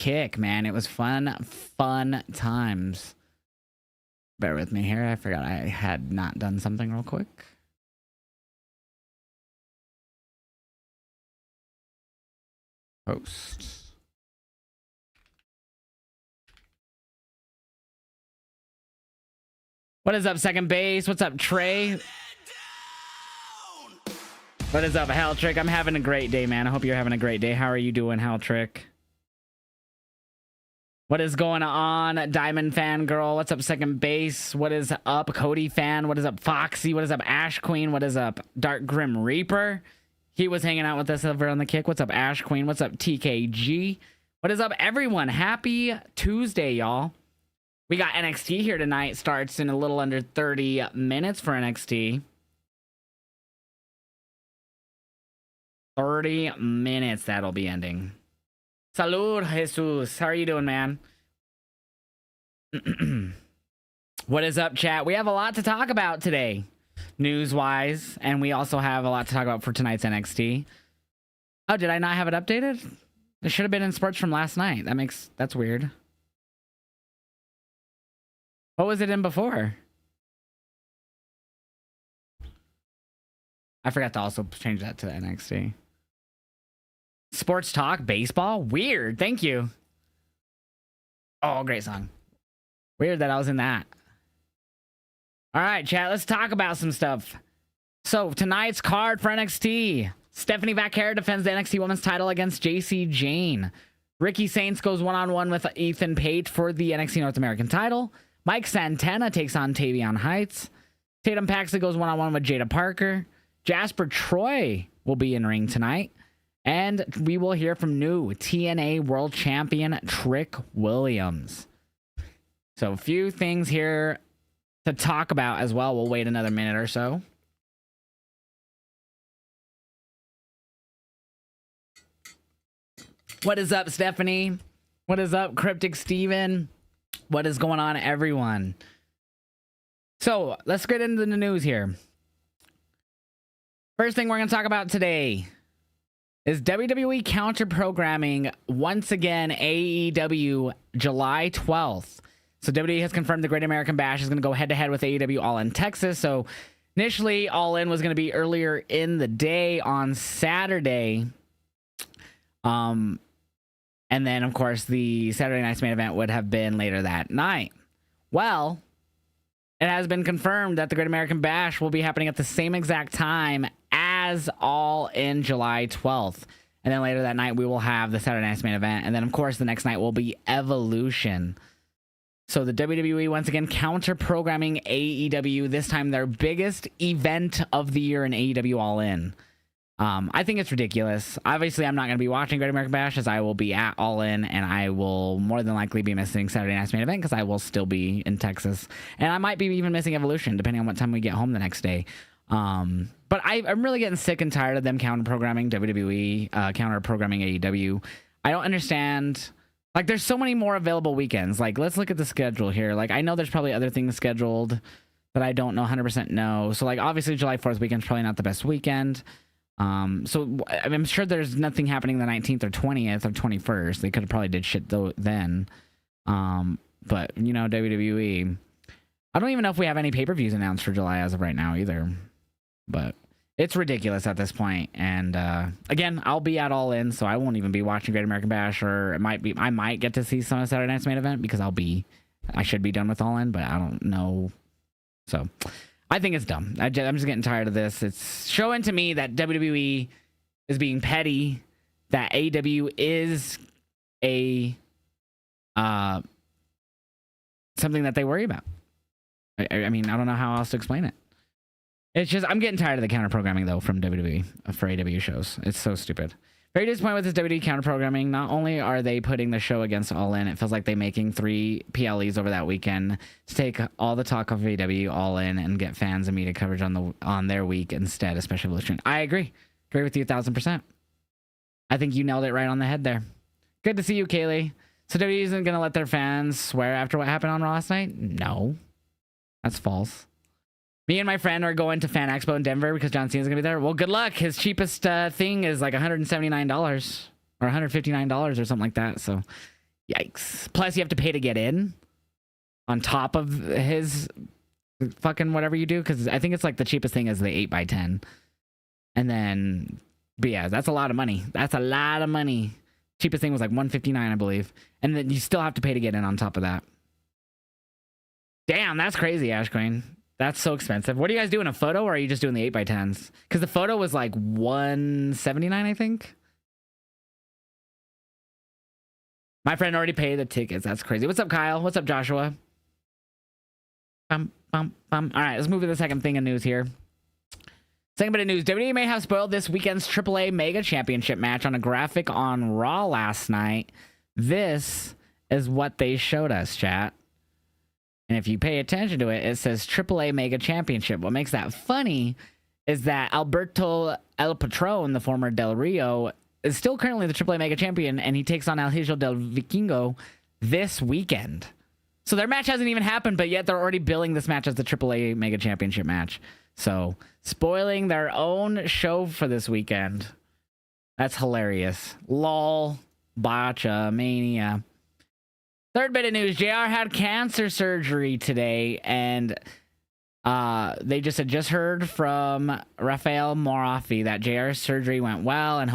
kick, man. It was fun times. Bear with me here. I forgot I had not done something real quick. Post. What is up, second base? What's up, Trey? What is up, Haltrick? I'm having a great day, man. I hope you're having a great day. How are you doing, Haltrick? What is going on, Diamond Fan Girl? What's up, second base? What is up, Cody Fan? What is up, Foxy? What is up, Ash Queen? What is up, Dark Grim Reaper? He was hanging out with us over on the kick. What's up, Ash Queen? What's up, TKG? What is up, everyone? Happy Tuesday, y'all. We got NXT here tonight. Starts in a little under 30 minutes for NXT. 30 minutes that'll be ending. Salud, Jesus. How are you doing, man? What is up, chat? We have a lot to talk about today, news-wise, and we also have a lot to talk about for tonight's NXT. Oh, did I not have it updated? It should have been in sports from last night. That's weird. What was it in before? I forgot to also change that to the NXT. Sports talk, baseball? Weird. Thank you. Oh, great song. Weird that I was in that. All right, chat. Let's talk about some stuff. So, tonight's card for NXT. Stephanie Vaquera defends the NXT Women's title against JC Jane. Ricky Saints goes one-on-one with Ethan Page for the NXT North American title. Mike Santana takes on Tavion Heights. Tatum Paxley goes one-on-one with Jada Parker. Jasper Troy will be in ring tonight. And we will hear from new TNA World Champion Trick Williams. So a few things here to talk about as well. We'll wait another minute or so. What is up, Stephanie? What is up, Cryptic Steven? What is going on, everyone? So let's get into the news here. First thing we're going to talk about today is WWE counter-programming once again AEW July 12th. So WWE has confirmed the Great American Bash is going to go head-to-head with AEW All In Texas. So initially, All In was going to be earlier in the day on Saturday. And then, of course, the Saturday night's main event would have been later that night. Well, it has been confirmed that the Great American Bash will be happening at the same exact time as All In July 12th. And then later that night, we will have the Saturday night's main event. And then, of course, the next night will be Evolution. So the WWE, once again, counter-programming AEW, this time their biggest event of the year in AEW All In. I think it's ridiculous. Obviously, I'm not going to be watching Great American Bash as I will be at All In, and I will more than likely be missing Saturday night's main event because I will still be in Texas. And I might be even missing Evolution, depending on what time we get home the next day. But I'm really getting sick and tired of them counter-programming WWE, counter-programming AEW. I don't understand. Like, there's so many more available weekends. Like, let's look at the schedule here. Like, I know there's probably other things scheduled that I don't know 100% know. So, like, obviously, July 4th weekend is probably not the best weekend. So I'm sure there's nothing happening the 19th or 20th or 21st. They could have probably did shit though then. But you know, WWE, I don't even know if we have any pay-per-views announced for July as of right now either. But it's ridiculous at this point. And again, I'll be at All In, so I won't even be watching Great American Bash, or I might get to see some of Saturday night's main event because I should be done with All In, but I don't know. So I think it's dumb. I'm just getting tired of this. It's showing to me that WWE is being petty, that AEW is a something that they worry about. I mean, I don't know how else to explain it. It's just, I'm getting tired of the counter-programming, though, from WWE for AEW shows. It's so stupid. Very disappointed with this WWE counter-programming. Not only are they putting the show against All In, it feels like they're making 3 PLEs over that weekend to take all the talk of AEW All In and get fans and media coverage on their week instead, especially Evolution. I agree. Agree with you 1,000%. I think you nailed it right on the head there. Good to see you, Kaylee. So WWE isn't going to let their fans swear after what happened on Raw last night? No. That's false. Me and my friend are going to Fan Expo in Denver because John Cena's going to be there. Well, good luck. His cheapest thing is like $179 or $159 or something like that. So Yikes. Plus, you have to pay to get in on top of his fucking whatever you do, because I think it's like the cheapest thing is the 8x10. And then, but yeah, that's a lot of money. That's a lot of money. Cheapest thing was like $159, I believe. And then you still have to pay to get in on top of that. Damn, that's crazy, Ash Queen. That's so expensive. What are you guys doing, a photo, or are you just doing the 8x10s? Because the photo was like $179, I think. My friend already paid the tickets. That's crazy. What's up, Kyle? What's up, Joshua? All right, let's move to the second thing of news here. Second bit of news. WWE may have spoiled this weekend's AAA Mega Championship match on a graphic on Raw last night. This is what they showed us, chat. And if you pay attention to it, it says AAA Mega Championship. What makes that funny is that Alberto El Patron, the former Del Rio, is still currently the AAA Mega Champion, and he takes on El Hijo del Vikingo this weekend. So their match hasn't even happened, but yet they're already billing this match as the AAA Mega Championship match. So spoiling their own show for this weekend. That's hilarious. Lol. Botcha mania. Third bit of news. JR had cancer surgery today, and they just had heard from Rafael Morafi that JR's surgery went well, and they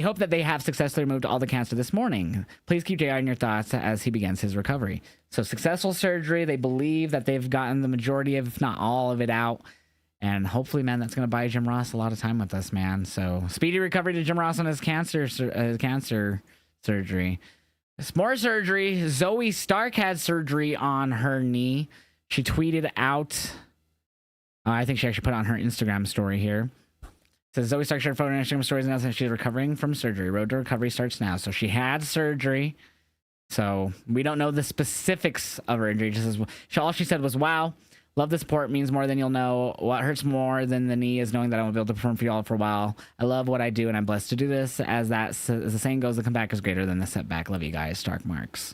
hope that they have successfully removed all the cancer this morning. Please keep JR in your thoughts as he begins his recovery. So successful surgery. They believe that they've gotten the majority of, if not all of it, out. And hopefully, man, that's going to buy Jim Ross a lot of time with us, man. So speedy recovery to Jim Ross on his cancer surgery. It's more surgery. Zoe Stark had surgery on her knee. She tweeted out, I think she actually put on her Instagram story here. It says Zoe Stark shared a photo on Instagram stories announcing she's recovering from surgery. Road to recovery starts now. So she had surgery. So we don't know the specifics of her injury. All she said was, wow, love the support, means more than you'll know. What hurts more than the knee is knowing that I won't be able to perform for y'all for a while. I love what I do, and I'm blessed to do this. As the saying goes, the comeback is greater than the setback. Love you guys, Stark Marks.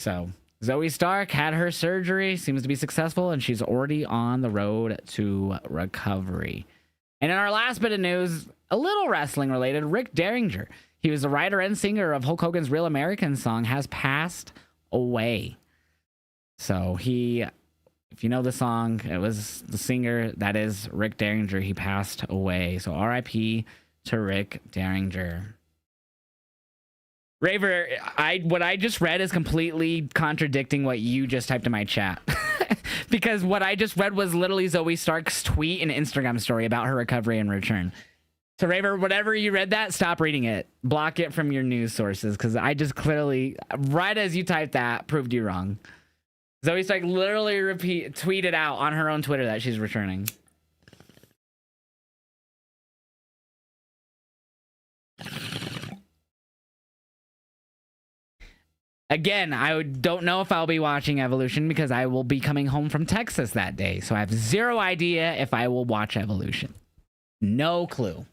So Zoe Stark had her surgery, seems to be successful, and she's already on the road to recovery. And in our last bit of news, a little wrestling related, Rick Derringer. He was the writer and singer of Hulk Hogan's Real American song, has passed away. So he, if you know the song, it was the singer that is Rick Derringer. He passed away. So RIP to Rick Derringer. Raver, what I just read is completely contradicting what you just typed in my chat. Because what I just read was literally Zoe Stark's tweet and Instagram story about her recovery and return. So Raver, whatever you read that, stop reading it. Block it from your news sources, because I just clearly, right as you typed that, proved you wrong. Zoe Stark literally tweeted out on her own Twitter that she's returning. Again, I don't know if I'll be watching Evolution because I will be coming home from Texas that day. So I have zero idea if I will watch Evolution. No clue.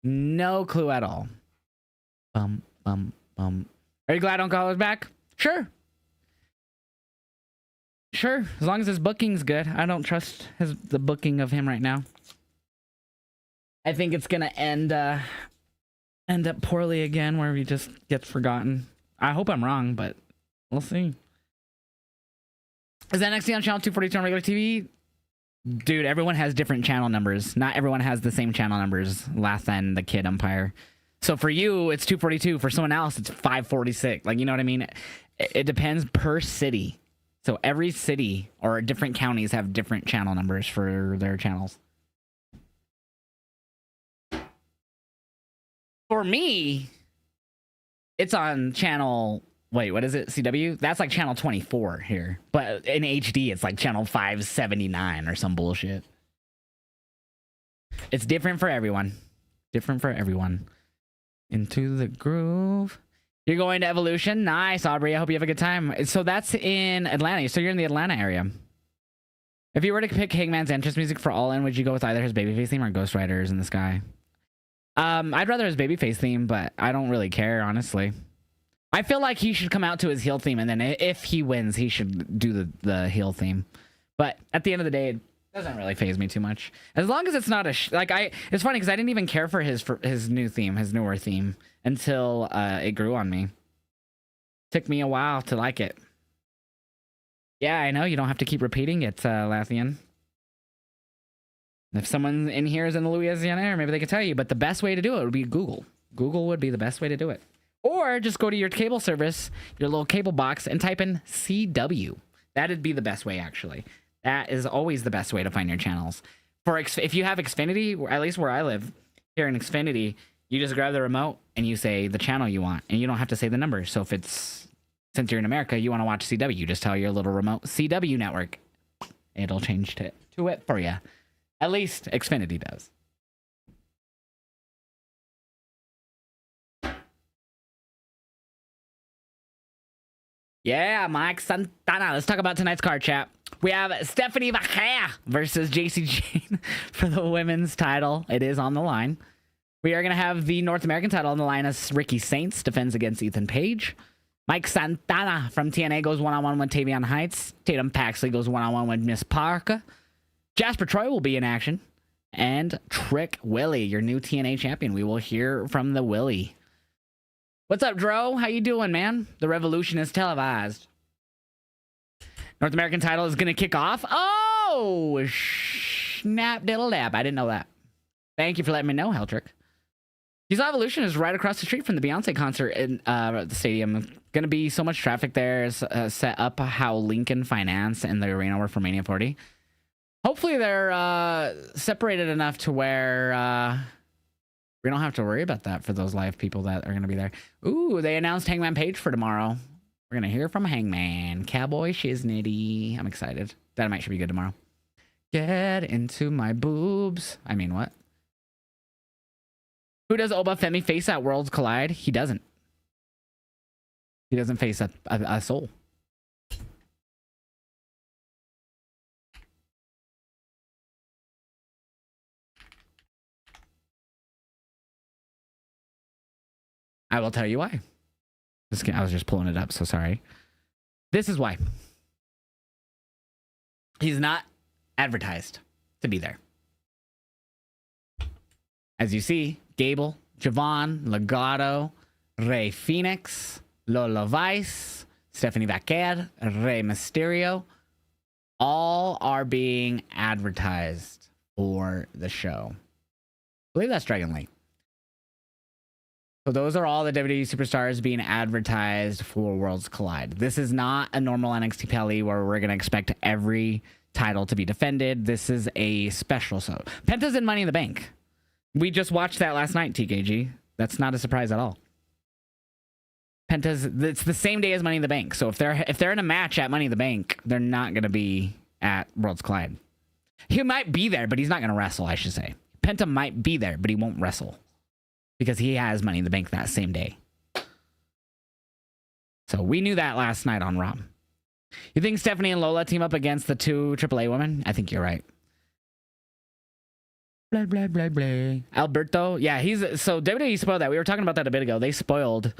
No clue at all. Are you glad Uncle Hollow is back? Sure. Sure. As long as his booking's good. I don't trust the booking of him right now. I think it's going to end up poorly again, where he just gets forgotten. I hope I'm wrong, but we'll see. Is NXT on channel 242 on regular TV? Dude, everyone has different channel numbers. Not everyone has the same channel numbers. Last than the Kid Umpire. So for you, it's 242. For someone else, it's 546. Like, you know what I mean? It depends per city. So every city or different counties have different channel numbers for their channels. For me, it's on channel, wait, what is it? CW? That's like channel 24 here. But in HD, it's like channel 579 or some bullshit. It's different for everyone. Different for everyone. Into the groove. You're going to Evolution? Nice, Aubrey. I hope you have a good time. So that's in Atlanta. So you're in the Atlanta area. If you were to pick Hangman's entrance music for All In, would you go with either his Babyface theme or Ghost Riders in the Sky? I'd rather his Babyface theme, but I don't really care, honestly. I feel like he should come out to his heel theme, and then if he wins, he should do the heel theme. But at the end of the day, it doesn't really faze me too much. As long as it's not it's funny because I didn't even care for his new theme, his newer theme, until it grew on me. Took me a while to like it. Yeah, I know. You don't have to keep repeating it, Lathian. If someone in here is in the Louisiana area, maybe they could tell you. But the best way to do it would be Google. Google would be the best way to do it. Or just go to your cable service, your little cable box, and type in CW. That'd be the best way, actually. That is always the best way to find your channels. If you have Xfinity, or at least where I live, here in Xfinity, you just grab the remote and you say the channel you want, and you don't have to say the number. So since you're in America, you want to watch CW, you just tell your little remote CW network. It'll change to it for you. At least Xfinity does. Yeah, Mike Santana. Let's talk about tonight's card, chat. We have Stephanie Vaquer versus JC Jane for the women's title. It is on the line. We are going to have the North American title on the line as Ricky Saints defends against Ethan Paige. Mike Santana from TNA goes one-on-one with Tavion Heights. Tatum Paxley goes one-on-one with Miss Parker. Jasper Troy will be in action. And Trick Willie, your new TNA champion. We will hear from the Willie. What's up, Dro? How you doing, man? The Revolution is televised. North American title is going to kick off. Oh, snap diddle dab. I didn't know that. Thank you for letting me know, Heltrick. Diesel Evolution is right across the street from the Beyonce concert in the stadium. Going to be so much traffic there. It's set up how Lincoln Finance and the arena were for Mania 40. Hopefully they're separated enough to where we don't have to worry about that for those live people that are going to be there. Ooh, they announced Hangman Page for tomorrow. We're going to hear from Hangman. Cowboy Shiznitty. I'm excited. Dynamite should be good tomorrow. Get into my boobs. I mean, what? Who does Oba Femi face at Worlds Collide? He doesn't. He doesn't face a soul. I will tell you why. I was just pulling it up, so sorry. This is why. He's not advertised to be there. As you see, Gable, Javon, Legato, Rey Fenix, Lola Vice, Stephanie Vaquer, Rey Mysterio, all are being advertised for the show. I believe that's Dragon Link. So those are all the WWE superstars being advertised for Worlds Collide. This is not a normal NXT PLE where we're going to expect every title to be defended. This is a special. So Penta's in Money in the Bank. We just watched that last night, TKG. That's not a surprise at all. It's the same day as Money in the Bank. So if they're in a match at Money in the Bank, they're not going to be at Worlds Collide. He might be there, but he's not going to wrestle, I should say. Penta might be there, but he won't wrestle. Because he has Money in the Bank that same day. So we knew that last night on Raw. You think Stephanie and Lola team up against the two AAA women? I think you're right. Blah, blah, blah, blah. Alberto. Yeah, so WWE spoiled that. We were talking about that a bit ago. They spoiled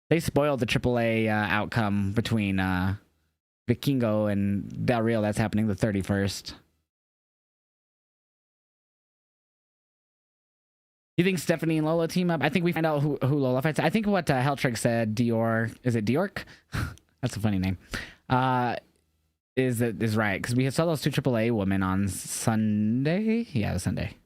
the AAA outcome between Vikingo and Del Rio. That's happening the 31st. You think Stephanie and Lola team up? I think we find out who Lola fights. I think what Heltrick said, Dior, is it Diork? That's a funny name. Is right, because we saw those two AAA women on Sunday. Yeah, it was Sunday.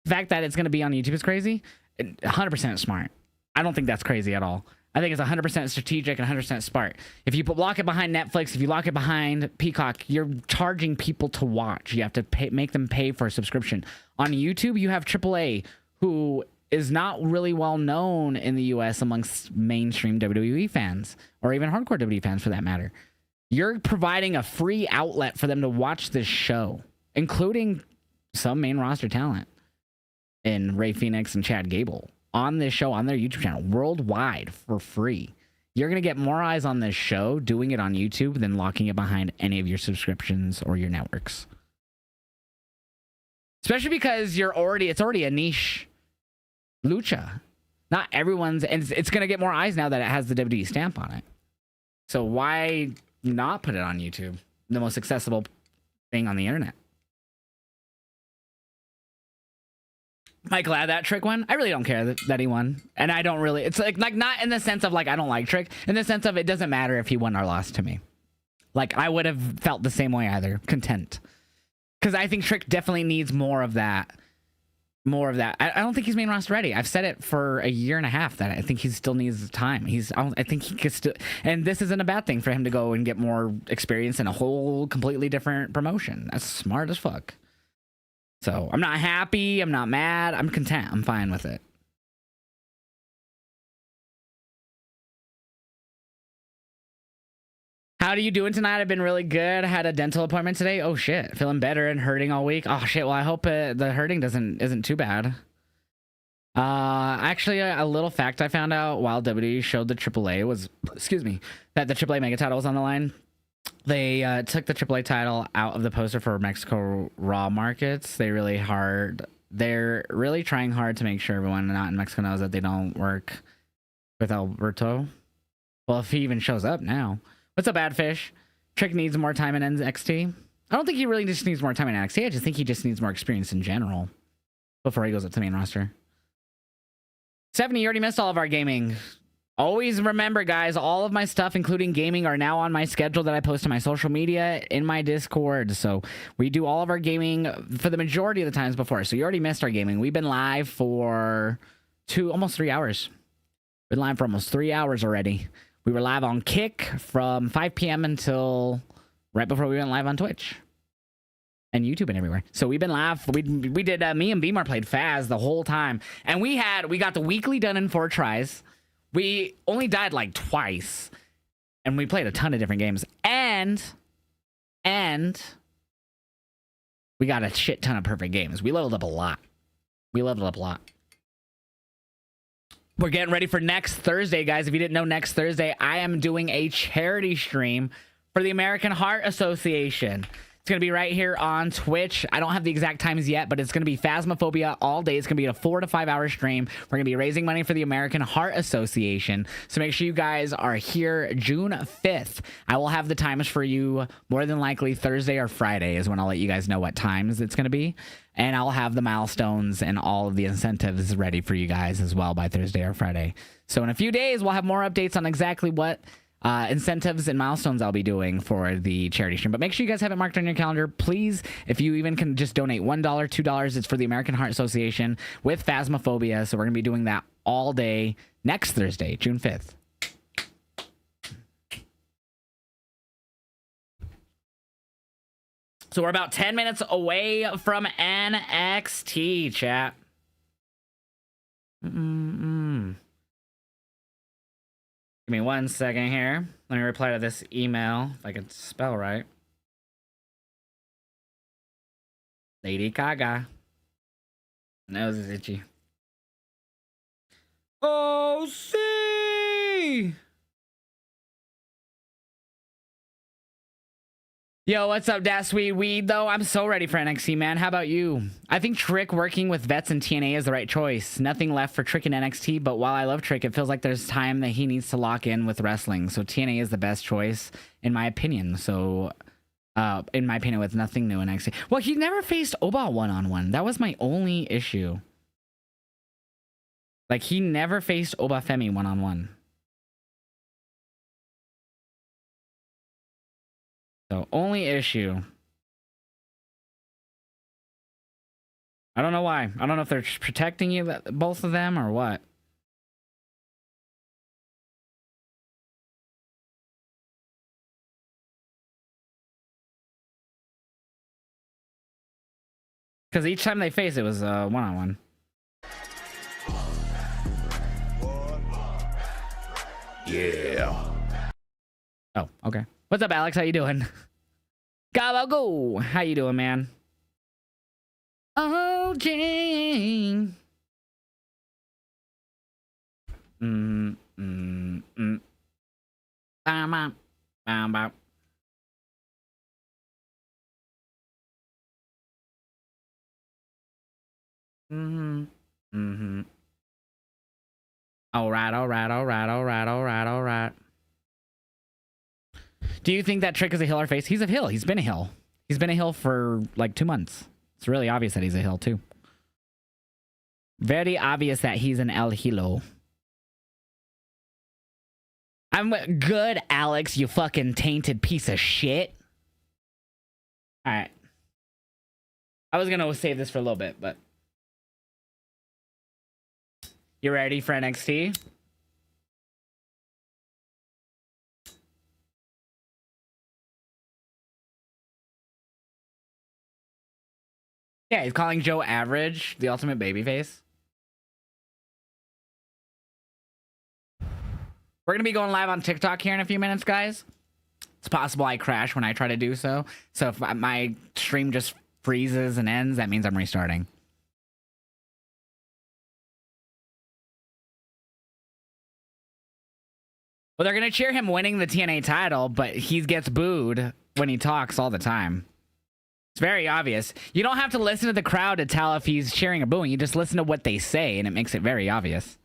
The fact that it's going to be on YouTube is crazy. 100% smart. I don't think that's crazy at all. I think it's 100% strategic and 100% smart. If you lock it behind Netflix, if you lock it behind Peacock, you're charging people to watch. You have to make them pay for a subscription. On YouTube, you have AAA, who is not really well known in the US amongst mainstream WWE fans, or even hardcore WWE fans for that matter. You're providing a free outlet for them to watch this show, including some main roster talent in Rey Fenix and Chad Gable on this show, on their YouTube channel, worldwide for free. You're going to get more eyes on this show doing it on YouTube than locking it behind any of your subscriptions or your networks. Especially because it's already a niche lucha. Not everyone's, and it's going to get more eyes now that it has the WWE stamp on it. So why not put it on YouTube? The most accessible thing on the internet. Am I glad that Trick won? I really don't care that he won. And I don't really, it's like not in the sense of like, I don't like Trick, in the sense of it doesn't matter if he won or lost to me. Like, I would have felt the same way either. Content. Because I think Trick definitely needs more of that. I don't think he's main roster ready. I've said it for a year and a half that I think he still needs time. I think he could still, and this isn't a bad thing for him to go and get more experience in a whole completely different promotion. That's smart as fuck. So I'm not happy. I'm not mad. I'm content. I'm fine with it. How are you doing tonight? I've been really good. I had a dental appointment today. Oh shit, feeling better and hurting all week. Oh shit. Well, I hope the hurting isn't too bad. Actually, a little fact I found out while WWE showed the AAA was, excuse me, that the AAA mega title was on the line. They took the AAA title out of the poster for Mexico Raw markets. They're really trying hard to make sure everyone not in Mexico knows that they don't work with Alberto. Well, if he even shows up now. What's up, Badfish? Trick needs more time in NXT. I don't think he really just needs more time in NXT. I just think he just needs more experience in general before he goes up to the main roster. 70, you already missed all of our gaming. Always remember, guys, all of my stuff, including gaming, are now on my schedule that I post on my social media in my Discord. So we do all of our gaming for the majority of the times before. So you already missed our gaming. We've been live for almost 3 hours. Been live for almost 3 hours already. We were live on Kick from 5 p.m. until right before we went live on Twitch and YouTube and everywhere. So we've been live. We did, me and Beamar played Faz the whole time. And we got the weekly done in 4 tries. We only died like twice. And we played a ton of different games. And we got a shit ton of perfect games. We leveled up a lot. We're getting ready for next Thursday, guys. If you didn't know, next Thursday, I am doing a charity stream for the American Heart Association. It's going to be right here on Twitch. I don't have the exact times yet, but it's going to be Phasmophobia all day. It's going to be a 4 to 5 hour stream. We're going to be raising money for the American Heart Association. So make sure you guys are here June 5th. I will have the times for you more than likely Thursday or Friday is when I'll let you guys know what times it's going to be. And I'll have the milestones and all of the incentives ready for you guys as well by Thursday or Friday. So in a few days, we'll have more updates on exactly what incentives and milestones I'll be doing for the charity stream. But make sure you guys have it marked on your calendar. Please, if you even can just donate $1, $2, it's for the American Heart Association with Phasmophobia. So we're going to be doing that all day next Thursday, June 5th. So we're about 10 minutes away from NXT, chat. Give me 1 second here. Let me reply to this email, if I can spell right. Lady Gaga. Nose is itchy. Oh, see! Yo, what's up, Dat Sweet Weed, though? I'm so ready for NXT, man. How about you? I think Trick working with vets in TNA is the right choice. Nothing left for Trick in NXT, but while I love Trick, it feels like there's time that he needs to lock in with wrestling. So TNA is the best choice, in my opinion. So, in my opinion, with nothing new in NXT. Well, he never faced Oba one-on-one. That was my only issue. Like, he never faced Oba Femi one-on-one. So, only issue. I don't know why. I don't know if they're protecting you, both of them, or what. Because each time they face, it was one-on-one. Yeah. Oh, okay. What's up, Alex? How you doing? Gabago! How you doing, man? Okay. Bam, bam, bam, bam. All right. Do you think that Trick is a heel or face? He's a heel. He's been a heel. He's been a heel for like 2 months. It's really obvious that he's a heel too. Very obvious that he's an El Hilo. I'm good, Alex, you fucking tainted piece of shit. All right. I was going to save this for a little bit, but... You ready for NXT? Yeah, he's calling Joe average, the ultimate babyface. We're going to be going live on TikTok here in a few minutes, guys. It's possible I crash when I try to do so. So if my stream just freezes and ends, that means I'm restarting. Well, they're going to cheer him winning the TNA title, but he gets booed when he talks all the time. It's very obvious. You don't have to listen to the crowd to tell if he's cheering or booing. You just listen to what they say, and it makes it very obvious.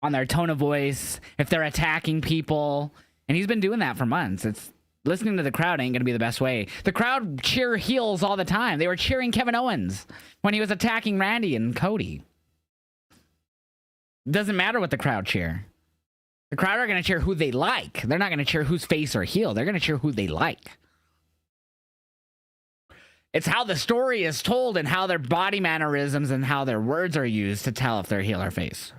On their tone of voice, if they're attacking people. And he's been doing that for months. It's listening to the crowd ain't going to be the best way. The crowd cheer heels all the time. They were cheering Kevin Owens when he was attacking Randy and Cody. It doesn't matter what the crowd cheer. The crowd are going to cheer who they like. They're not going to cheer who's face or heel. They're going to cheer who they like. It's how the story is told and how their body mannerisms and how their words are used to tell if they're heel or face.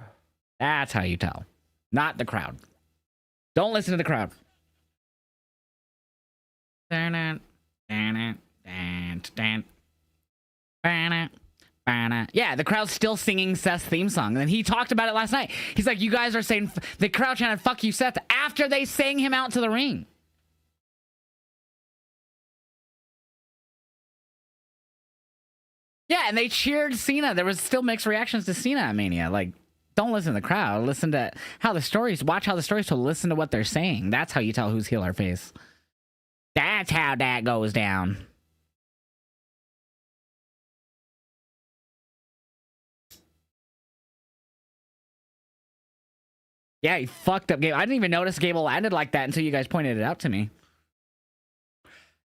That's how you tell. Not the crowd. Don't listen to the crowd. Yeah, the crowd's still singing Seth's theme song. And he talked about it last night. He's like, you guys are saying... The crowd chanted, fuck you, Seth, after they sang him out to the ring. Yeah, and they cheered Cena. There was still mixed reactions to Cena at Mania. Like, don't listen to the crowd. Listen to how the stories... Watch how the stories told. Listen to what they're saying. That's how you tell who's heel or face. That's how that goes down. Yeah, he fucked up Gable. I didn't even notice Gable landed like that until you guys pointed it out to me.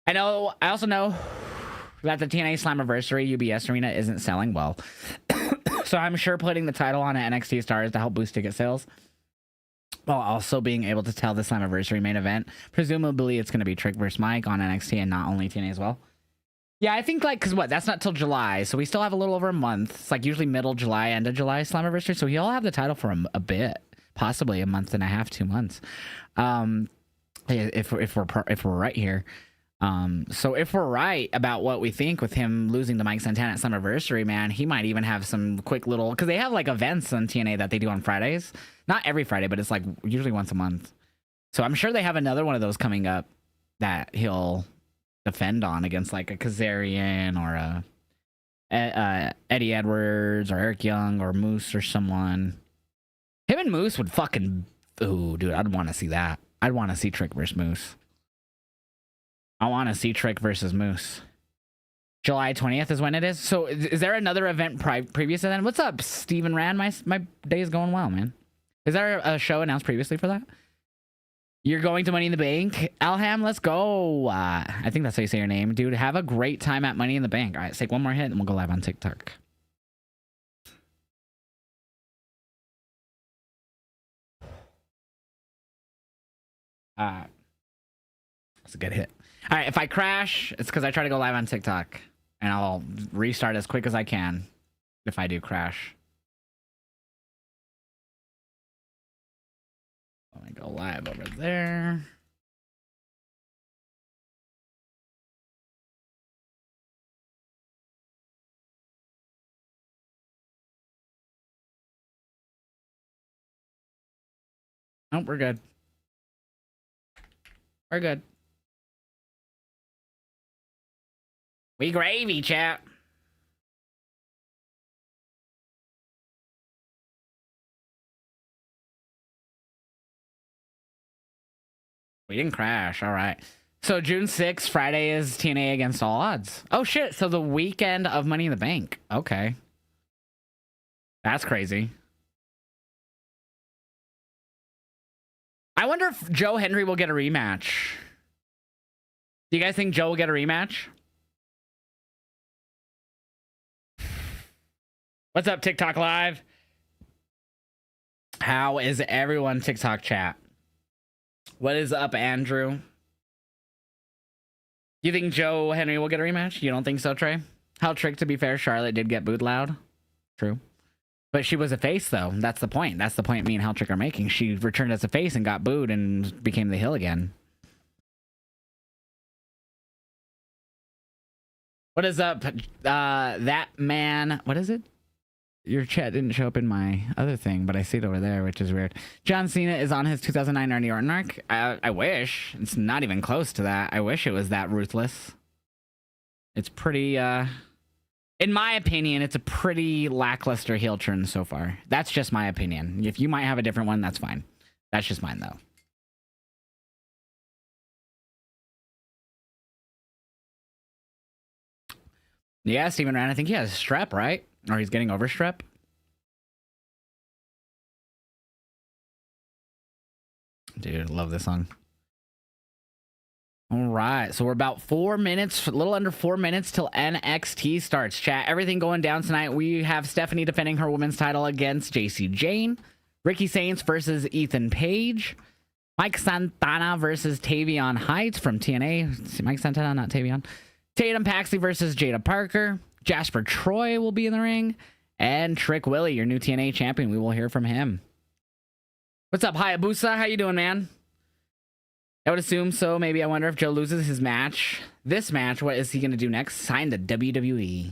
I also know that the TNA Slammiversary UBS Arena isn't selling well. So I'm sure putting the title on at NXT Stars to help boost ticket sales, while also being able to tell the Slammiversary main event. Presumably it's going to be Trick vs. Mike on NXT and not only TNA as well. Yeah, I think, like, because what? That's not till July, so we still have a little over a month. It's like usually middle July, end of July Slammiversary, so he'll have the title for a bit. Possibly a month and a half, 2 months. If we're right here. So if we're right about what we think with him losing to Mike Santana at Slammiversary, man, he might even have some quick little... Because they have, like, events on TNA that they do on Fridays. Not every Friday, but it's, like, usually once a month. So I'm sure they have another one of those coming up that he'll defend on against, like, a Kazarian or a Eddie Edwards or Eric Young or Moose or someone. Him and Moose would fucking... Ooh, dude, I'd want to see that. I'd want to see Trick versus Moose. I want to see Trick versus Moose. July 20th is when it is. So is there another event previous to that? What's up, Steven Rand? My day is going well, man. Is there a show announced previously for that? You're going to Money in the Bank? Alham, let's go. I think that's how you say your name. Dude, have a great time at Money in the Bank. All right, let's take one more hit and we'll go live on TikTok. That's a good hit. All right, if I crash, it's because I try to go live on TikTok, and I'll restart as quick as I can if I do crash. Let me go live over there. Nope, we're good. We're good. We gravy, chat. We didn't crash. All right. So June 6th, Friday is TNA Against All Odds. Oh, shit. So the weekend of Money in the Bank. Okay. That's crazy. I wonder if Joe Hendry will get a rematch. Do you guys think Joe will get a rematch? What's up, TikTok Live? How is everyone, TikTok chat? What is up, Andrew? You think Joe Henry will get a rematch? You don't think so, Trey? How trick, to be fair, Charlotte did get booed loud. True. But she was a face, though. That's the point. That's the point me and How Trick are making. She returned as a face and got booed and became the heel again. What is up? That man. What is it? Your chat didn't show up in my other thing, but I see it over there, which is weird. John Cena is on his 2009 Randy Orton arc. I wish. It's not even close to that. I wish it was that ruthless. It's pretty, in my opinion, it's a pretty lackluster heel turn so far. That's just my opinion. If you might have a different one, that's fine. That's just mine, though. Yeah, Steven Rand, I think he has strep, right? Or he's getting over strep. Dude, love this song. All right, so we're about 4 minutes, a little under 4 minutes till NXT starts. Chat, everything going down tonight. We have Stephanie defending her women's title against JC Jane. Ricky Saints versus Ethan Page. Mike Santana versus Tavion Heights from TNA. Mike Santana, not Tavion. Tatum Paxley versus Jada Parker. Jasper Troy will be in the ring. And Trick Willie, your new TNA champion. We will hear from him. What's up, Hayabusa? How you doing, man? I would assume so. Maybe I wonder if Joe loses his match. This match, what is he going to do next? Sign to WWE.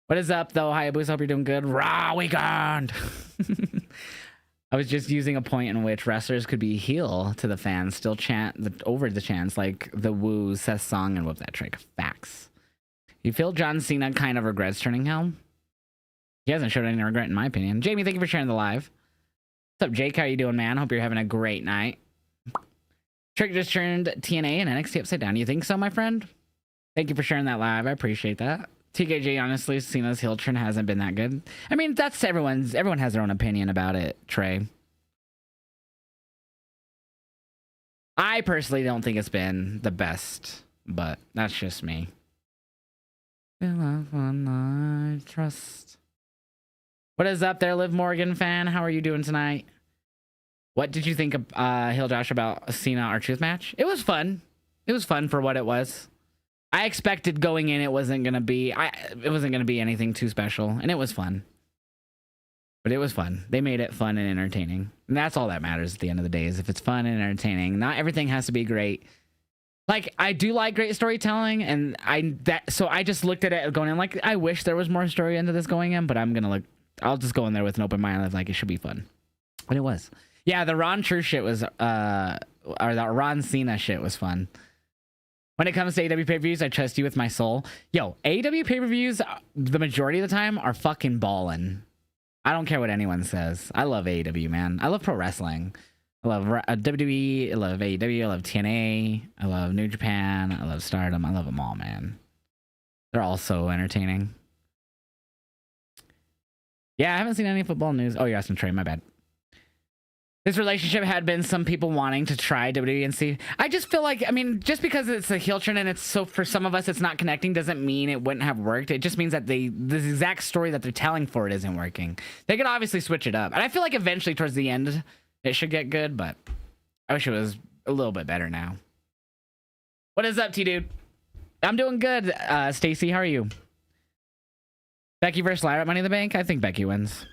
What is up, though, Hayabusa? Hope you're doing good. Raw weekend! I was just using a point in which wrestlers could be heel to the fans, still chant over the chants like the Woo, Seth Song, and Whoop That Trick. Facts. You feel John Cena kind of regrets turning heel? He hasn't showed any regret, in my opinion. Jamie, thank you for sharing the live. What's up, Jake? How you doing, man? Hope you're having a great night. Trick just turned TNA and NXT upside down. You think so, my friend? Thank you for sharing that live. I appreciate that. TKJ, honestly, Cena's heel turn hasn't been that good. I mean, that's everyone has their own opinion about it, Trey. I personally don't think it's been the best, but that's just me. I trust. What is up there, Liv Morgan fan? How are you doing tonight? What did you think of Heeljosh about Cena R-Truth match? It was fun. It was fun for what it was. I expected going in it wasn't gonna be anything too special, and it was fun. But it was fun. They made it fun and entertaining, and that's all that matters at the end of the day. Is if it's fun and entertaining. Not everything has to be great. Like, I do like great storytelling, and so I just looked at it going in like, I wish there was more story into this going in, but I'll just go in there with an open mind of like, it should be fun. But it was. Yeah, the Ron True shit was, or the Ron Cena shit was fun. When it comes to AEW pay-per-views, I trust you with my soul. Yo, AEW pay-per-views, the majority of the time, are fucking ballin'. I don't care what anyone says. I love AEW, man. I love pro wrestling. I love WWE. I love AEW. I love TNA. I love New Japan. I love Stardom. I love them all, man. They're all so entertaining. Yeah, I haven't seen any football news. Oh, you're asking Trey. My bad. This relationship had been some people wanting to try WWE and see. I just feel like, I mean, just because it's a heel turn and it's so, for some of us, it's not connecting doesn't mean it wouldn't have worked. It just means that the exact story that they're telling for it isn't working. They could obviously switch it up. And I feel like eventually towards the end, it should get good, but I wish it was a little bit better now. What is up, T-Dude? I'm doing good, Stacy. How are you? Becky versus Lyra at Money in the Bank? I think Becky wins.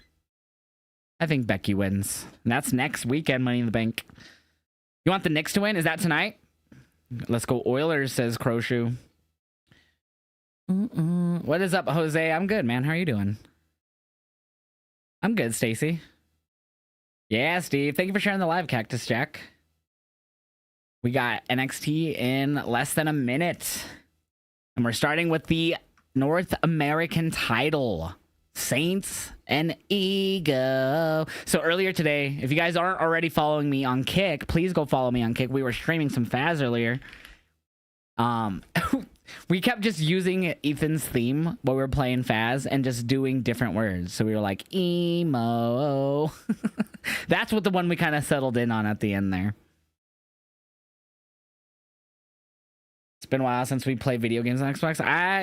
I think Becky wins. And that's next weekend, Money in the Bank. You want the Knicks to win? Is that tonight? Let's go Oilers, says Crowshoe. What is up, Jose? I'm good, man. How are you doing? I'm good, Stacy. Yeah, Steve. Thank you for sharing the live, Cactus Jack. We got NXT in less than a minute. And we're starting with the North American title. Saints and Ego. So earlier today, if you guys aren't already following me on Kick, please go follow me on Kick. We were streaming some Faz earlier. We kept just using Ethan's theme while we were playing Faz and just doing different words. So we were like, emo. That's what the one we kind of settled in on at the end there. It's been a while since we played video games on Xbox.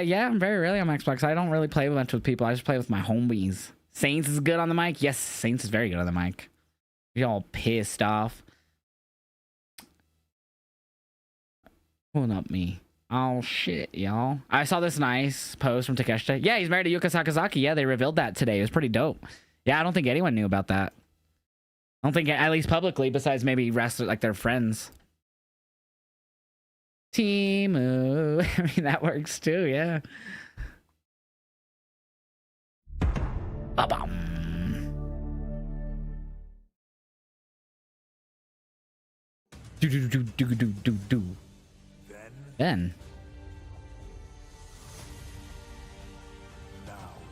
Yeah, I'm very rarely on my Xbox. I don't really play much with people. I just play with my homies. Saints is good on the mic. Yes, Saints is very good on the mic. You're all pissed off. Pulling up me. Oh shit, y'all. I saw this nice post from Takeshita. Yeah, he's married to Yuka Sakazaki. Yeah, they revealed that today. It was pretty dope. Yeah, I don't think anyone knew about that. I don't think, at least publicly, besides maybe wrestlers, like their friends. Timu. I mean, that works too, yeah. Ba-bum. Do. Then.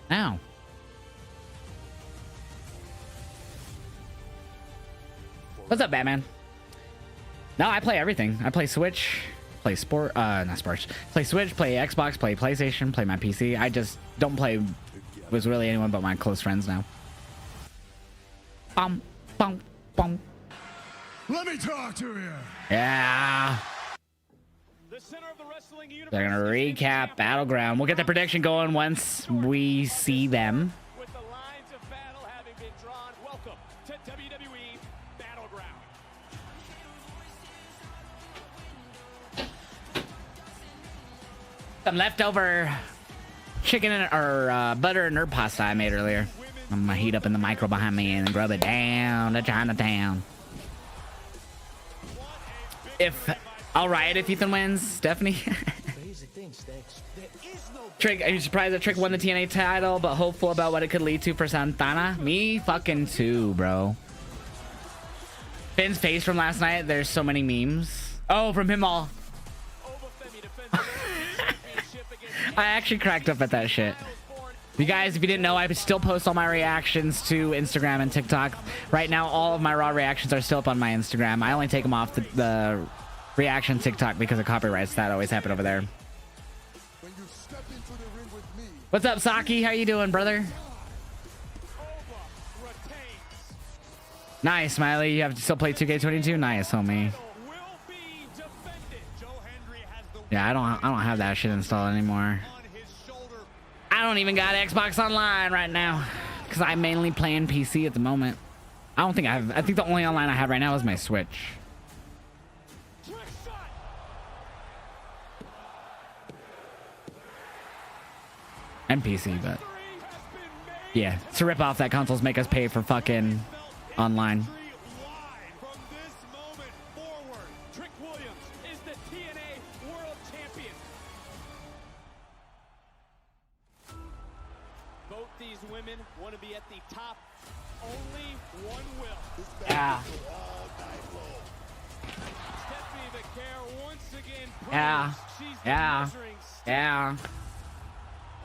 Now. What's up, Batman? No, I play everything. I play Switch, play not sports. Play Switch, play Xbox, play PlayStation, play my PC. I just don't play with really anyone but my close friends now. Bum, bum, bum. Let me talk to you. Yeah. They're gonna recap Battleground. We'll get the prediction going once we see them. With the lines of battle having been drawn, welcome to WWE Battleground. Some leftover chicken or butter and herb pasta I made earlier. I'm gonna heat up in the micro behind me and rub it down to Chinatown. I'll riot if Ethan wins, Stephanie. Trick, are you surprised that Trick won the TNA title, but hopeful about what it could lead to for Santana? Me fucking too, bro. Finn's face from last night, there's so many memes. Oh, from him all. I actually cracked up at that shit. You guys, if you didn't know, I still post all my reactions to Instagram and TikTok. Right now, all of my raw reactions are still up on my Instagram. I only take them off the reaction TikTok because of copyrights. That always happen over there. What's up, Saki? How you doing, brother? Nice, Smiley. You have to still play 2K22? Nice, homie. Yeah, I don't have that shit installed anymore. I don't even got Xbox Online right now because I'm mainly playing PC at the moment. I think the only online I have right now is my Switch. And PC, but yeah, to rip off that consoles make us pay for fucking online. Women want to be at the top. Only one will. Yeah. Once again Yeah. Yeah. Yeah.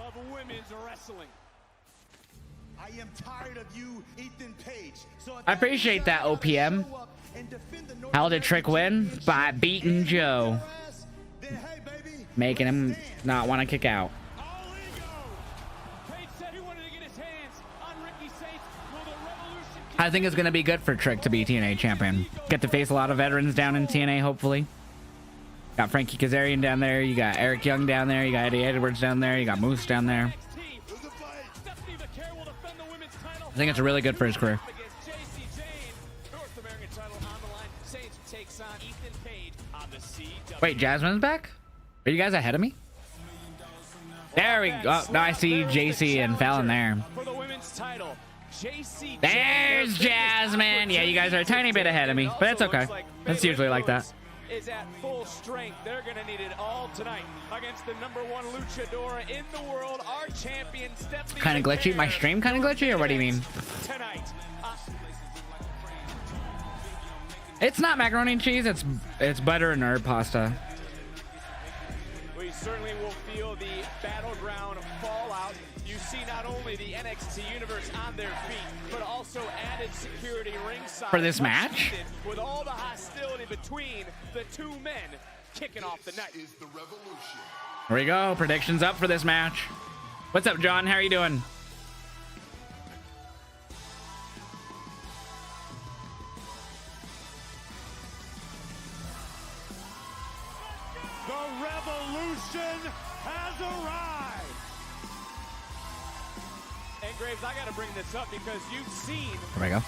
Of women's wrestling. I am tired of you, Ethan Paige. So I appreciate that, OPM. How did Trick win? By beating Joe. Making him not want to kick out. I think it's going to be good for Trick to be TNA champion. Get to face a lot of veterans down in TNA, hopefully. Got Frankie Kazarian down there. You got Eric Young down there. You got Eddie Edwards down there. You got Moose down there. I think it's really good for his career. Wait, Jasmine's back? Are you guys ahead of me? There we go. Oh, now I see JC and Fallon there. There's Jasmine. Yeah, you guys are a tiny bit ahead of me, but that's okay. That's usually like that. Is at full strength. They're gonna need it all tonight against the #1 luchadora in the world, our champion Stephanie. Kind of glitchy. My stream kind of glitchy, or what do you mean? Tonight. It's not macaroni and cheese. It's butter and herb pasta. We certainly will feel the battleground fallout. You see not only the NXT universe on their feet, but also added security ringside For this match? with all the hostility between the two men kicking off the night. Here we go. Predictions up for this match. What's up, John? How are you doing? The Revolution has arrived. And Graves, I gotta bring this up because you've seen. There we go.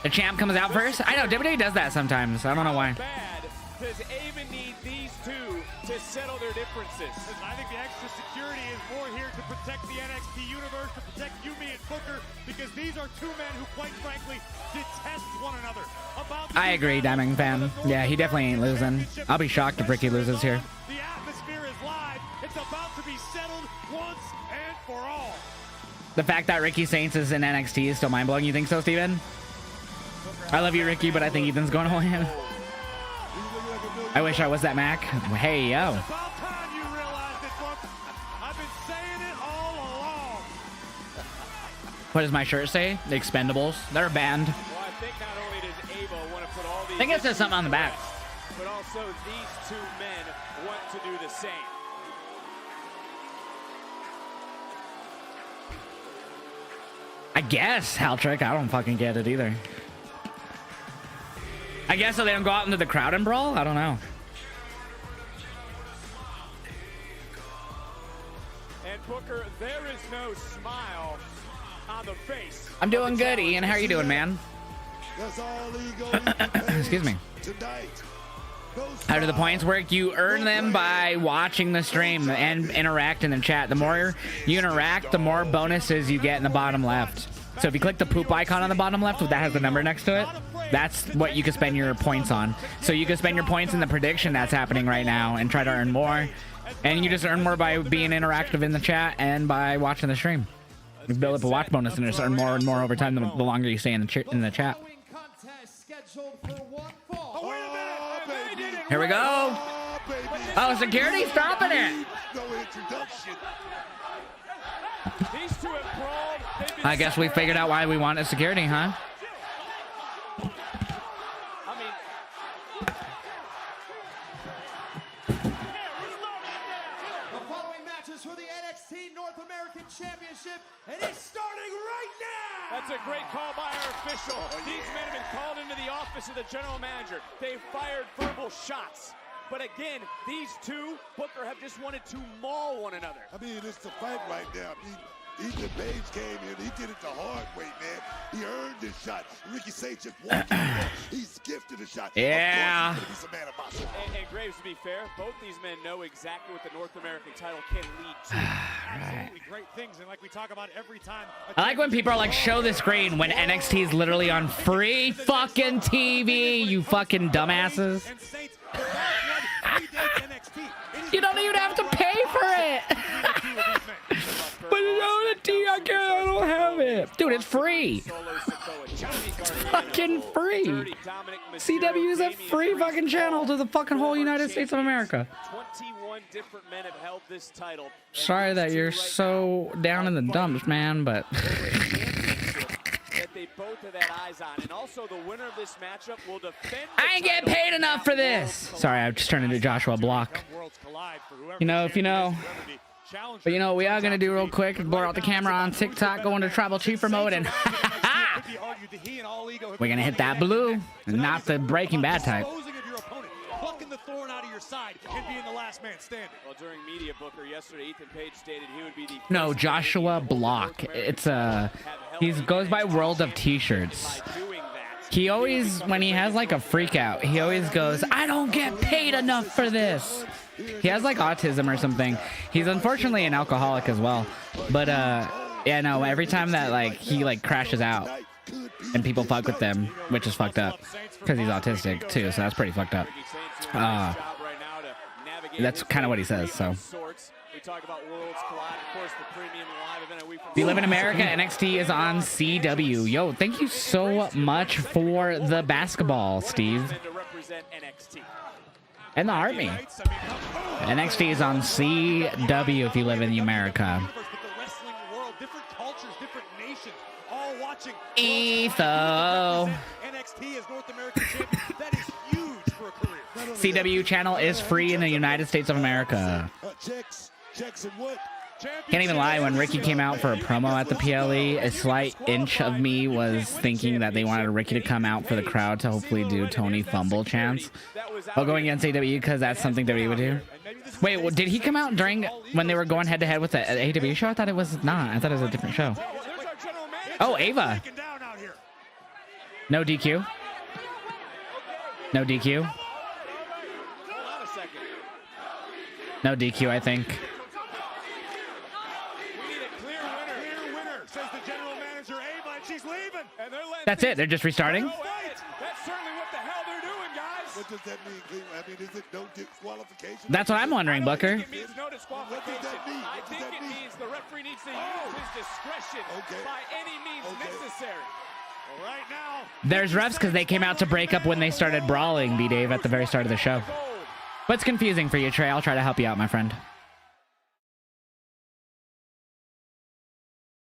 The champ comes out first. I know WWE does that sometimes. I don't know why. Bad does Ava need these two to settle their differences? Listen, I think the extra security is more here to protect the NXT universe, to protect Yumi and Booker, because these are two men who, quite frankly, detest one another. I agree, Diamond fan. Yeah, he definitely ain't losing. I'll be shocked if Ricky loses here. The atmosphere is live. It's about to be settled once and for all. The fact that Ricky Saints is in NXT is still mind-blowing. You think so, Steven? I love you, Ricky, but I think Ethan's going to win. I wish I was that Mac. Hey, yo. It's about time you realized it, folks. I've been saying it all along. What does my shirt say? The Expendables. They're a band. Well, I think not only does Ava want to put all these, I think it says something on the back. but also these two men want to do the same. I guess, Haltrick. I don't fucking get it either. I guess so they don't go out into the crowd and brawl? I don't know. And Booker, there is no smile on the face. I'm doing good, Ian. How are you doing, man? That's all ego. Excuse me. Tonight. How do the points work? You earn them by watching the stream and interact in the chat. The more you interact, the more bonuses you get in the bottom left. So if you click the poop icon on the bottom left, that has the number next to it, that's what you can spend your points on. So you can spend your points in the prediction that's happening right now and try to earn more. And you just earn more by being interactive in the chat and by watching the stream. You build up a watch bonus and just earn more and more over time the longer you stay in the chat. Here we go. Oh, security stopping it. These two have crawled. I guess we figured out why we wanted security, huh? I mean, The following matches for the NXT North American Championship, and it's starting right now! that's a great call by our official. These men have been called into the office of the general manager. They've fired verbal shots. But again, these two, Booker, have just wanted to maul one another. I mean, it's the fight right now. Ethan Paige came in. He did it the hard way, man. He earned his shot. Ricky Saints just walked in there. He's gifted a shot. Yeah. Of course he's gonna be some animosity. And Graves, to be fair, both these men know exactly what the North American title can lead to. Absolutely great things, and like we talk about every time. I like when people are like, show the screen when NXT is literally on free fucking TV, you fucking dumbasses. And Saints, the last one predates NXT. It is You don't even have to pay for it. But you know the I don't have it. Dude, it's free. Fucking free. CW is a free fucking channel to the fucking whole United States of America. 21 different men have held this title. Sorry that you're so down in the dumps, man, but That they both have had eyes on. And also the winner of this matchup will defend the I ain't getting paid enough for this. Sorry, I just turned into Joshua Block. You know, if you know. But you know what we are going to do real quick? Blur out the camera on TikTok, go into Tribal Chiefer mode, and we're going to hit that blue, and not the Breaking Bad type. Plucking the thorn out of your side and being the last man standing. Well, during Media Booker yesterday, Ethan Paige stated he would be the No, Joshua Block. It's he goes by World of T-shirts. He always, when he has like a freak out, he always goes, I don't get paid enough for this. He has like autism or something. He's unfortunately an alcoholic as well. But yeah, no, every time that like he like crashes out and people fuck with them, which is fucked up because he's autistic too, so that's pretty fucked up. That's kind of what he says, so. If you live in America, NXT is on CW. Yo, thank you so much for the basketball, Steve. And the Army. NXT is on CW if you live in America. Etho. CW channel is free in the United States of America. Can't even lie, when Ricky came out for a promo at the PLE, a slight inch of me was thinking that they wanted Ricky to come out for the crowd to hopefully do Tony Fumble chants while going against AW, because that's something that we would do. Wait, well, did he come out during when they were going head to head with the AEW show? I thought it was not. I thought it was a different show. Oh, Ava. No DQ. No DQ. No DQ, I think. That's it. They're just restarting. That's certainly what the hell they're doing, guys. What does that mean, Cleveland? I mean, is it no disqualification? That's what I'm wondering, Booker. It means no disqualification. I think it means the referee needs to use his discretion by any means necessary. Right now, There's refs because they came out to break up when they started brawling, B-Dave, at the very start of the show. What's confusing for you, Trey? I'll try to help you out, my friend.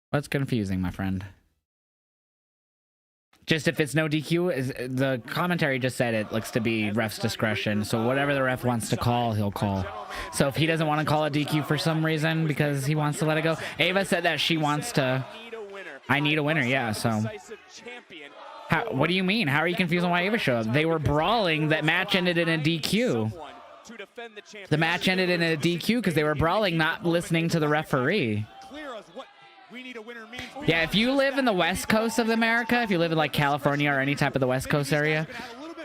What's confusing, my friend? Just if it's no DQ, the commentary just said it looks to be ref's discretion. So whatever the ref wants to call, he'll call. So if he doesn't want to call a DQ for some reason because he wants to let it go. Ava said that she wants to. I need a winner, yeah. So what do you mean? How are you confused on why Ava showed up? They were brawling. That match ended in a DQ. The match ended in a DQ because they were brawling, not listening to the referee. Yeah, if you live in the West Coast of America, if you live in like California or any type of the West Coast area,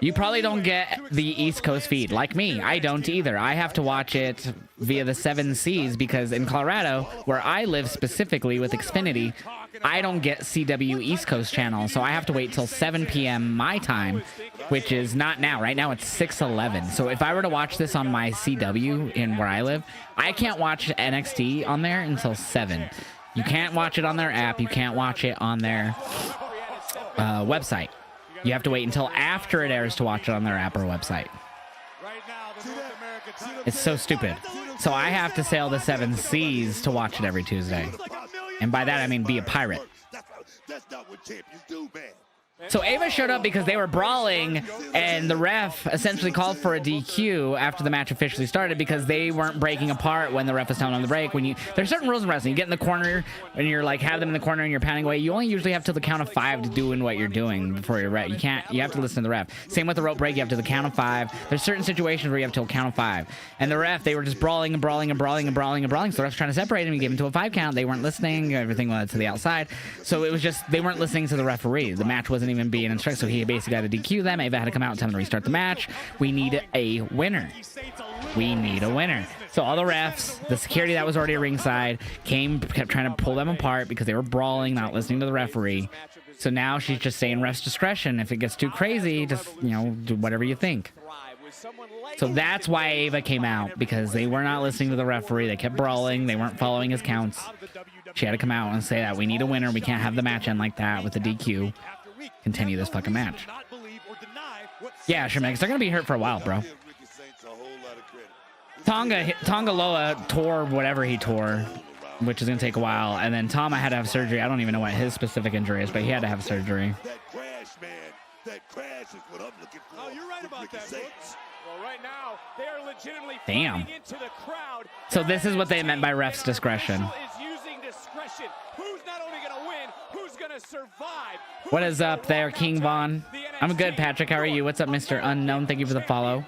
you probably don't get the East Coast feed. Like me, I don't either. I have to watch it via the 7 Seas because in Colorado, where I live specifically with Xfinity, I don't get CW East Coast channel. So I have to wait till 7 p.m. my time, which is not now. Right now, it's 6:11. So if I were to watch this on my CW in where I live, I can't watch NXT on there until 7. You can't watch it on their app. You can't watch it on their website. You have to wait until after it airs to watch it on their app or website. It's so stupid. So I have to sail the 7 Seas to watch it every Tuesday. And by that, I mean be a pirate. That's not what champions do, man. So Ava showed up because they were brawling, and the ref essentially called for a DQ after the match officially started because they weren't breaking apart when the ref was telling them to break. There's certain rules in wrestling. You get in the corner and you're like have them in the corner and you're pounding away. You only usually have till the count of 5 to doing what you're doing before you're ref. You have to listen to the ref. Same with the rope break. You have to the count of 5. There's certain situations where you have till count of 5. And the ref, they were just brawling and brawling and brawling and brawling and brawling. So the ref's trying to separate them. He gave them to a 5 count. They weren't listening. Everything went to the outside. So it was just they weren't listening to the referee. The match wasn't even being instructed. So he basically had to DQ them. Ava had to come out and tell them to restart the match. We need a winner. We need a winner. So all the refs, the security that was already at ringside, kept trying to pull them apart because they were brawling, not listening to the referee. So now she's just saying ref's discretion. If it gets too crazy, just, do whatever you think. So that's why Ava came out, because they were not listening to the referee. They kept brawling. They weren't following his counts. She had to come out and say that we need a winner. We can't have the match end like that with the DQ. Continue this fucking match. Yeah, sure, man, 'cause they're gonna be hurt for a while, bro. Tonga Loa tore whatever he tore, which is gonna take a while, and then Tama had to have surgery. I don't even know what his specific injury is, but he had to have surgery. That crash, man. That crash is what I'm looking for. Oh, you're right about that, Brooks. Well, right now, they are legitimately Damn. into the crowd. So this is what they meant by ref's discretion. Is using discretion. Who's not only going to win, who's going to survive? What is up there, King Von? I'm good, Patrick. How are you? What's up, Mr. Unknown? Thank you for the follow.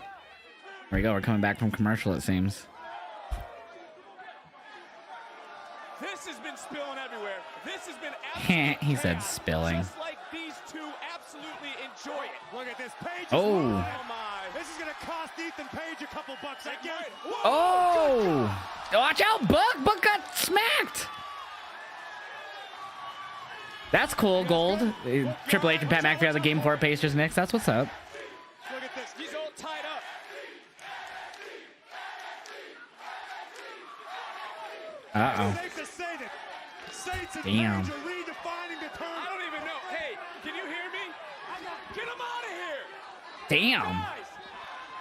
There we go. We're coming back from commercial, it seems. This has been spilling everywhere. This has been He said spilling. just like these two absolutely enjoy it. Look at this. Paige. Oh. Oh my. This is going to cost Ethan Paige a couple bucks again. Oh! Watch out, Buck! Buck got smacked! That's cool, Gold. Triple H and Pat McAfee are the Game 4 Pacers Knicks. That's what's up. Look at this. He's all tied up. Uh-oh. Damn. I don't even know. Hey, can you hear me? Get him out of here. Damn. Guys,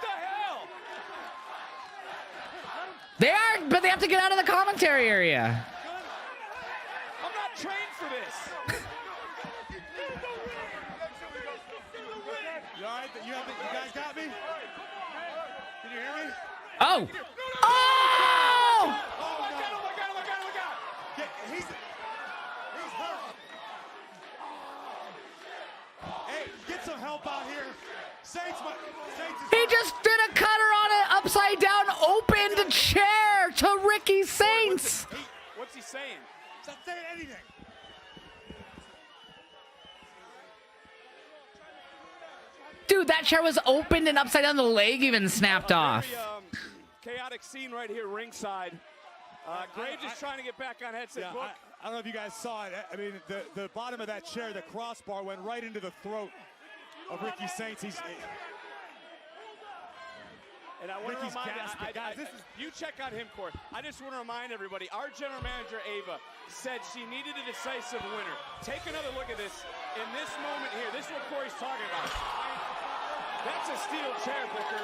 the hell? They are, but they have to get out of the commentary area. I'm not trained for this. You all right? You guys got me? Can you hear me? Oh! Oh! Oh my God, oh my God, oh my God, oh my God. He's hurt. Hey, get some help out here. He just did a cutter on an upside down opened chair to Ricky Saints. What's he saying? He's not saying anything. Dude, that chair was opened and upside down. The leg even snapped off. Very, chaotic scene right here ringside. Graves is trying to get back on headset. Yeah, Book. I don't know if you guys saw it. I mean, the bottom of that chair, the crossbar went right into the throat of Ricky Saints. And I want to Ricky's remind gasping. you check on him, Corey. I just want to remind everybody, our general manager, Ava, said she needed a decisive winner. Take another look at this. In this moment here, this is what Corey's talking about. That's a steel chair, Booker.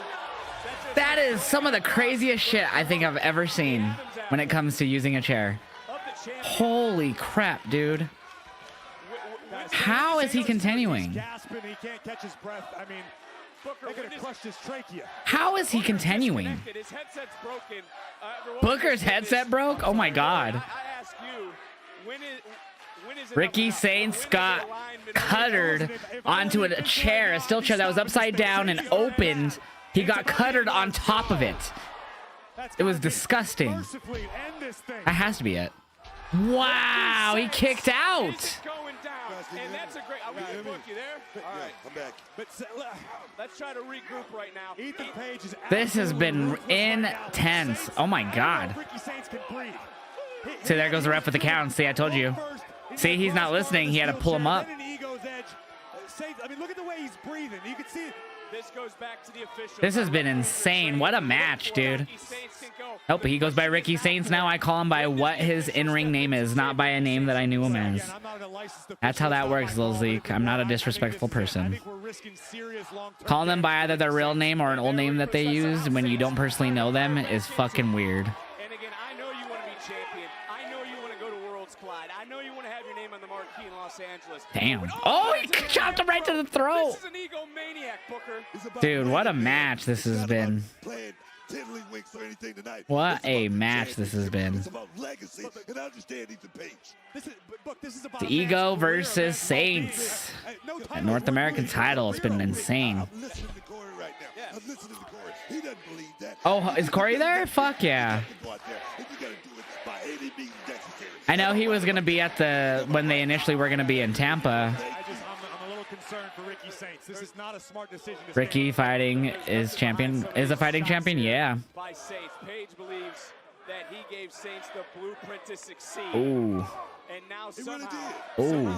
That is some of the craziest shit I think I've ever seen when it comes to using a chair. Holy crap, dude. How is he continuing? He's gasping. He can't catch his breath. I mean, they could have crushed his trachea. How is he continuing? His headset's broken. Booker's headset broke? Oh my God. I ask you, when is it Ricky Saints got cuttered onto a chair, a steel chair that was upside down and opened. He got cuttered on top of it. It was disgusting. That has to be it. Wow, he kicked out. And that's a great. Book, you there? All right, I'm back. Let's try to regroup right now. Ethan Paige is This has been intense. Oh my God. Ricky Saints can breathe. See, there goes the ref with the count. See, I told you. See, he's not listening. He had to pull him up. I mean, look at the way he's breathing. You can see it. This goes back to the officials. This has been insane. What a match, dude. Nope, he goes by Ricky Saints now. I call him by what his in-ring name is, not by a name that I knew him as. That's how that works, Lil Zeke. I'm not a disrespectful person. Calling them by either their real name or an old name that they used when you don't personally know them is fucking weird. And again, I know you want to be champion. I know you want to go to Worlds Collide. I know you want to have your name on the marquee in Los Angeles. Damn. Oh, he chopped him right to the throat. This is an egomaniac, Booker. Dude, what a match this has been. What a match this has been. It's about legacy and understanding the Paige. The Ego versus Saints. That North American title. It's been insane. I'm listening to Corey right now. I'm listening to Corey. He doesn't believe that. Oh, is Corey there? Fuck yeah. I know he was going to be at when they initially were going to be in Tampa. I'm a little concerned for Ricky Saints. This is not a smart decision. Ricky fighting is champion. Is a fighting champion? Yeah. By Saints, Paige believes that he gave Saints the blueprint to succeed. Ooh. And now somehow, Ooh.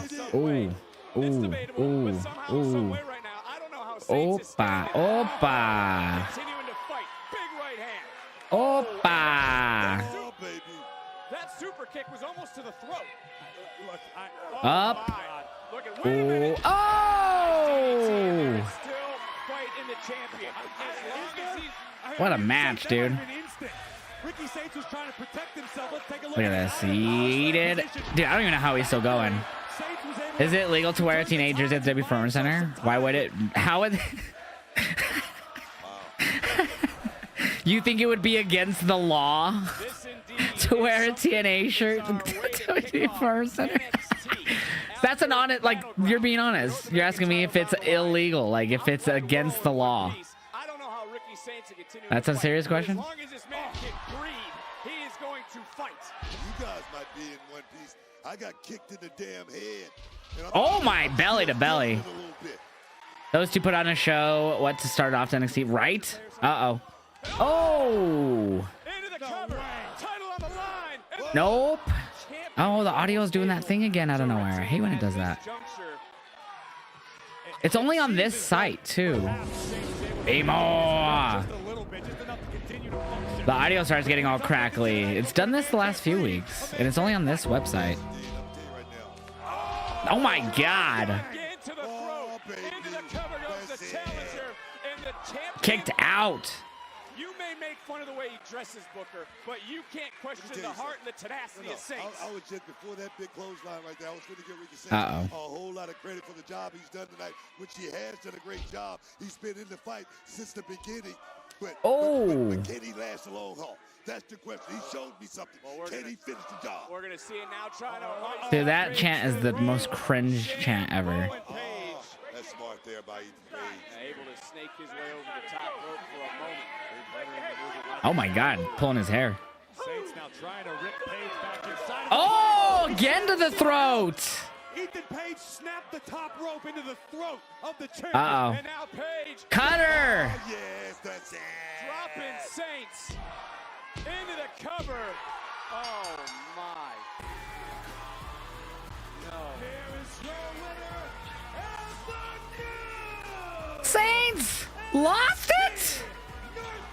it's debatable, but somehow, some way right now, I don't know how Saints is Opa. continuing to fight. Big right hand. Opa. Oh, baby. That super kick was almost to the throat. Look, Up. Look at wait a minute. Oh. Still fighting the champion. As long as he's What a match, dude. Ricky Saints was trying to protect himself. Let's take a look Look at this. He did. Dude, I don't even know how he's still going. Is it legal to wear teenagers at the W Performance Center? Why would it? How would? You think it would be against the law to wear a TNA shirt at the W Performance Center? That's an honest. Like, you're being honest. You're asking me if it's illegal, like if it's against the law. I don't know how Ricky Saints will continue. That's a serious question. As long as this man can breathe, he is going to fight. You guys might be in one piece. I got kicked in the damn head. Oh my, belly to belly. Those two put on a show. What to start off NXT, right? Uh-oh. Oh. Into the cover. Title on the line. Nope. Oh, the audio's doing that thing again out of nowhere. I hate when it does that. It's only on this site, too. Be more. The audio starts getting all crackly. It's done this the last few weeks, and it's only on this website. Oh my God. Kicked out. You may make fun of the way he dresses, Booker, but you can't question the heart and the tenacity of Saints. I was just before that big clothesline right there. I was going to give Ricky Saints Uh-oh. a whole lot of credit for the job he's done tonight, which he has done a great job. He's been in the fight since the beginning. But can he last a long haul? That's the question. He showed me something. Can he finish the job? We're going to see it now. Trying to Dude, that chant is the most cringe chant ever. That's smart there by Paige. Able to snake his way over the top rope for a moment. Oh my God, pulling his hair. Saints now trying to rip Paige back inside. Oh, again to the throat. Ethan Paige snapped the top rope into the throat of the champion. Uh-oh. And now Paige Cutter. Oh, yes, that's it. dropping Saints into the cover. Oh my. No. Here is your winner, and the new Saints lost it.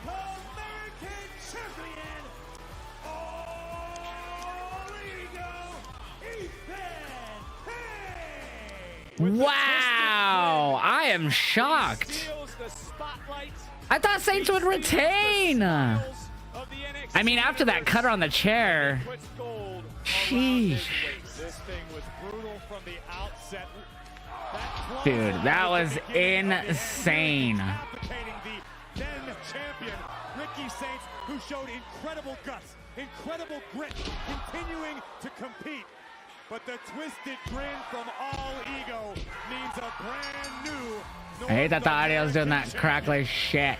North American champion, All Ego, Ethan Paige. Wow, I am shocked. Steals the spotlight. I thought Saints would retain. Of the NXT I mean, after that cutter on the chair. puts gold around Sheesh. his waist. This thing was brutal from the outset. Dude, that was insane. Advocating the then champion, Ricky Saints, who showed incredible guts, incredible grit, continuing to compete. But the twisted grin from All Ego means a brand new. I hate that the audio's doing that crackly shit.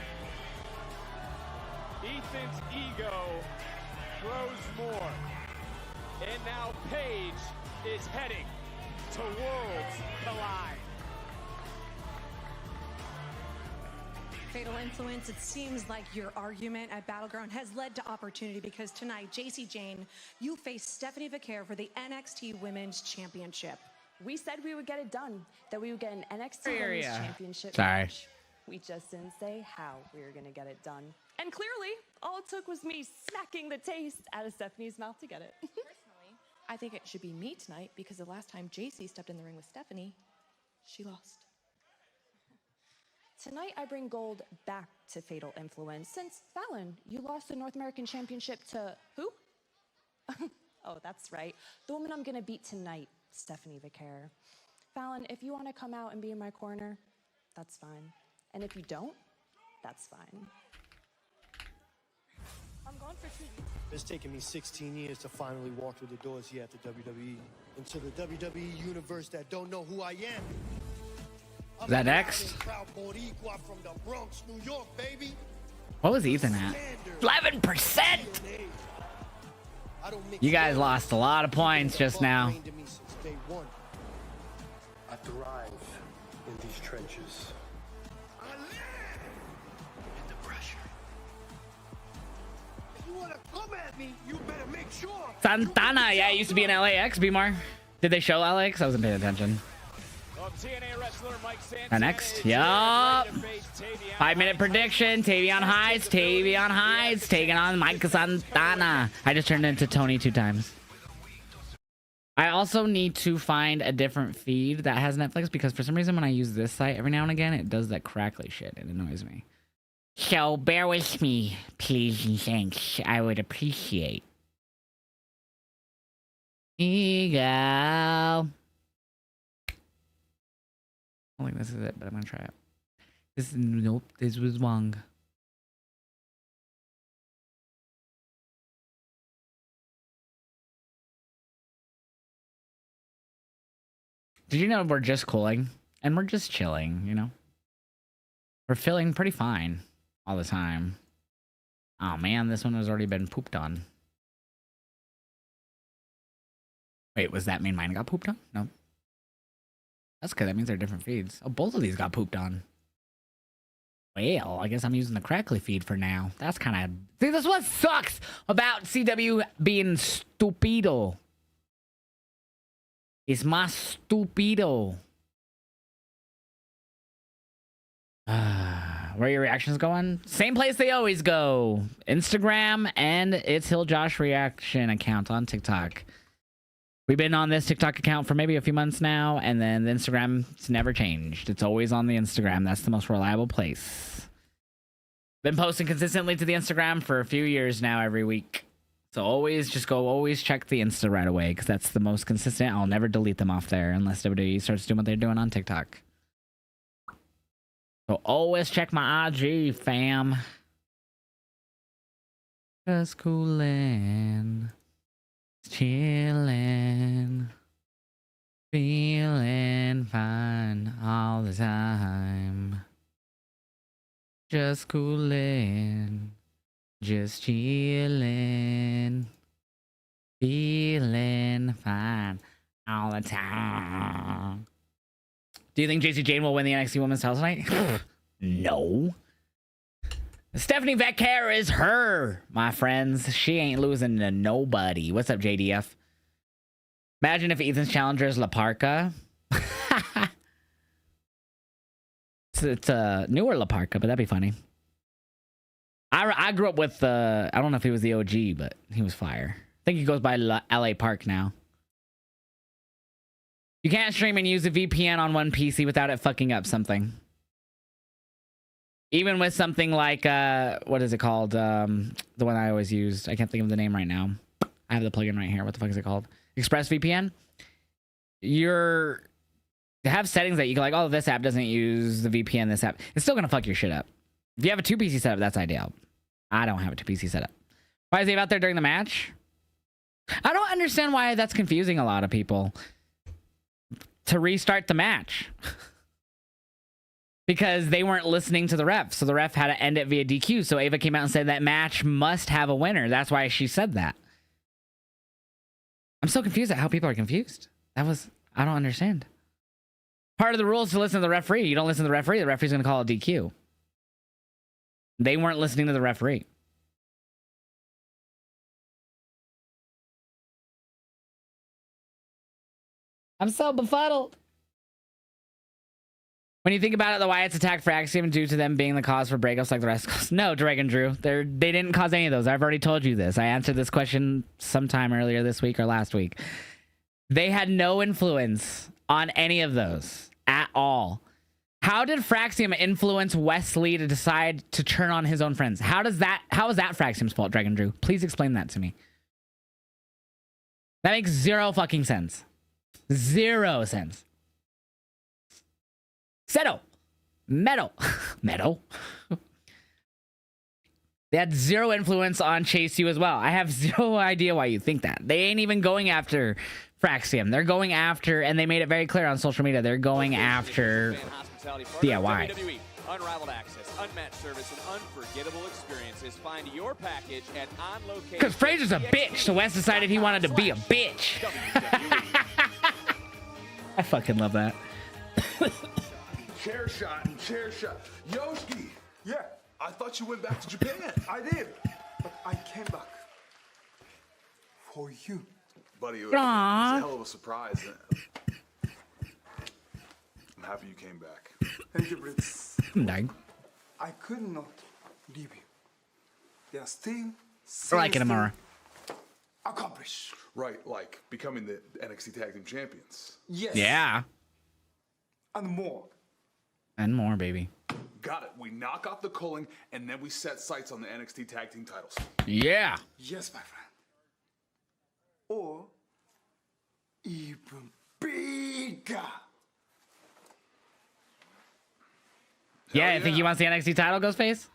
Ethan's ego grows more. And now Paige is heading to Worlds Collide. Fatal Influence, it seems like your argument at Battleground has led to opportunity because tonight, JC Jane, you face Stephanie Vaquer for the NXT Women's Championship. We said we would get it done, that we would get an NXT Area. Women's Championship Sorry. match. We just didn't say how we were going to get it done. And clearly, all it took was me smacking the taste out of Stephanie's mouth to get it. Personally, I think it should be me tonight because the last time JC stepped in the ring with Stephanie, she lost. Tonight, I bring gold back to Fatal Influence. Since Fallon, you lost the North American Championship to who? Oh, that's right. The woman I'm going to beat tonight, Stephanie Vaquer. Fallon, if you want to come out and be in my corner, that's fine. And if you don't, that's fine. I'm gone for 2 years. It's taken me 16 years to finally walk through the doors here at the WWE. Into the WWE universe that don't know who I am. Is that next? Proud Boricua from the Bronx, New York, baby. What was Ethan at? 11%. You guys lost a lot of points just now. I thrive in these trenches. I live in the pressure. If you want to come at me, you better make sure. Santana, yeah, it used to be in LAX, Bmar. Did they show LAX? I wasn't paying attention. TNA wrestler Mike Santana Next, is yup. ready to face Tavion. 5-minute prediction. Tavion Heights taking on Mike Santana. I just turned into Tony 2 times. I also need to find a different feed that has Netflix because for some reason when I use this site every now and again, it does that crackly shit. It annoys me. So bear with me, please and thanks. I would appreciate. Ego. I don't think this is it, but I'm gonna try it. Nope, this was wrong. Did you know we're just cooling and we're just chilling, you know? We're feeling pretty fine all the time. Oh man, this one has already been pooped on. Wait, was that mean mine got pooped on? No. That's good. That means they're different feeds. Oh, both of these got pooped on. Well, I guess I'm using the crackly feed for now. That's kind of... See, this is what sucks about CW being stupido. It's más stupido. Where are your reactions going? Same place they always go. Instagram and it's Heeljosh reaction account on TikTok. We've been on this TikTok account for maybe a few months now, and then the Instagram's never changed. It's always on the Instagram. That's the most reliable place. Been posting consistently to the Instagram for a few years now, every week. So always check the Insta right away, because that's the most consistent. I'll never delete them off there unless WWE starts doing what they're doing on TikTok. So always check my IG, fam. Just coolin'. Chillin', Feeling fine all the time. Just coolin'. Just chillin'. Feeling fine all the time. Do you think Jacy Jane will win the NXT Women's title tonight? No. Stephanie Becker is her, my friends. She ain't losing to nobody. What's up, JDF? Imagine if Ethan's challenger is La Parka. It's a newer La Parka, but that'd be funny. I grew up with, I don't know if he was the OG, but he was fire. I think he goes by LA Park now. You can't stream and use a VPN on one PC without it fucking up something. Even with something like, what is it called? The one I always used. I can't think of the name right now. I have the plugin right here. What the fuck is it called? ExpressVPN. You have settings that you can like, oh, this app doesn't use the VPN, this app. It's still going to fuck your shit up. If you have a 2PC setup, that's ideal. I don't have a 2PC setup. Why is Dave out there during the match? I don't understand why that's confusing a lot of people. To restart the match. Because they weren't listening to the ref. So the ref had to end it via DQ. So Ava came out and said that match must have a winner. That's why she said that. I'm so confused at how people are confused. I don't understand. Part of the rules is to listen to the referee. You don't listen to the referee's going to call a DQ. They weren't listening to the referee. I'm so befuddled. When you think about it, the Wyatts attacked for Axiom due to them being the cause for breakups like the rest. No, Dragon Drew. They didn't cause any of those. I've already told you this. I answered this question sometime earlier this week or last week. They had no influence on any of those at all. How did Fraxium influence Wesley to decide to turn on his own friends? How is that Fraxium's fault, Dragon Drew? Please explain that to me. That makes zero fucking sense. Zero sense. Settle. Metal. Metal. They had zero influence on Chase U as well. I have zero idea why you think that. They ain't even going after Fraxium. They're going after, and they made it very clear on social media, they're going after DIY. WWE, unrivaled access, unmatched service, and unforgettable experiences. Find your package at On Location. Because Fraser's a bitch, so Wes decided he wanted to be a bitch. I fucking love that. Chair shot and chair shot. Yoshi! Yeah, I thought you went back to Japan. I did, but I came back for you. Buddy, it was a hell of a surprise. I'm happy you came back. Thank you, Brits. I'm dying. I could not leave you. There are still I like it, Amara. Accomplish. Right, like becoming the NXT Tag Team Champions. Yes. Yeah. And more. And more, baby. Got it. We knock off the culling, and then we set sights on the NXT Tag Team titles. Yeah. Yes, my friend. Or even bigger. Yeah, I think he wants the NXT title, Ghostface?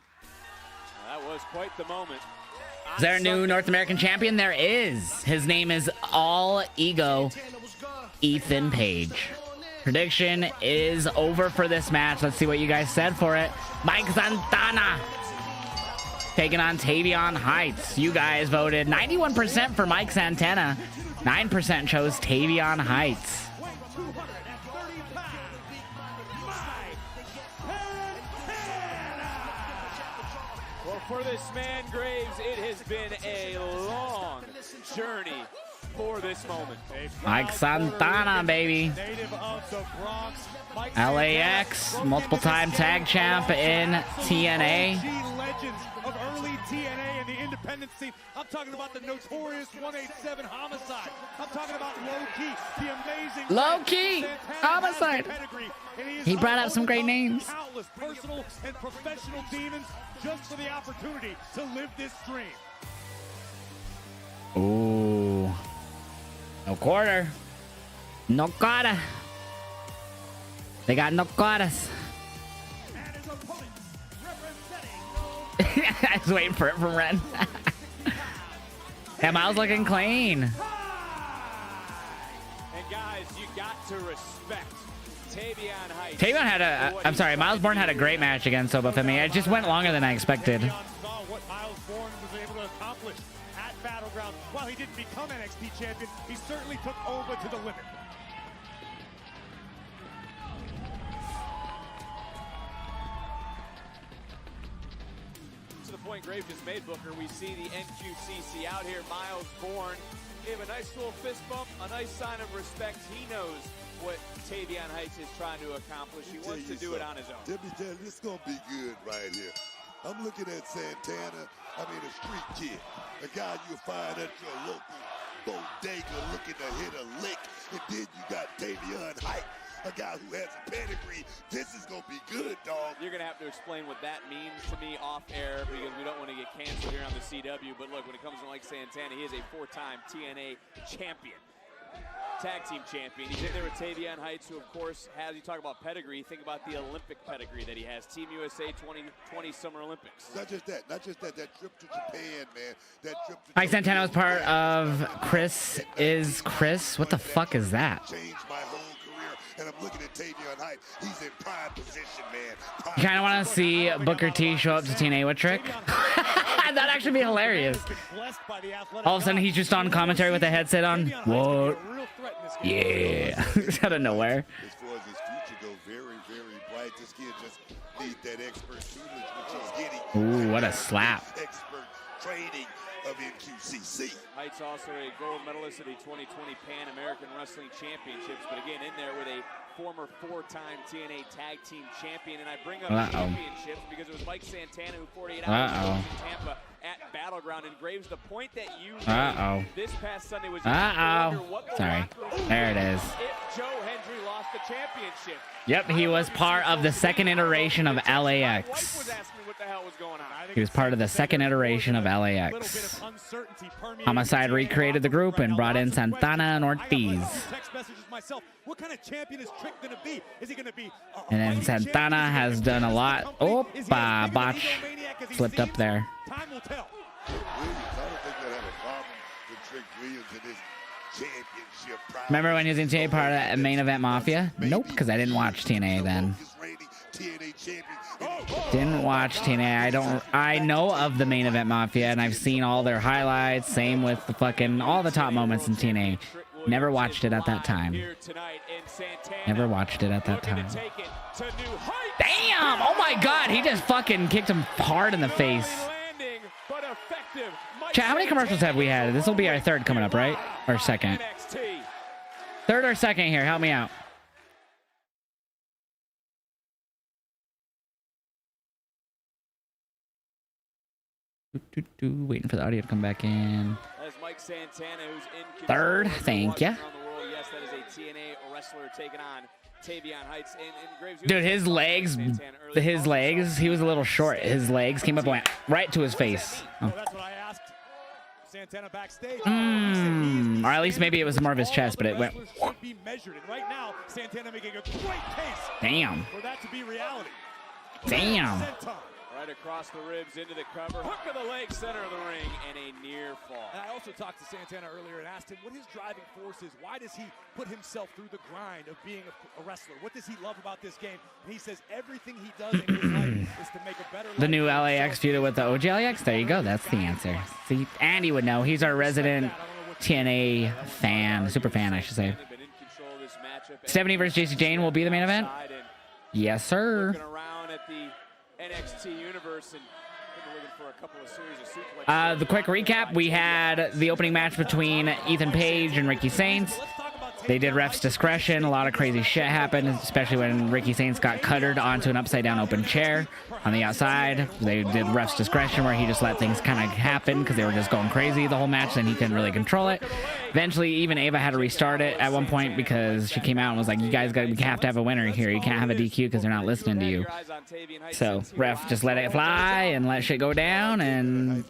That was quite the moment. Is there a new North American champion? There is. His name is All Ego Ethan Paige. Prediction is over for this match. Let's see what you guys said for it. Mike Santana taking on Tavion Heights. You guys voted 91% for Mike Santana. 9% chose Tavion Heights. Well, for this man, Graves, it has been a long journey for this moment. Mike Santana, baby. LAX, multiple-time tag champ in TNA. Legends of early TNA and the independent scene. I'm talking about the notorious 187 Homicide. I'm talking about Low Key, the amazing Low Key Homicide. He brought up some great names. Countless personal and professional demons just for the opportunity to live this dream. Ooh. No quarter. No quarter. They got no quarters. I was waiting for it from Ren. Yeah, Miles looking clean. And guys, you got to respect Tavion Heights. Tavion had I'm sorry, Miles Bourne had a great match against Soba Femi. It just went longer than I expected. Tavion saw what Miles Bourne was able to accomplish at Battleground. While he didn't become NXT champion, he certainly took over to the limit. To the point Graves just made, Booker, we see the NQCC out here. Miles Bourne gave a nice little fist bump, a nice sign of respect. He knows what Tavion Heights is trying to accomplish. He wants to do it on his own. Let me tell you, this is going to be good right here. I'm looking at Santana, I mean a street kid, a guy you'll find at your local bodega looking to hit a lick, and then you got Tavion Heights, a guy who has a pedigree. This is going to be good, dog. You're going to have to explain what that means to me off air because we don't want to get canceled here on the CW. But look, when it comes to Mike Santana, he is a 4-time TNA champion. Tag team champion. He's in there with Tavion Heights, who of course has, you talk about pedigree, think about the Olympic pedigree that he has. Team USA 2020 Summer Olympics. Not just that, that trip to Japan, man. That trip to Mike Santana was part of Chris is Chris. What the fuck is that? Changed my whole career, and I'm looking at Tavion Heights. He's in prime position, man. You kind of want to see Booker T show up to TNA with Trick? That'd actually be hilarious. All of a sudden, he's just on commentary with a headset on. What? Yeah. Out of nowhere. As far as his future goes, very, very bright. This kid just needs that expert tutelage, which he's getting. Ooh, what a slap. Expert training of NQCC. Heights also a gold medalist at the 2020 Pan American Wrestling Championships, but again in there with a former 4-time TNA Tag Team Champion. And I bring up championships because it was Mike Santana who 48 hours in Tampa at Battleground. And Graves, the point that you made this past Sunday was Sorry. There it is. If Joe Hendry lost the championship. Yep, he was part of the second iteration of LAX. He was part of the second iteration of LAX. Homicide recreated the group and brought in Santana and Ortiz. What kind of champion is Trick going to be? Is he going to be and then Santana has done a lot. Oh, botch. Slipped up there. Time will tell. Remember when he was in TNA part of Main Event Mafia? Nope, because I didn't watch TNA then. Didn't watch TNA. I know of the Main Event Mafia, and I've seen all their highlights. Same with the fucking all the top moments in TNA. Never watched it at that time. Never watched it at that time. Damn! Oh my god, he just fucking kicked him hard in the face. Chat, how many commercials have we had? This will be our third coming up, right? Or second? Third or second here. Help me out. Waiting for the audio to come back in. Third, thank you. Yes, that is a TNA wrestler taking on Tavion Heights. Dude, his legs, he was a little short. His legs came up and went right to his face. Oh. That's what I asked Santana backstage. Or at least maybe it was more of his chest, but it went. Should be measured, and right now Santana making a great case. Damn. For that to be reality. Damn. Right across the ribs into the cover, hook of the leg, center of the ring, and a near fall. And I also talked to Santana earlier and asked him what his driving force is. Why does he put himself through the grind of being a wrestler? What does he love about this game? And he says everything he does in his life is to make a better life. The new LAX feud with the OGLAX? There you go. That's the answer. See, Andy would know. He's our resident TNA fan, super fan, I should say. Stephanie versus JC Jane will be the main event? Yes, sir. Looking around at the NXT universe and looking for a couple of series of suplexes. The quick recap, we had the opening match between Ethan Paige and Ricky Saints. They did ref's discretion. A lot of crazy shit happened, especially when Ricky Saints got cuttered onto an upside-down open chair on the outside. They did ref's discretion where he just let things kind of happen because they were just going crazy the whole match and he couldn't really control it. Eventually, even Ava had to restart it at one point because she came out and was like, you guys we have to have a winner here. You can't have a DQ because they're not listening to you. So, ref just let it fly and let shit go down, and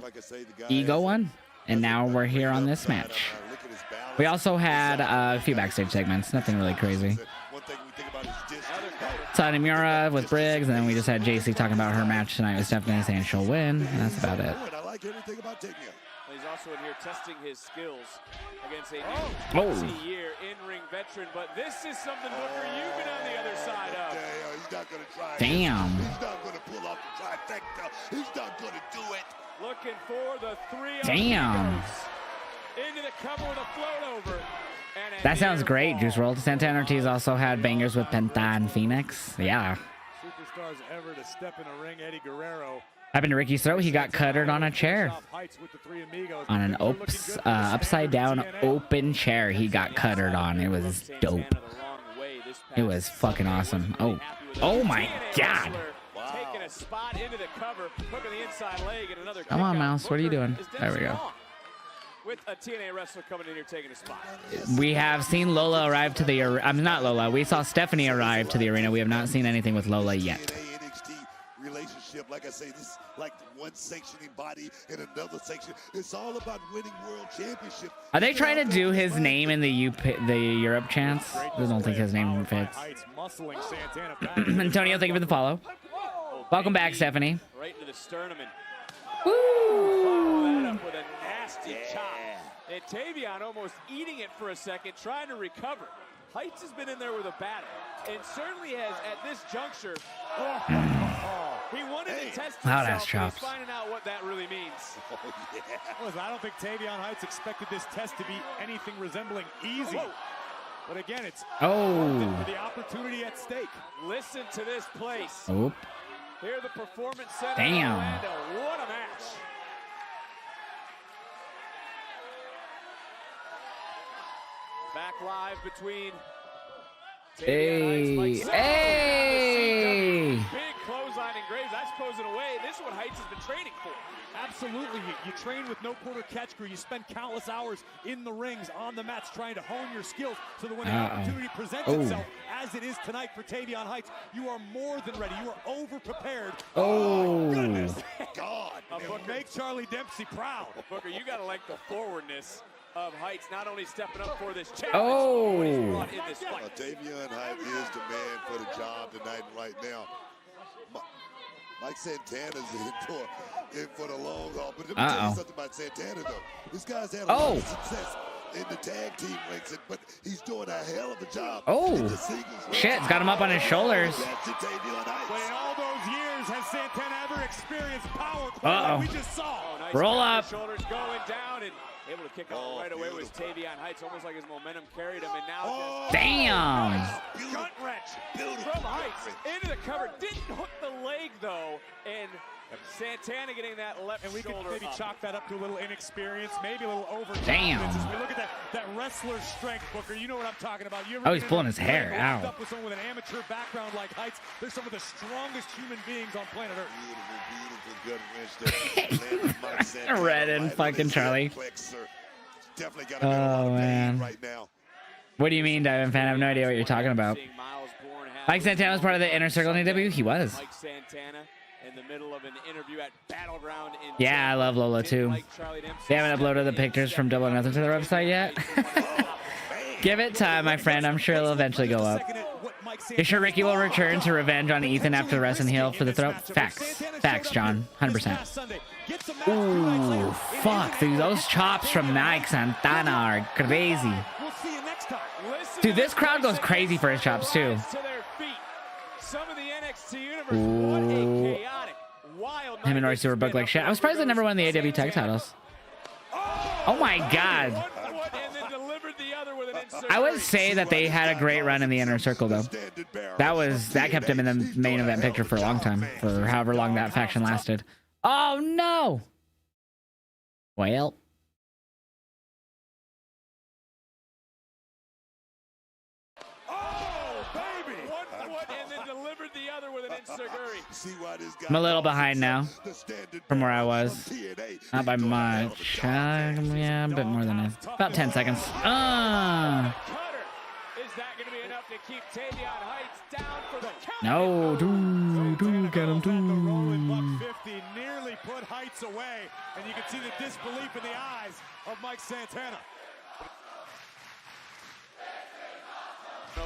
Ego won. And now we're here on this match. We also had a few backstage segments, nothing really crazy. Sonny Mura with Briggs, and then we just had JC talking about her match tonight with Stephanie saying she'll win. And that's about it. I like everything about Tavion. He's also in here testing his skills against a year in-ring veteran, but this is something, Booker, you've been on the other side of. He's not gonna try. Damn. He's not gonna pull off the trifecta. He's not gonna do it. Looking for the 3 Damn. into the cover with a float over. That sounds great, Juice WRLD. Santana Ortiz also had bangers with Penta and Phoenix. Yeah. Superstars ever to step in a ring, Eddie Guerrero. Happened to Ricky's throat. He got cuttered on a chair. On an upside down open chair he got cuttered on. It was dope. It was fucking awesome. Oh my God. Taking a spot into the cover, hooking the inside leg, and another. Come on, Mouse. What are you doing? There we go. With a TNA wrestler coming in here taking a spot. We have seen Lola arrive to the I'm not Lola. We saw Stephanie arrive to the arena. We have not seen anything with Lola yet. NXT relationship, like I say, this is like one sanctioning body and another section. It's all about winning world championship. Are they trying to do his name in the Europe chants? I don't think his name fits. Antonio, thank you for the follow. Welcome back, Stephanie. Right into the sternum and woo! Follow that up with a nasty chop. And Tavion almost eating it for a second, trying to recover. Heights has been in there with a battle, and certainly has at this juncture. He wanted to test himself, but he's finding out what that really means. Listen, I don't think Tavion Heights expected this test to be anything resembling easy. But again, it's the opportunity at stake. Listen to this place. Here the Performance Center. Damn. What a match. Back live between Hey. Big clothesline and Graves. That's posing away. This is what Heights has been training for. Absolutely. You train with no quarter catch crew. You spend countless hours in the rings, on the mats, trying to hone your skills so that when the opportunity presents itself, as it is tonight for Tavion Heights, you are more than ready. You are over-prepared. Oh, goodness. God. Make Charlie Dempsey proud. Booker, you got to like the forwardness of Heights, not only stepping up for this challenge, but he's in this fight. Tavion Heights is the man for the job tonight and right now. Mike Santana's in for the long haul. But let me tell you something about Santana, though. This guy's had a lot of success in the tag team ranks, but he's doing a hell of a job. Shit, it's got him up on his shoulders. But in all those years, has Santana ever experienced power like we just saw? Nice roll up. Shoulders going down and able to kick out right away was Tavion Heights, almost like his momentum carried him, and now damn. Gut wrench from Heights into the cover. Didn't hook the leg though, and Santana getting that left and we shoulder could maybe up. chalk that up to a little inexperience, maybe a little over. Damn. As we look at that wrestler's strength, Booker, you know what I'm talking about. He's pulling his hair out. Up with someone with an amateur background like Heights, they're some of the strongest human beings on planet Earth. Beautiful gut wrench. Red and fucking Charlie. Definitely got man. Right now. What do you mean, Diamond Fan? I have no idea what you're talking about. Mike Santana was part of the Inner Circle in AEW. He was. Mike Santana in the middle of an interview at Battleground in yeah, I love Lola too. They haven't uploaded the pictures from Double or Nothing to their website yet. Give it time, my friend. I'm sure it'll eventually go up. You sure Ricky will return to revenge on Ethan after the wrestling heel for the throat? Facts. Facts, John. 100%. Ooh, fuck. Dude, those chops from Mike Santana are crazy. Dude, this crowd goes crazy for his chops, too. Ooh. Him and Royce were booked like shit. I was surprised they never won the AEW tag titles. Oh my god. I would say that they had a great run in the Inner Circle, though. That kept him in the main event picture for a long time, for however long that faction lasted. Oh no. Well. I'm a little behind now from where I was. Not by much. Yeah, a bit more than that. About 10 seconds. Is that going to be enough to keep Tavion Heights down for the count? No, do get him, do. Nearly put Heights away, and you can see the disbelief in the eyes of Mike Santana.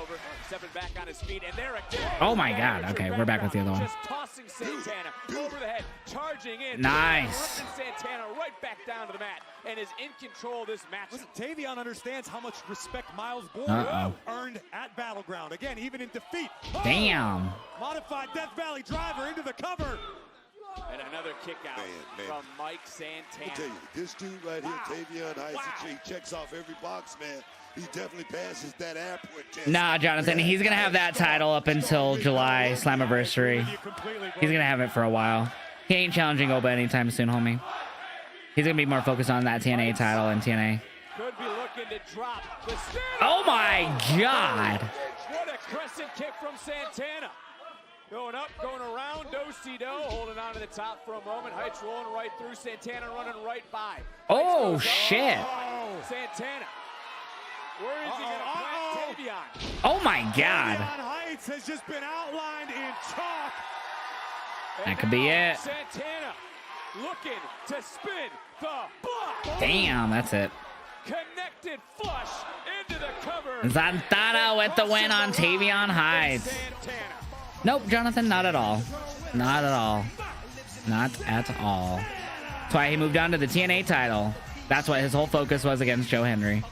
over, stepping back on his feet, and there again. Oh my God. Okay, we're back with the other one. Just tossing Santana over the head, charging in. Nice. Santana right back down to the mat, and is in control of this match. Listen, Tavion understands how much respect Miles Borne earned at Battleground. Again, even in defeat. Damn. Modified Death Valley driver into the cover. And another kick out from Mike Santana. I'll tell you, this dude right here, Tavion Heights, he checks off every box, man. He definitely passes that airport test. Nah, Jonathan, he's going to have that title up until July Slammiversary. He's going to have it for a while. He ain't challenging Oba anytime soon, homie. He's going to be more focused on that TNA title and TNA. Could be looking to drop the snare. Oh my God. What a crescent kick from Santana. Going up, going around, do-si-do, holding on to the top for a moment. Heights rolling right through, Santana running right by. Oh, shit. Santana. Where is he going to plant Tavion? Oh my God. Tavion Heights has just been outlined in chalk. That could be it. Santana looking to spin the block. Damn, that's it. Connected flush into the cover. Santana with the win on Tavion Heights. Nope, Jonathan, not at all. Not at all. Not at all. That's why he moved on to the TNA title. That's what his whole focus was against Joe Henry.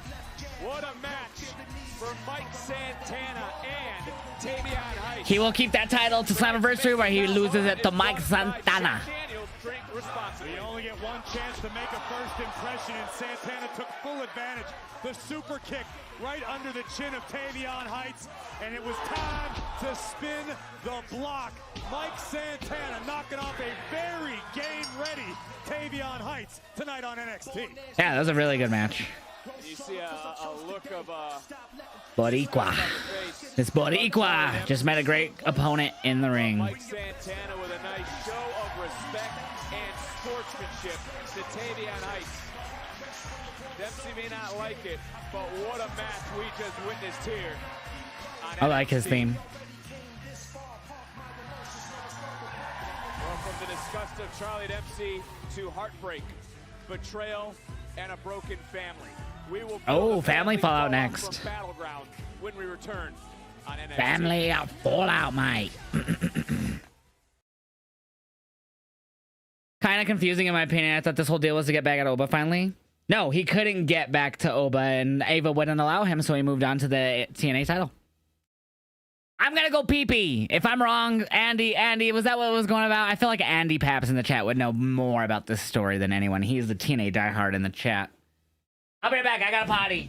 What a match for Mike Santana and Tavion Heights. He will keep that title to Slammiversary where he loses it to Mike Santana. We only get one chance to make a first impression, and Santana took full advantage. The super kick right under the chin of Tavion Heights, and it was time to spin the block. Mike Santana knocking off a very game-ready Tavion Heights tonight on NXT. Yeah, that was a really good match. You see a look of Boricua. This Boricua just met a great opponent in the ring. Mike Santana with a nice show of respect and sportsmanship to Tavion Heights. Dempsey may not like it, but what a match we just witnessed here. I like his theme. Well, from the disgust of Charlie Dempsey to heartbreak, betrayal, and a broken family. We will family fallout next. From Battleground when we return on NXT. Family fallout, mate. Kind of confusing in my opinion. I thought this whole deal was to get back at Oba finally. No, he couldn't get back to Oba, and Ava wouldn't allow him, so he moved on to the TNA title. I'm gonna go pee-pee. If I'm wrong, Andy, was that what it was going about? I feel like Andy Paps in the chat would know more about this story than anyone. He's the TNA diehard in the chat. I'll be right back. I got a potty.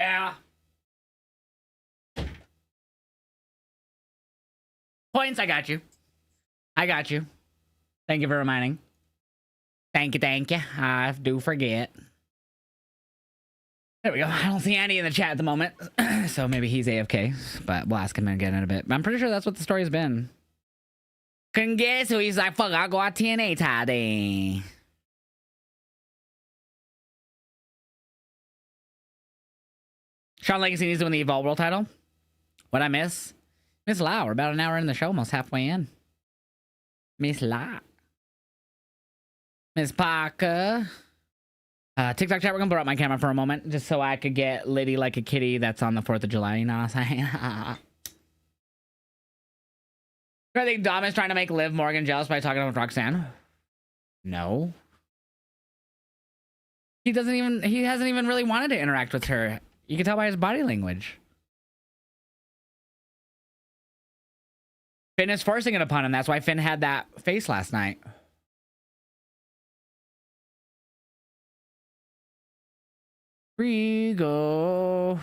Yeah. Points, I got you. I got you. Thank you for reminding. Thank you. I do forget. There we go. I don't see Andy in the chat at the moment. So maybe he's AFK. But we'll ask him again in a bit. But I'm pretty sure that's what the story's been. Couldn't get it, so he's like, fuck, I'll go out TNA today. Shawn Legacy needs to win the Evolve World title. What'd I miss? Miss Lau. We're about an hour in the show, almost halfway in. Miss Lau. Miss Parker. TikTok chat, we're gonna put up my camera for a moment, just so I could get Liddy like a kitty that's on the 4th of July, you know what I'm saying? I think Dom is trying to make Liv Morgan jealous by talking about Roxanne. No. He hasn't even really wanted to interact with her. You can tell by his body language. Finn is forcing it upon him. That's why Finn had that face last night. Ego.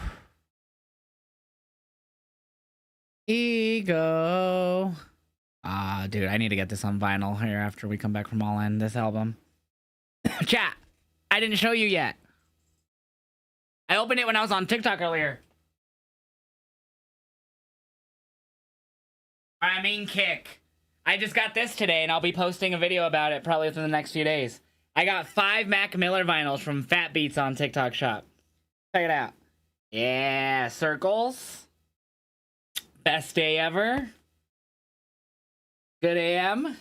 Ah, dude, I need to get this on vinyl here after we come back from All In, this album. Chat, I didn't show you yet. I opened it when I was on TikTok earlier. I mean, kick. I just got this today, and I'll be posting a video about it probably within the next few days. I got 5 Mac Miller vinyls from Fat Beats on TikTok Shop. Check it out. Yeah, Circles. Best Day Ever. Good AM.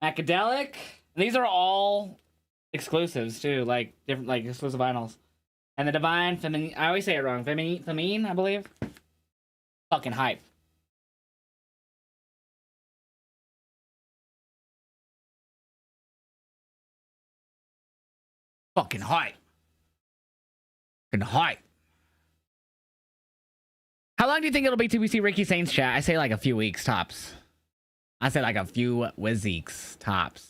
Macadelic. These are all exclusives too, like different, like exclusive vinyls. And the Divine Feminine. I always say it wrong. Feminine, I believe. Fucking hype. Fucking hype. Fucking hype. How long do you think it'll be till we see Ricky Saints chat? I say like a few weeks tops. I say like a few weeks tops.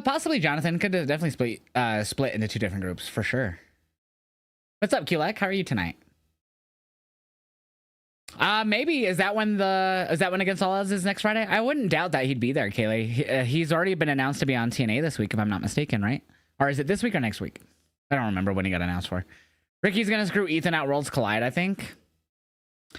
Possibly Jonathan could definitely split into 2 different groups for sure. What's up, Kulek? How are you tonight? Maybe is that when Against All Odds is next Friday? I wouldn't doubt that he'd be there, Kaylee. He's already been announced to be on TNA this week, if I'm not mistaken, right? Or is it this week or next week? I don't remember when he got announced for. Ricky's gonna screw Ethan at Worlds Collide, I think.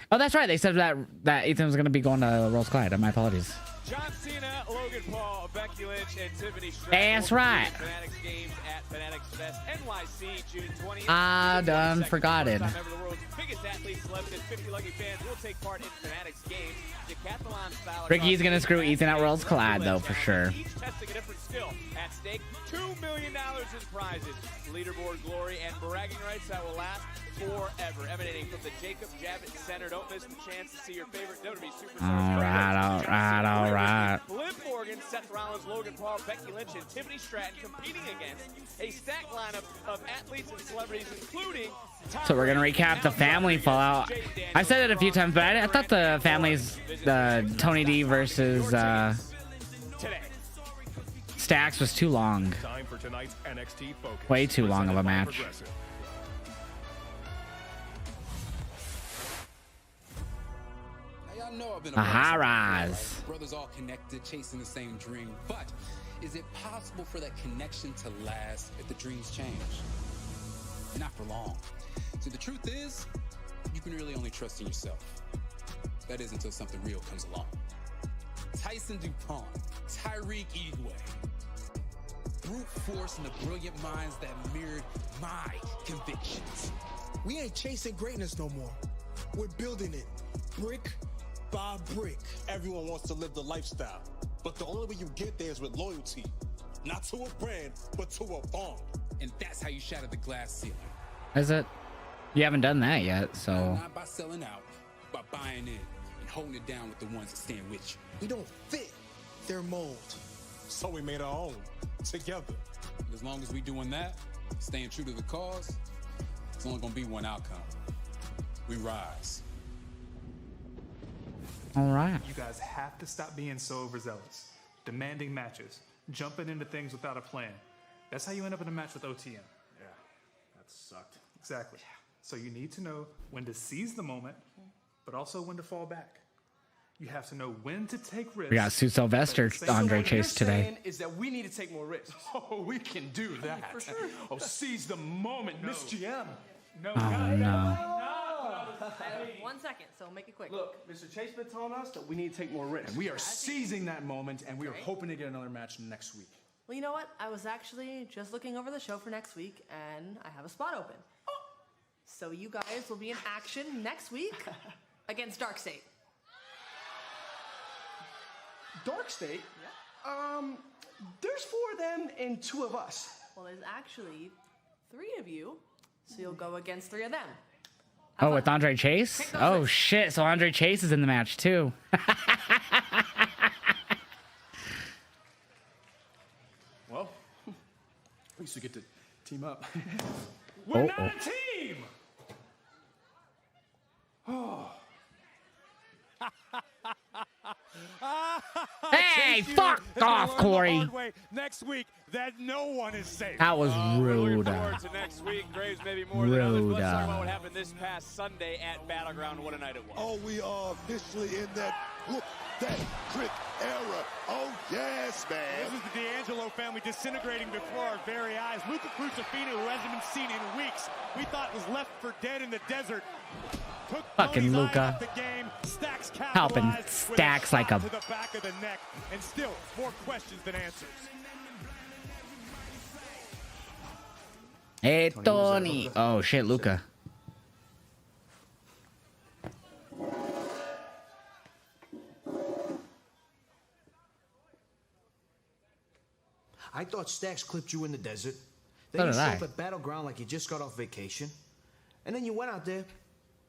Oh, that's right. They said that Ethan was gonna be going to Worlds Collide. My apologies. John Cena, Logan Paul, Becky Lynch, and Tiffany Stratton. That's right. Fanatics Games at Fanatics Fest NYC, June 20th. I done forgot it. The world's biggest athletes, less than 50 lucky fans will take part in Fanatics Games. Decathlon style. Ricky's gonna screw Ethan at Worlds Collide though, for sure. Each testing a different skill. At stake, $2 million in prizes, leaderboard glory, and bragging rights that will last forever. Emanating from the Jacob Javits Center. Don't miss the chance to see your favorite WWE superstars. All right. Flip Morgan, Seth Rollins, Logan Paul, Becky Lynch, and Tiffany Stratton competing against a stacked lineup of athletes and celebrities, including. So we're gonna recap the family fallout. I've said it a few times, but I thought the families, Tony D versus Stacks was too long. Way too long of a match. Rise. Brothers all connected, chasing the same dream. But is it possible for that connection to last if the dreams change? Not for long. So the truth is, you can really only trust in yourself. That is until something real comes along. Tyson DuPont, Tyreek Igwe. Brute force and the brilliant minds that mirrored my convictions. We ain't chasing greatness no more. We're building it, brick by brick. Everyone wants to live the lifestyle, but the only way you get there is with loyalty. Not to a brand, but to a bond. And that's how you shatter the glass ceiling. Is it? You haven't done that yet, so. Not by selling out, by buying in and holding it down with the ones that stand with you. We don't fit their mold. So we made our own, together. As long as we doing that, staying true to the cause, it's only gonna be one outcome. We rise. All right. You guys have to stop being so overzealous, demanding matches, jumping into things without a plan. That's how you end up in a match with OTM. Yeah, that sucked. Exactly. Yeah. So you need to know when to seize the moment, but also when to fall back. You have to know when to take risks. We got Sue Sylvester, Andre Chase today. Is that we need to take more risks? Oh, we can do that. For sure. Oh, seize the moment, Miss GM. No. Oh no. 1 second, so make it quick. Look, Mr. Chase been telling us that we need to take more risks. And we are seizing that moment, and we are hoping to get another match next week. Well, you know what? I was actually just looking over the show for next week, and I have a spot open. So you guys will be in action next week against Dark State. Dark State? Yeah. There's 4 of them and 2 of us. Well, there's actually 3 of you, so you'll go against 3 of them. Oh, with Andre Chase? Oh shit! So Andre Chase is in the match too. We used to get to team up. We're not a team! Oh. Hey, fuck off, Corey. Next week, that no one is safe. That was rude. Looking forward to next week. Graves maybe more than others. Let's talk about what happened this past Sunday at Battleground. What a night it was. Oh, we are officially in that trick era. Oh, yes, man. This is the D'Angelo family disintegrating before our very eyes. Luca Crucifino, who hasn't been seen in weeks, we thought was left for dead in the desert. Fucking Luca. Helping Stacks like a... To the back of the neck, and still more questions than answers. Hey, Tony. Oh, shit, Luca. I thought Stacks clipped you in the desert. So Then you did showed I. up at Battleground like you just got off vacation. And then you went out there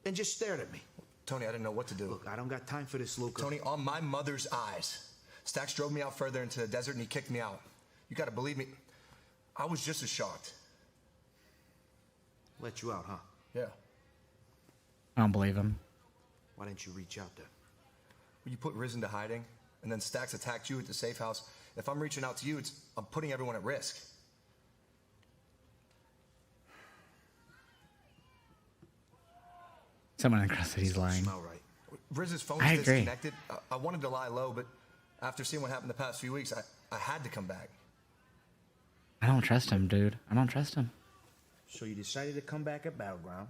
and just stared at me. Tony, I didn't know what to do. Look, I don't got time for this, Luca. Tony, on my mother's eyes, Stacks drove me out further into the desert and he kicked me out. You gotta believe me, I was just as shocked. Let you out, huh? Yeah. I don't believe him. Why didn't you reach out there? When you put Riz into hiding, and then Stacks attacked you at the safe house, if I'm reaching out to you, I'm putting everyone at risk. Someone in Cross City's lying. Riz's phone's I agree. disconnected. I wanted to lie low, but after seeing what happened the past few weeks, I had to come back. I don't trust him, dude. I don't trust him. So you decided to come back at Battleground,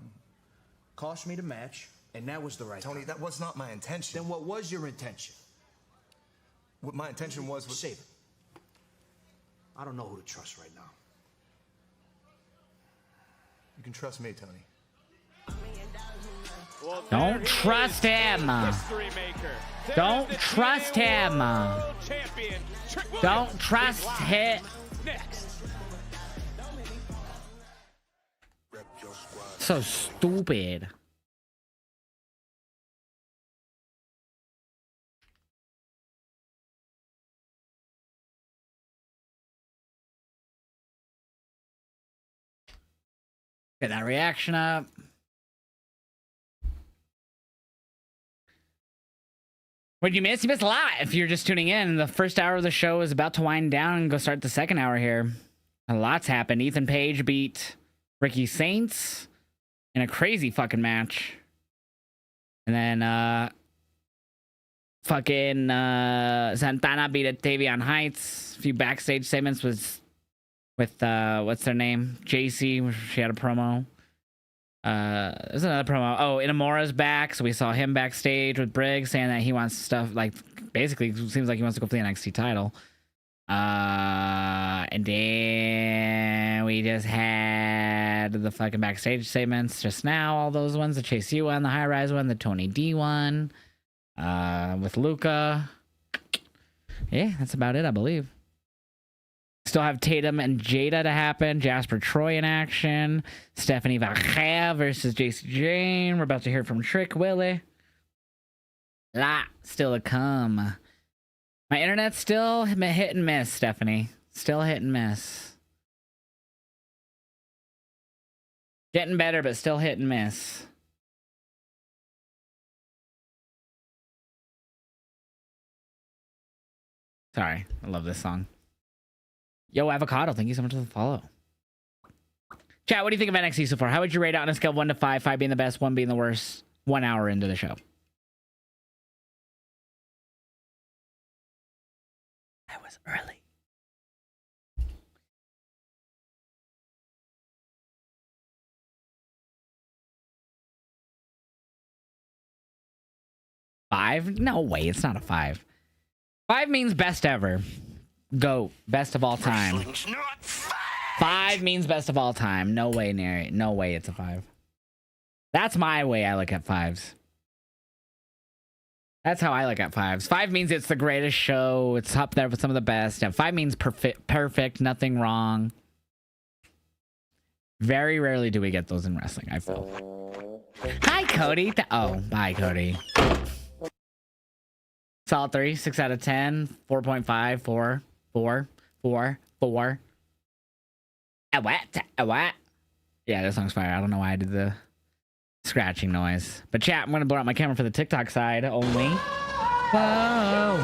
cost me the match, and that was the right Tony, time. that was not my intention. Then what was your intention? What my intention was... Save it. I don't know who to trust right now. You can trust me, Tony. Well, Don't trust him. Don't trust him. Don't trust him. So stupid. Get that reaction up. What'd you miss? You missed a lot if you're just tuning in. The first hour of the show is about to wind down and go start the second hour here. A lot's happened. Ethan Paige beat Ricky Saints in a crazy fucking match. And then Santana beat Tavion Heights. A few backstage segments with what's their name? JC. She had a promo. There's another promo. Oh, Inamura's back, so we saw him backstage with Briggs saying that he wants stuff, like, basically seems like he wants to go for the NXT title. And then we just had the fucking backstage segments just now, all those ones, the Chase U one, the High Rise one, the Tony D one, with Luca. Yeah, that's about it, I believe. Still have Tatum and Jada to happen. Jasper Troy in action. Stephanie Vacher versus JC Jane. We're about to hear from Trick Willie. Lot still to come. My internet's still hit and miss, Stephanie. Still hit and miss. Getting better, but still hit and miss. Sorry, I love this song. Yo, Avocado, thank you so much for the follow. Chat, what do you think of NXT so far? How would you rate it on a scale of 1 to 5? 5 being the best, 1 being the worst. 1 hour into the show. I was early. Five? No way, it's not a 5. 5 means best ever. Go. Best of all time. 5 means best of all time. No way near it. No way it's a 5. That's my way I look at 5s. That's how I look at 5s. 5 means it's the greatest show. It's up there with some of the best. And 5 means perfect, nothing wrong. Very rarely do we get those in wrestling, I feel. Hi, Cody. Oh, bye, Cody. Solid 3, 6 out of 10, 4.5, 4. What? Yeah, this song's fire. I don't know why I did the scratching noise. But chat, I'm going to blow out my camera for the TikTok side only. Whoa.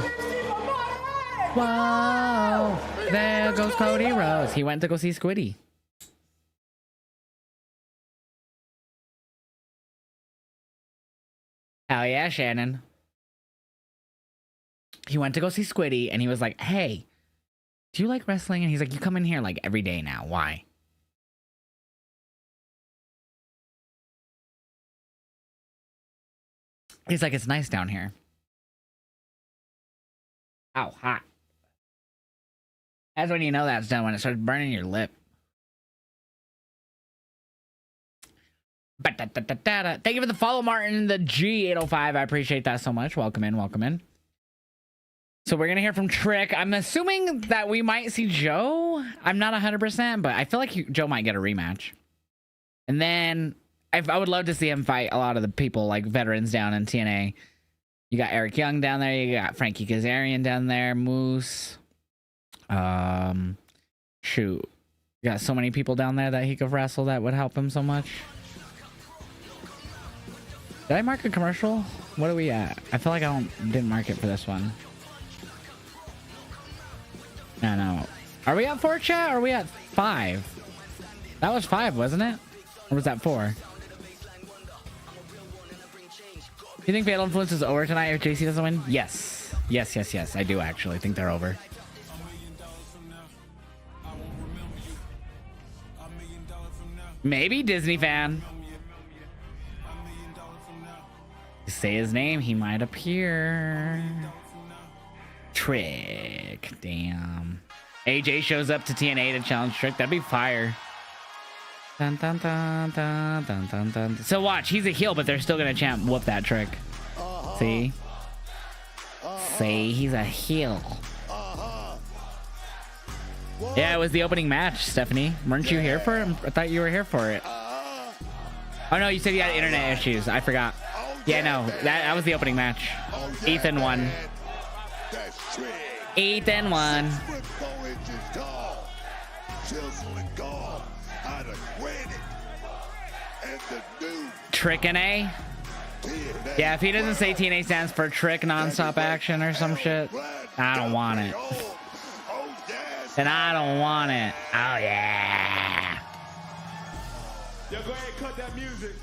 Whoa. There goes Cody Rhodes. He went to go see Squiddy. Hell yeah, Shannon. He went to go see Squiddy, and he was like, hey, do you like wrestling? And he's like, you come in here like every day now. Why? He's like, it's nice down here. Ow, hot. That's when you know that's done, when it starts burning your lip. Thank you for the follow, Martin, the G805. I appreciate that so much. Welcome in, welcome in. So we're going to hear from Trick. I'm assuming that we might see Joe. I'm not 100%, but I feel like Joe might get a rematch. And then I would love to see him fight a lot of the people, like veterans down in TNA. You got Eric Young down there. You got Frankie Kazarian down there. Moose. Shoot. You got so many people down there that he could wrestle that would help him so much. Did I mark a commercial? What are we at? I feel like I didn't mark it for this one. No. Are we at 4, chat? Or are we at 5? That was 5, wasn't it? Or was that 4? You think Fatal Influence is over tonight if JC doesn't win? Yes. Yes. I do actually think they're over. Maybe Disney fan. Say his name, he might appear. Trick. Damn. AJ shows up to TNA to challenge Trick. That'd be fire. Dun, dun, dun, dun, dun, dun, dun. So watch, he's a heel, but they're still gonna chant whoop that Trick. See? See, he's a heel. Yeah, it was the opening match, Stephanie. Weren't you here for it? I thought you were here for it. Oh no, you said you had internet issues. I forgot. Yeah, no, that was the opening match. Ethan won. Ethan won. Trick and A? Yeah, if he doesn't say TNA stands for Trick Non-Stop Action or some shit, I don't want it. And I don't want it. Oh, yeah. Yo, go ahead and cut that music.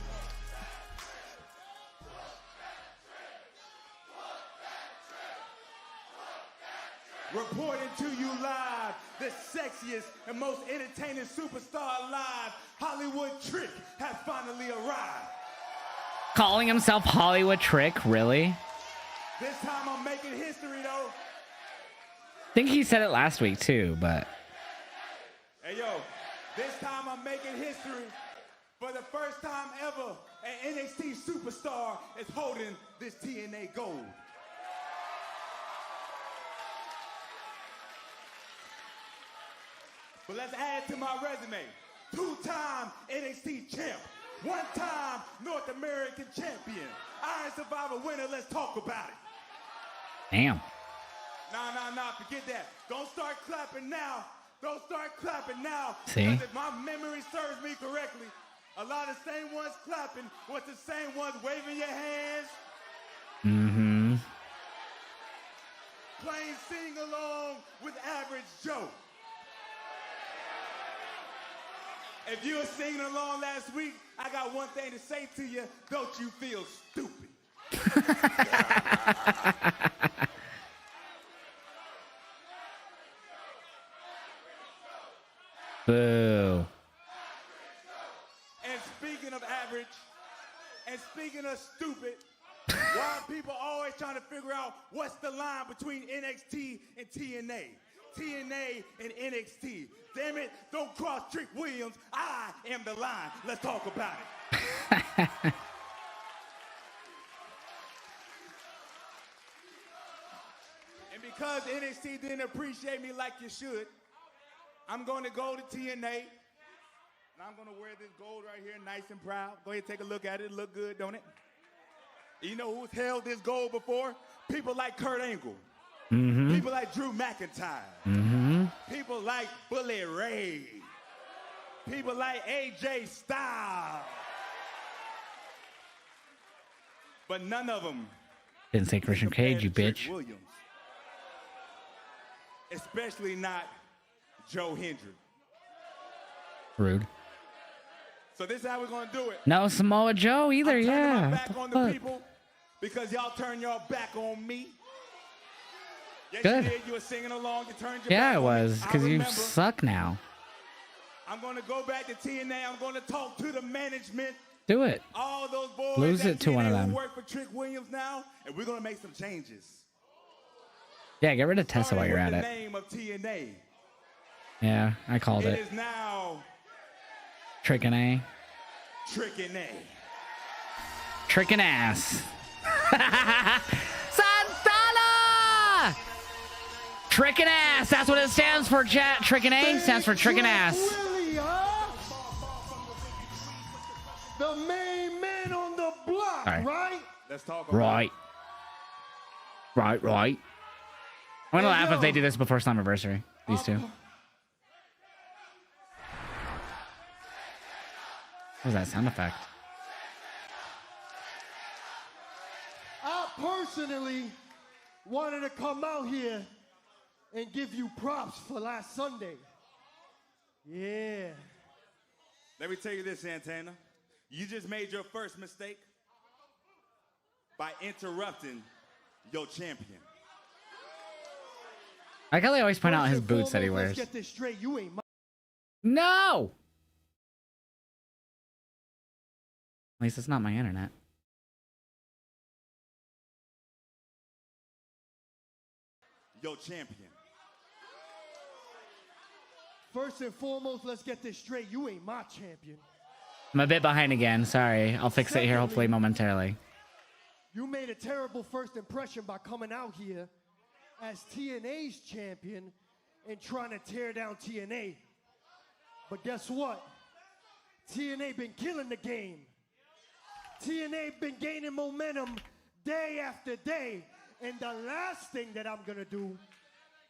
Reporting to you live, the sexiest and most entertaining superstar alive, Hollywood Trick, has finally arrived. Calling himself Hollywood Trick, really? This time I'm making history, though. I think he said it last week, too, but... Hey, yo, this time I'm making history. For the first time ever, an NXT superstar is holding this TNA gold. But let's add to my resume. 2-time NXT champ. 1-time North American champion. Iron Survivor winner. Let's talk about it. Damn. Nah. Forget that. Don't start clapping now. Don't start clapping now. See? Because if my memory serves me correctly, a lot of the same ones clapping was the same ones waving your hands. Mm-hmm. Playing sing along with Average Joe. If you were singing along last week, I got one thing to say to you. Don't you feel stupid? Boo. And speaking of average, and speaking of stupid, why are people always trying to figure out what's the line between NXT and TNA? TNA and NXT. Damn it, don't cross Trick Williams. I am the line. Let's talk about it. And because NXT didn't appreciate me like you should, I'm going to go to TNA, and I'm going to wear this gold right here, nice and proud. Go ahead, take a look at it. Look good, don't it? You know who's held this gold before? People like Kurt Angle. Mm-hmm. People like Drew McIntyre. Mm-hmm. People like Bully Ray. people like AJ Styles. But none of them Didn't say Christian Cage, you bitch. Williams. Especially not Joe Hendry. Rude. So this is how we're gonna do it. No Samoa Joe either, I'm turning yeah. my What back the on fuck? the people because y'all turn your back on me. Yes, Good. you did. You were singing along. You turned your Yeah, back it on was, me. I because you remember. suck now. I'm gonna go back to TNA. I'm gonna talk to the management. Do it. All those boys Lose at it to one of TNA them. who work for Trick Williams now, and we're gonna make some changes. Yeah, get rid of Tessa while you're at the it. name of TNA. Yeah, I called It it. is now Trickin' A. Trickin' A. Trickin' ass. Santana! Trickin' ass. That's what it stands for, chat. Trickin' A stands for trickin' ass. Willie, huh? The main man on the block, Sorry. right? Let's talk about Right. Right. I'm gonna laugh if they do this before Slammiversary. These two. What was that sound effect? I personally wanted to come out here and give you props for last Sunday. Yeah. Let me tell you this, Santana. You just made your first mistake by interrupting your champion. I like how they always point out First his and boots that he foremost, wears. Let's get this straight. You ain't my No! At least it's not my internet. Your champion. First and foremost, let's get this straight. You ain't my champion. I'm a bit behind again. Sorry. I'll fix it here hopefully momentarily. You made a terrible first impression by coming out here as TNA's champion and trying to tear down TNA. But guess what? TNA been killing the game. TNA been gaining momentum day after day. And the last thing that I'm gonna do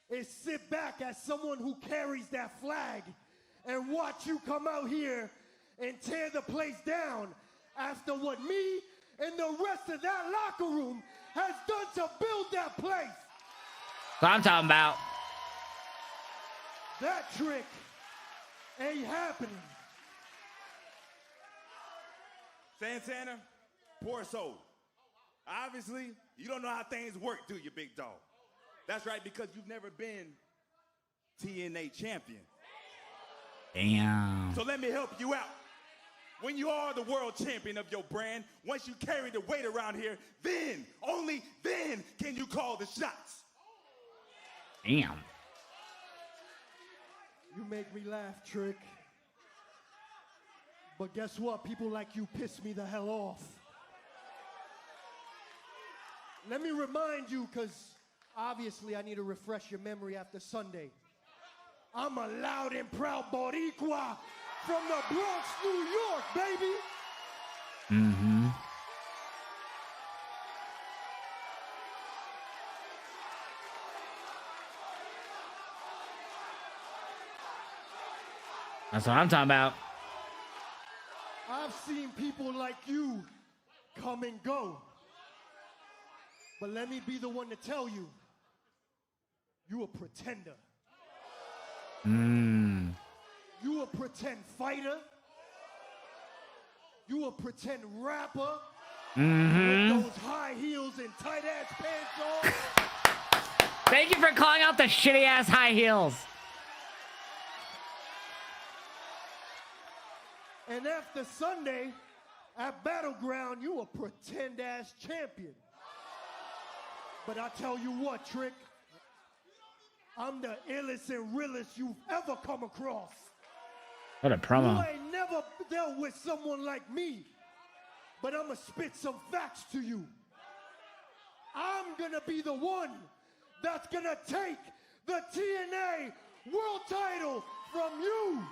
is sit back as someone who carries that flag and watch you come out here and tear the place down after what me and the rest of that locker room has done to build that place. That's what I'm talking about. That trick ain't happening. Santana, poor soul. Obviously, you don't know how things work, do you, big dog? That's right, because you've never been TNA champion. Damn. So let me help you out. When you are the world champion of your brand, once you carry the weight around here, then, only then, can you call the shots. Damn. You make me laugh, Trick. But guess what? People like you piss me the hell off. Let me remind you, because obviously I need to refresh your memory after Sunday. I'm a loud and proud Boricua from the Bronx, New York, baby. Mm-hmm. That's what I'm talking about. I've seen people like you come and go. But let me be the one to tell you, you a pretender. You a pretend fighter. You a pretend rapper. With those high heels and tight ass pants on. Thank you for calling out the shitty ass high heels. And after Sunday, at Battleground, you a pretend ass champion. But I tell you what, Trick, I'm the illest and realest you've ever come across. What a promo. You ain't never dealt with someone like me, but I'ma spit some facts to you. I'm gonna be the one that's gonna take the TNA World Title from you.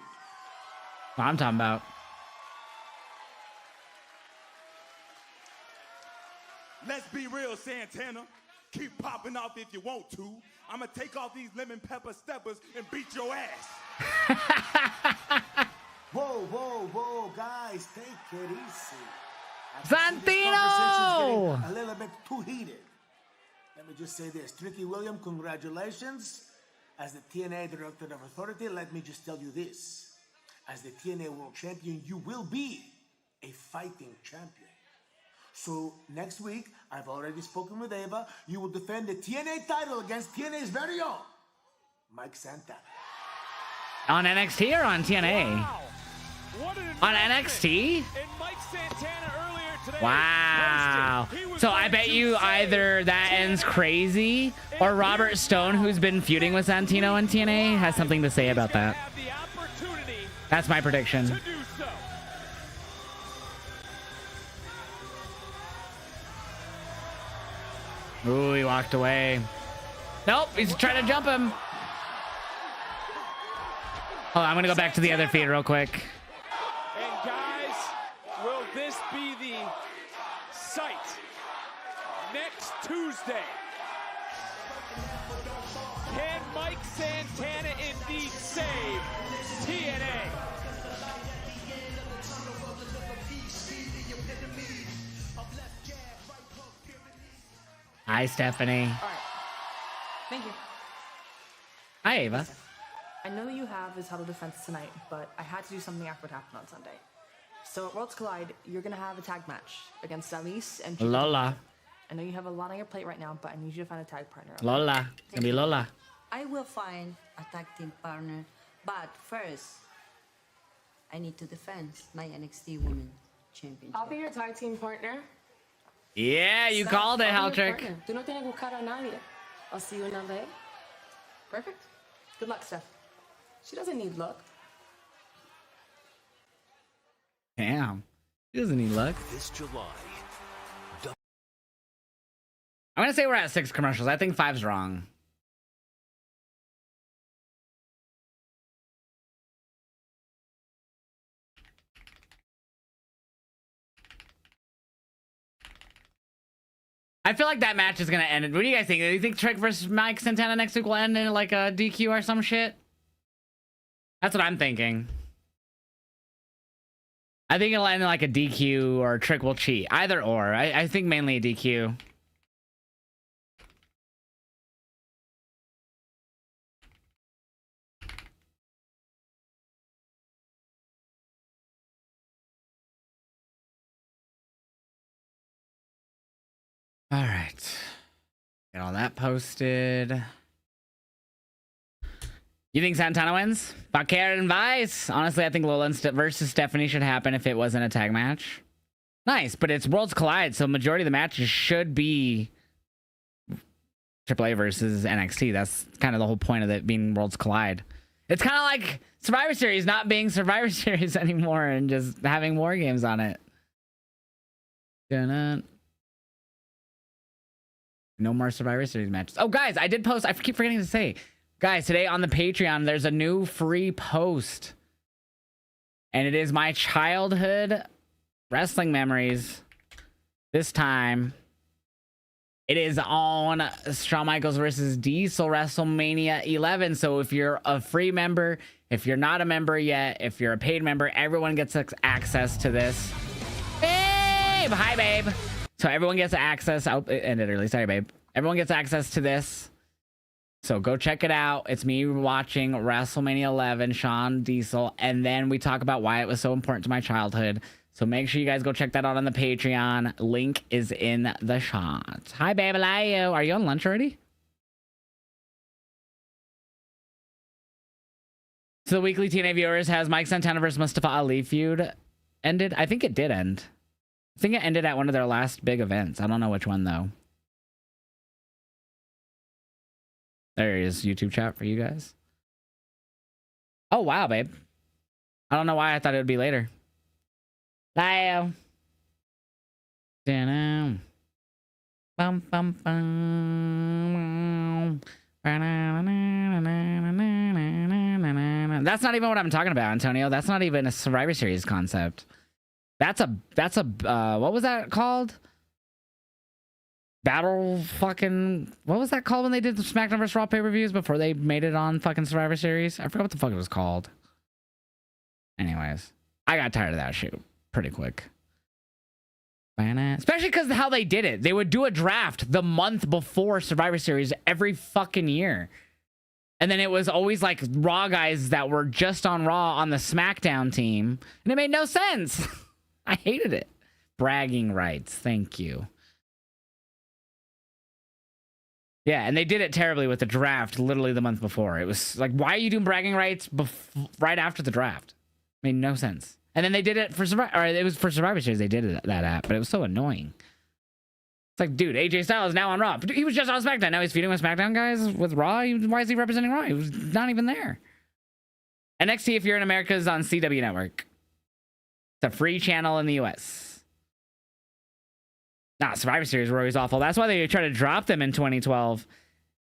What I'm talking about. Let's be real, Santana. Keep popping off if you want to. I'm gonna take off these lemon pepper steppers and beat your ass. Whoa, whoa, guys, take it easy. Santino! A little bit too heated. Let me just say this. Tricky William, congratulations. As the TNA Director of Authority, let me just tell you this. As the TNA World Champion, you will be a fighting champion. So next week, I've already spoken with Ava. You will defend the TNA title against TNA's very own Mike Santana. On NXT or on TNA? Wow. On NXT? And Mike Santana earlier today. Wow. So I bet you either that ends crazy or Robert Stone, who's been feuding with Santino and TNA, has something to say about that. That's my prediction. Ooh, he walked away. Nope, he's trying to jump him. Hold on, I'm gonna go back to the other feed real quick. And guys, will this be the sight next Tuesday? Can Mike Santana indeed save TNA? Hi, Stephanie. All right. Thank you. Hi, Ava. I know you have his title defense tonight, but I had to do something after what happened on Sunday. So at Worlds Collide, you're going to have a tag match against Alice and Jada. Lola. I know you have a lot on your plate right now, but I need you to find a tag partner. Okay? Lola. It's gonna be Lola. I will find a tag team partner, but first, I need to defend my NXT Women Championship. I'll be your tag team partner. Yeah, you called it, Haltrick. Tú no tienes que buscar a nadie. I'll see you in LA. Perfect. Good luck, Steph. She doesn't need luck. Damn. He doesn't need luck. This July. I'm gonna say we're at 6 commercials. I think 5's wrong. I feel like that match is gonna end. What do you guys think? Do you think Trick versus Mike Santana next week will end in like a DQ or some shit? That's what I'm thinking. I think it'll end in like a DQ or Trick will cheat. Either or. I think mainly a DQ. All right. Get all that posted. You think Santana wins? Baker and Vice? Honestly, I think Lola versus Stephanie should happen if it wasn't a tag match. Nice, but it's Worlds Collide, so majority of the matches should be AAA versus NXT. That's kind of the whole point of it being Worlds Collide. It's kind of like Survivor Series not being Survivor Series anymore and just having war games on it. Dun-dun. No more Survivor Series matches. Oh, guys, I did post. I keep forgetting to say. Guys, today on the Patreon, there's a new free post. And it is my childhood wrestling memories. This time, it is on Shawn Michaels versus Diesel WrestleMania 11. So if you're a free member, if you're not a member yet, if you're a paid member, everyone gets access to this. Babe! Hi, babe. So everyone gets access. Oh, it ended early. Sorry, babe. Everyone gets access to this. So go check it out. It's me watching WrestleMania 11, Shawn Diesel, and then we talk about why it was so important to my childhood. So make sure you guys go check that out on the Patreon. Link is in the shot. Hi, babe. Hello. Are you on lunch already? So the weekly TNA viewers has Mike Santana versus Mustafa Ali feud ended. I think it did end. I think it ended at one of their last big events. I don't know which one, though. There is YouTube chat for you guys. Oh, wow, babe. I don't know why I thought it would be later. Hello. Bum, bum, bum. That's not even what I'm talking about, Antonio. That's not even a Survivor Series concept. That's a what was that called? Battle fucking, what was that called when they did the SmackDown vs. Raw pay-per-views before they made it on fucking Survivor Series? I forgot what the fuck it was called. Anyways, I got tired of that shit pretty quick. Especially because how they did it. They would do a draft the month before Survivor Series every fucking year. And then it was always like Raw guys that were just on Raw on the SmackDown team. And it made no sense. I hated it. Bragging rights. Thank you. Yeah, and they did it terribly with the draft literally the month before. It was like, why are you doing bragging rights right after the draft? Made no sense. And then they did it for Survivor, or it was for Survivor Series. They did that app, but it was so annoying. It's like, dude, AJ Styles is now on Raw. He was just on SmackDown. Now he's feuding with SmackDown guys with Raw. Why is he representing Raw? He was not even there. NXT, if you're in America, is on CW Network. It's a free channel in the US. Nah, Survivor Series were always awful. That's why they tried to drop them in 2012.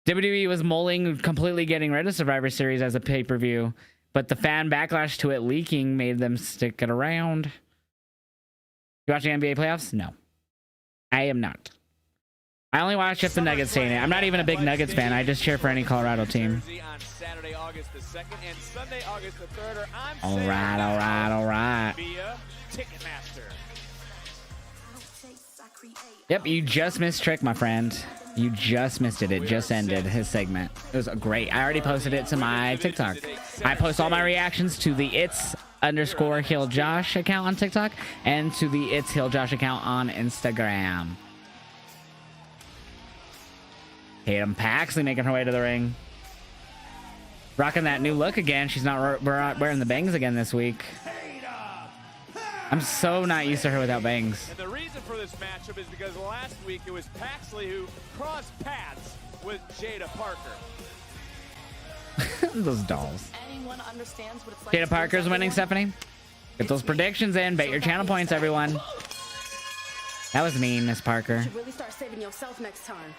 WWE was mulling completely getting rid of Survivor Series as a pay-per-view, but the fan backlash to it leaking made them stick it around. You watching NBA playoffs? No. I am not. I only watch if the Nuggets stay in it. I'm not even a big Nuggets fan. I just cheer for any Colorado team. All right. Yep, you just missed Trick, my friend. You just missed it. It just ended his segment. It was great. I already posted it to my TikTok. I post all my reactions to the Heeljosh account on TikTok and to the Heeljosh account on Instagram. Tatum Paxley making her way to the ring. Rocking that new look again. She's not wearing the bangs again this week. I'm so not used to her without bangs. And the reason for this matchup is because last week it was Paxley who crossed paths with Jada Parker. Those dolls. Jada Parker's winning, Stephanie. Get those predictions in. Bet your channel points, everyone. That was mean, Miss Parker. You should really start saving yourself next time.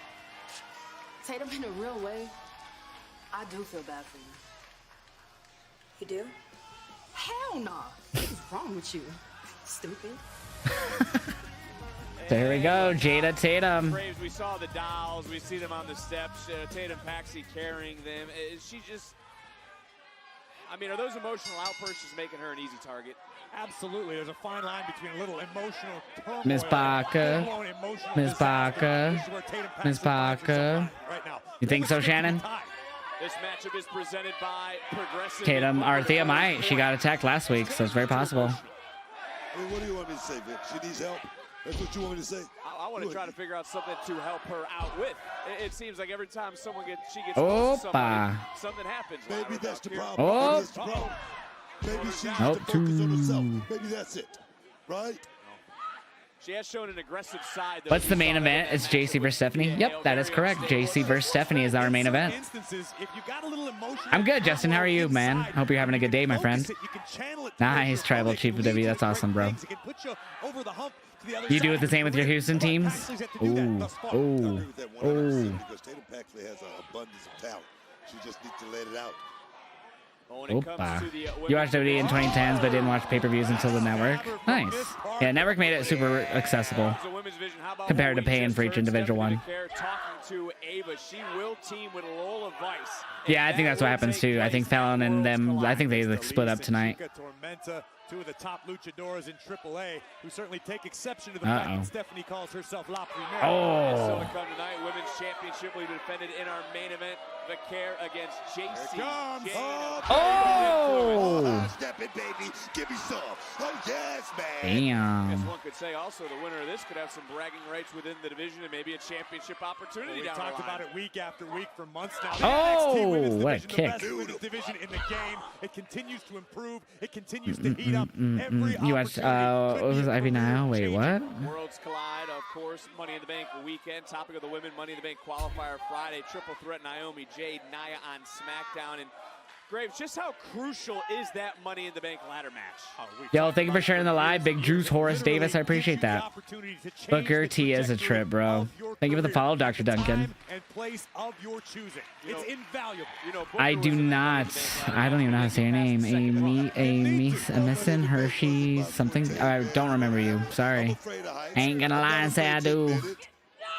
Tatum in a real way. I do feel bad for you. You do? Hell no. What is wrong with you? Stupid. There we go, Jada Tatum. Braves, we saw the dolls. We see them on the steps. Tatum Paxley carrying them. Is she just... I mean, are those emotional outbursts just making her an easy target? Absolutely. There's a fine line between a little emotional turmoil. Miss Parker. Miss Parker. Miss Parker. You think so, Shannon? This matchup is presented by Progressive. Tatum, Arthea might. She got attacked last week, so it's very possible. I mean, what do you want me to say, Vic? She needs help? That's what you want me to say? I want to try to figure out something to help her out with. It seems like every time she gets Opa. somebody, something happens. Maybe that's the problem. Oh. Maybe that's the problem. Maybe she needs to focus on herself. Maybe that's it, right? She has shown an aggressive side. What's the main event? It's JC versus Stephanie. Yep, that is correct. JC versus Stephanie is our main event. I'm good, Justin. How are you, man? Hope you're having a good day, my friend. Nice, Tribal Chief of W. That's awesome, bro. You do it the same with your Houston teams? Ooh, ooh, ooh. Because Tatum Paxley has an abundance of talent. She just needs to let it out. Opa. You watched WWE in 2010s, but didn't watch pay-per-views until the network. Nice. Yeah, network made it super accessible compared to paying for each individual one. Yeah, I think that's what happens too. I think Fallon and them, I think they like split up tonight. Two of the top luchadores in AAA, who certainly take exception to the fact that Stephanie calls herself La Primera. Oh. Still to come tonight, women's championship will be defended in our main event. Vicaire against JC. Oh! Step it, baby. Give me some. Oh, yes, man. Damn. As one could say, also, the winner of this could have some bragging rights within the division and maybe a championship opportunity we down talked the line. about it week after week for months now. Oh, what a kick. The best women's division in the game. It continues to improve. It continues to heat up. Every You watched, what was Ivy Nile? Wait, what? Worlds collide, of course. Money in the Bank weekend. Topic of the women. Money in the Bank qualifier Friday. Triple threat Naomi, Jade, Nia on SmackDown. And Graves, just how crucial is that Money in the Bank ladder match? Yo, thank you for sharing the live. Big Drew's Horace Davis. I appreciate that. Booker T is a trip, bro. Thank you for the follow, Dr. Duncan. It's invaluable. I do not. I don't even know how to say your name. Missin Hershey something. I don't remember you. Sorry. Ain't gonna lie and say I do.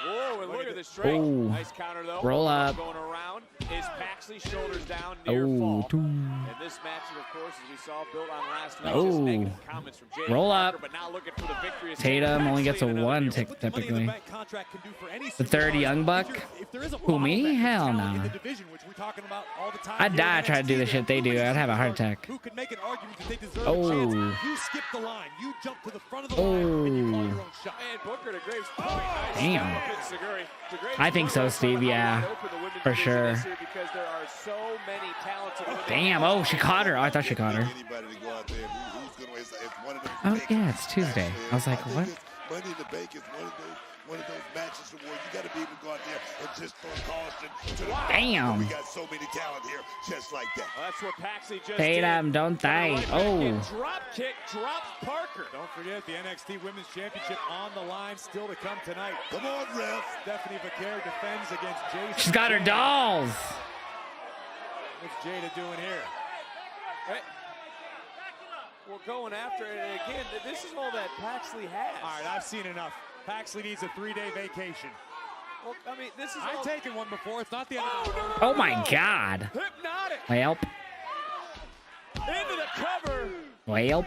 Whoa, and look at this straight. Ooh. Nice counter, though. Roll up. Going around is Paxley, shoulders down, near fall. And this matchup, of course, as we saw, built on last week. Just negative comments from Jada Roll Parker, up. but now looking for the victory. Tatum only gets a 1 tick typically. The third young buck? Who, me? Hell no. I'd die trying to do the shit they do. I'd have a heart attack. Oh. You skip the line. You jump to the front of the Oh. line and you call your own shot. And Booker to Graves' point. Nice. Damn. I think so, Steve. Yeah, for sure. Because there are so many talented women. Damn. Oh, she caught her. Oh, I thought she caught her. Oh, yeah, it's Tuesday. I was like, what? Money in the Bank is one of those matches where you got to be able to go out there and just throw caution to the Damn. We got so many talent here, just like that. Well, that's what Paxley just Tatum, did. don't die. Right Oh. Drop kick, drops Parker. Don't forget the NXT Women's Championship on the line, still to come tonight. Come on, ref. Stephanie Vaquer defends against Jason. She's got her dolls. What's Jada doing here? Hey. We're going after it. And again, this is all that Paxley has. All right, I've seen enough. Paxley needs a 3-day vacation. Well, I mean, this is I've all... taken one before. It's not the end of the world. Oh my God. Hypnotic. Well. Into the cover. Well.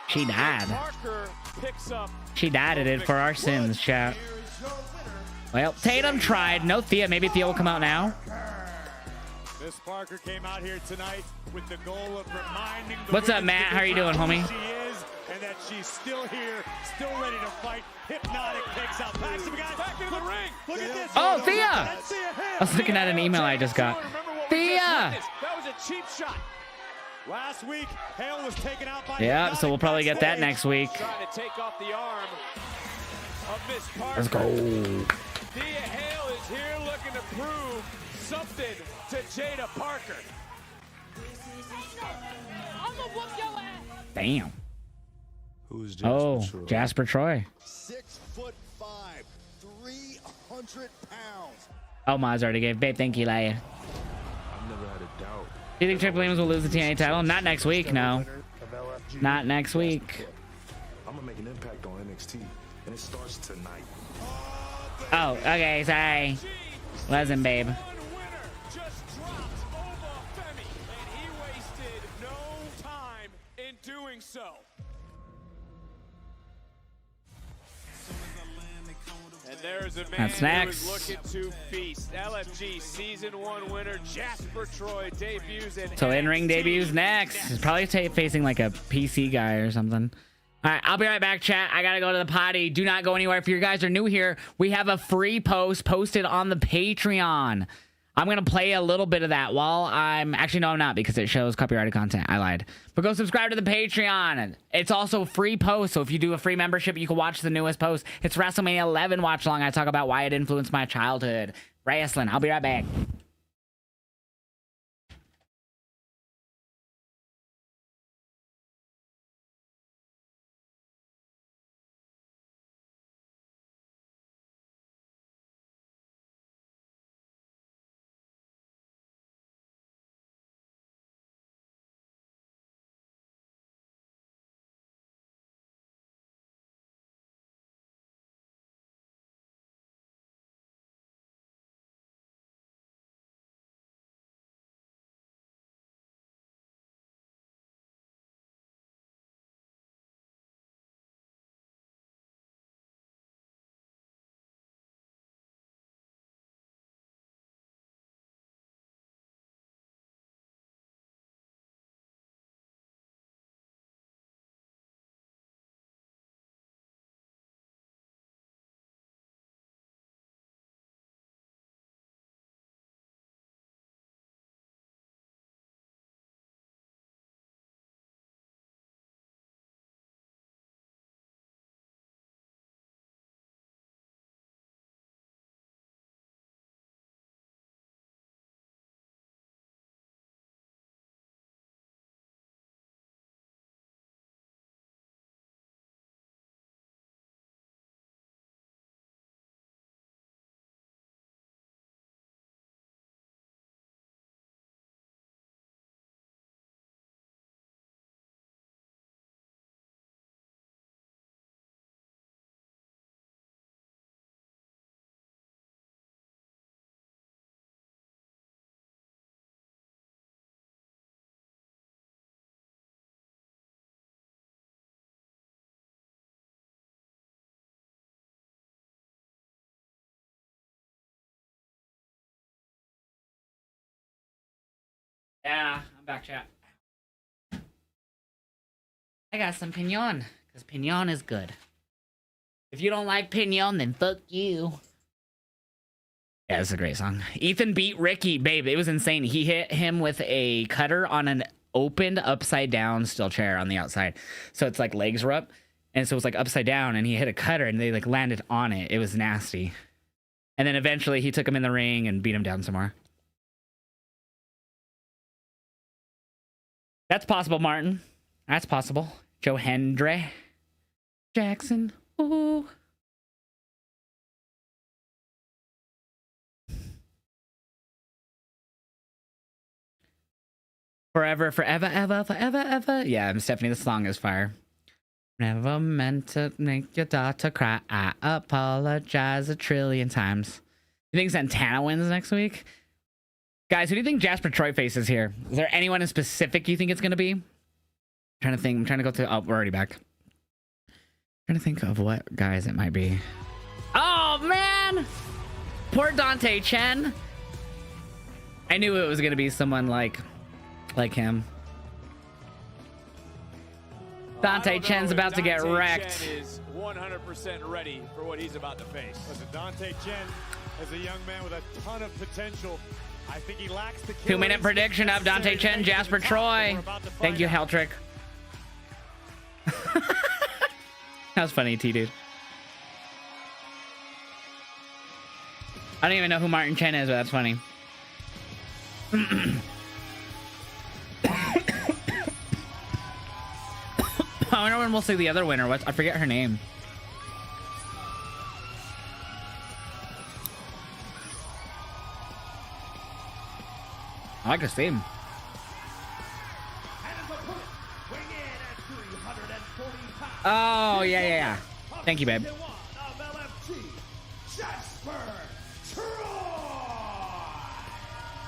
She died. Parker picks up. She died at it for our sins, chat. Well, Tatum tried. No Thea. Maybe Thea will come out now. Miss Parker came out here tonight with the goal of reminding the What's up, Matt? How are you doing, homie? She is, and that she's still here, still ready to fight. Hypnotic picks out. Paxley, we got back into the ring. Look at this. Oh, Thea! I was looking at an email I just got. Thea! That was a cheap shot. Last week, Hale was taken out by Yeah, so we'll probably get that next week. Trying to take off the arm of Miss Parker. Let's go. Thea Hale is here looking to prove something to Jada Parker. Damn. Who's Jasper Troy? Jasper Troy. 6'5", 300 pounds. Oh, Maz already gave. Babe, thank you, Leia. I've never had a doubt. Do you think Triple Williams will lose the TNA title? Not next week, no. Not next week. I'm gonna make an impact on NXT, and it starts tonight. Oh, okay, sorry. Wasn't, babe. Doing so. And there's a man That's next. who is looking to feast. LFG Season 1 winner Jasper Troy debuts in So in-ring debuts next. He's probably facing like a PC guy or something. All right, I'll be right back, chat. I gotta go to the potty. Do not go anywhere. If you guys are new here, we have a free post posted on the Patreon. I'm going to play a little bit of that while I'm... Actually, no, I'm not, because it shows copyrighted content. I lied. But go subscribe to the Patreon. It's also a free post, so if you do a free membership, you can watch the newest post. It's WrestleMania 11 watch along. I talk about why it influenced my childhood. Wrestling. I'll be right back. Yeah, I'm back, chat. I got some pinon, because pinon is good. If you don't like pinon, then fuck you. Yeah, it's a great song. Ethan beat Ricky, babe. It was insane. He hit him with a cutter on an opened upside down steel chair on the outside. So it's like legs were up. And so it was like upside down and he hit a cutter and they like landed on it. It was nasty. And then eventually he took him in the ring and beat him down some more. That's possible, Martin. That's possible. Joe Hendry Jackson. Ooh. Forever, forever, ever, forever, ever. Yeah, Stephanie, the song is fire. Never meant to make your daughter cry. I apologize 1,000,000,000 times. You think Santana wins next week? Guys, who do you think Jasper Troy faces here? Is there anyone in specific you think it's going to be? I'm trying to think. I'm trying to go through. Oh, we're already back. I'm trying to think of what guys it might be. Oh, man! Poor Dante Chen. I knew it was going to be someone like him. Dante Chen's about to get wrecked. Chen is 100% ready for what he's about to face. Listen, Dante Chen is a young man with a ton of potential. I think he lacks the 2-minute prediction of Dante Chen, Jasper Troy. Thank you, Heltrick. That was funny, T-Dude. I don't even know who Martin Chen is, but that's funny. I wonder when we'll see the other winner. I forget her name. I like to see him. Oh, yeah. Thank you, babe.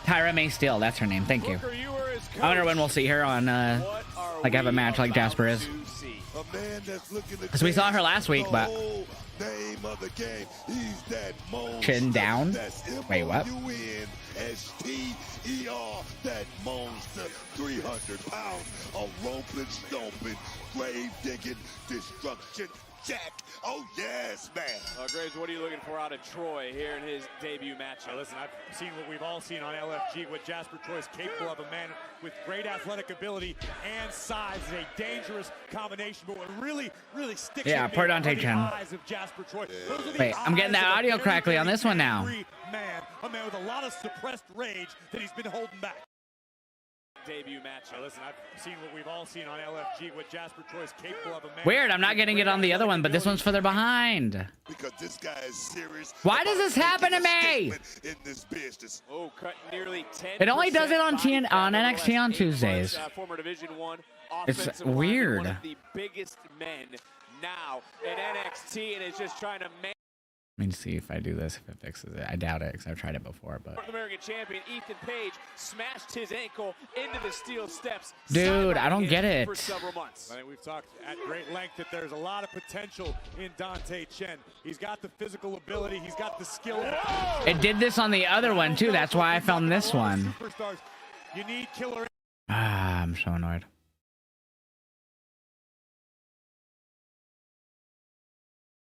Tyra May Steele, that's her name. Thank you. I wonder when we'll see her on, like, have a match like Jasper is. Because we saw her last week, but... Chin down? Wait, what? S-T-E-R, that monster, 300 pounds of rope stomping, grave digging, destruction, Jack. Oh, yes, man. Graves, what are you looking for out of Troy here in his debut matchup? Listen, I've seen what we've all seen on LFG, what Jasper Troy is capable of, a man with great athletic ability and size. Is a dangerous combination, but what really sticks yeah, poor Dante Chen. eyes of Jasper Troy. Wait, I'm getting that audio crackly on this one now. A man with a lot of suppressed rage that he's been holding back. Debut matchup. Listen, I've seen what we've all seen on LFG, what Jasper Troy is capable of. A man Weird, I'm not getting it on the other one, but this one's further behind. Because this guy is serious. Why does this happen to me? In this business. Oh, cut nearly 10%. It only does it on NXT on Tuesdays. Former Division I It's weird. One of the biggest men now in NXT, and is just trying to make. Let me see if I do this, if it fixes it. I doubt it, because I've tried it before, but... North American champion Ethan Paige smashed his ankle into the steel steps. Dude, I don't get it. For several months. I think we've talked at great length that there's a lot of potential in Dante Chen. He's got the physical ability. He's got the skill. It did this on the other one, too. That's why I found this one. Superstars. You need killer. Ah, I'm so annoyed.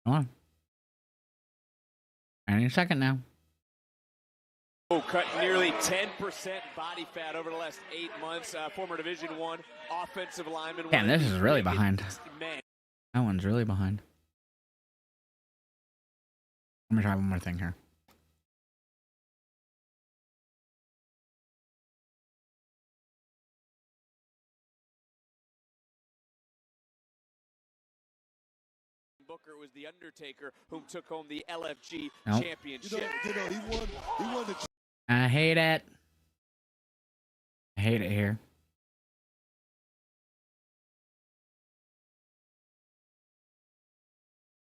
Come on. Any second now. Oh, cut nearly 10% body fat over the last 8 months. Former Division I offensive lineman. Damn, this is really behind. Man. That one's really behind. Let me try one more thing here. Booker was the Undertaker, whom took home the LFG Nope. championship. He won the I hate it. I hate it here.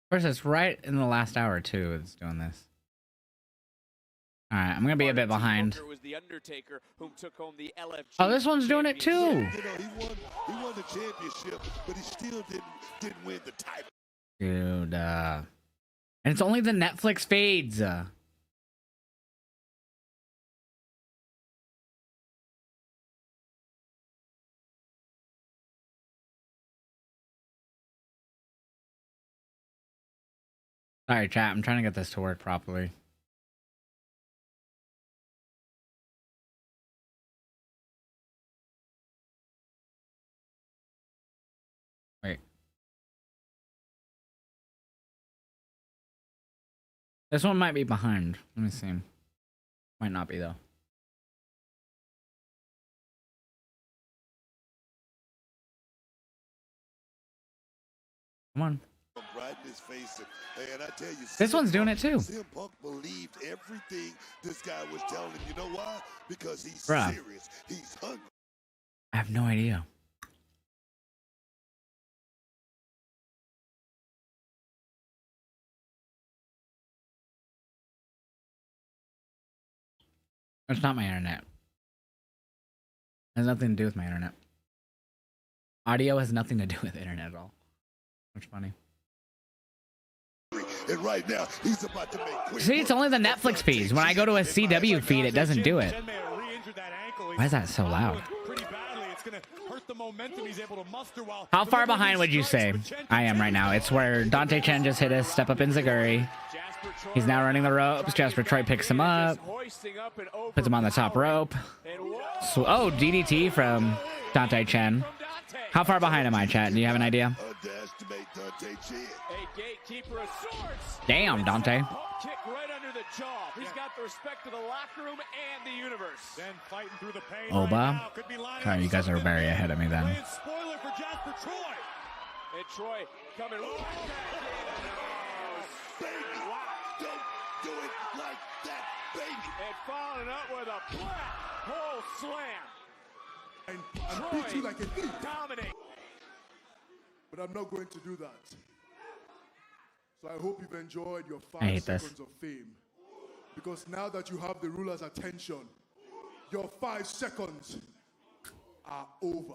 Of course, it's right in the last hour, too. It's doing this. All right, I'm going to be a bit behind. Booker was the Undertaker, whom took home the LFG Oh, this one's doing it, too. he won the championship, but he still didn't win the title. Dude, and it's only the Netflix fades. Sorry, chat. I'm trying to get this to work properly. Wait. This one might be behind. Let me see. Might not be, though. Come on. Right in his face, and I tell you, This one's doing it too. CM Punk believed everything this guy was telling him. You know why? Because he's Bruh. serious. He's hungry. I have no idea. It's not my internet. It has nothing to do with my internet. Audio has nothing to do with internet at all. Which funny. And right now, he's about to make quick. See, it's only the Netflix feeds. When I go to a CW feed, it doesn't do it. Why is that so loud? How far behind would you say I am right now? It's where Dante Chen just hit a step up in Zaguri. He's now running the ropes. Jasper Troy picks him up. Puts him on the top rope. So, oh, DDT from Dante Chen. How far behind am I, chat? Do you have an idea? Damn, Dante. Kick right under the jaw. He's got the respect of the locker room and the universe. Then fighting through the pain. Oba. Sorry, you guys are very ahead of me then. Spoiler for Jasper Troy. And Troy coming right back in. Don't do it like that, baby. And following up with a black hole slam. And beat you like a thief. Dominate. But I'm not going to do that. So I hope you've enjoyed your I 5 hate seconds this. of fame. Because now that you have the ruler's attention, your 5 seconds are over.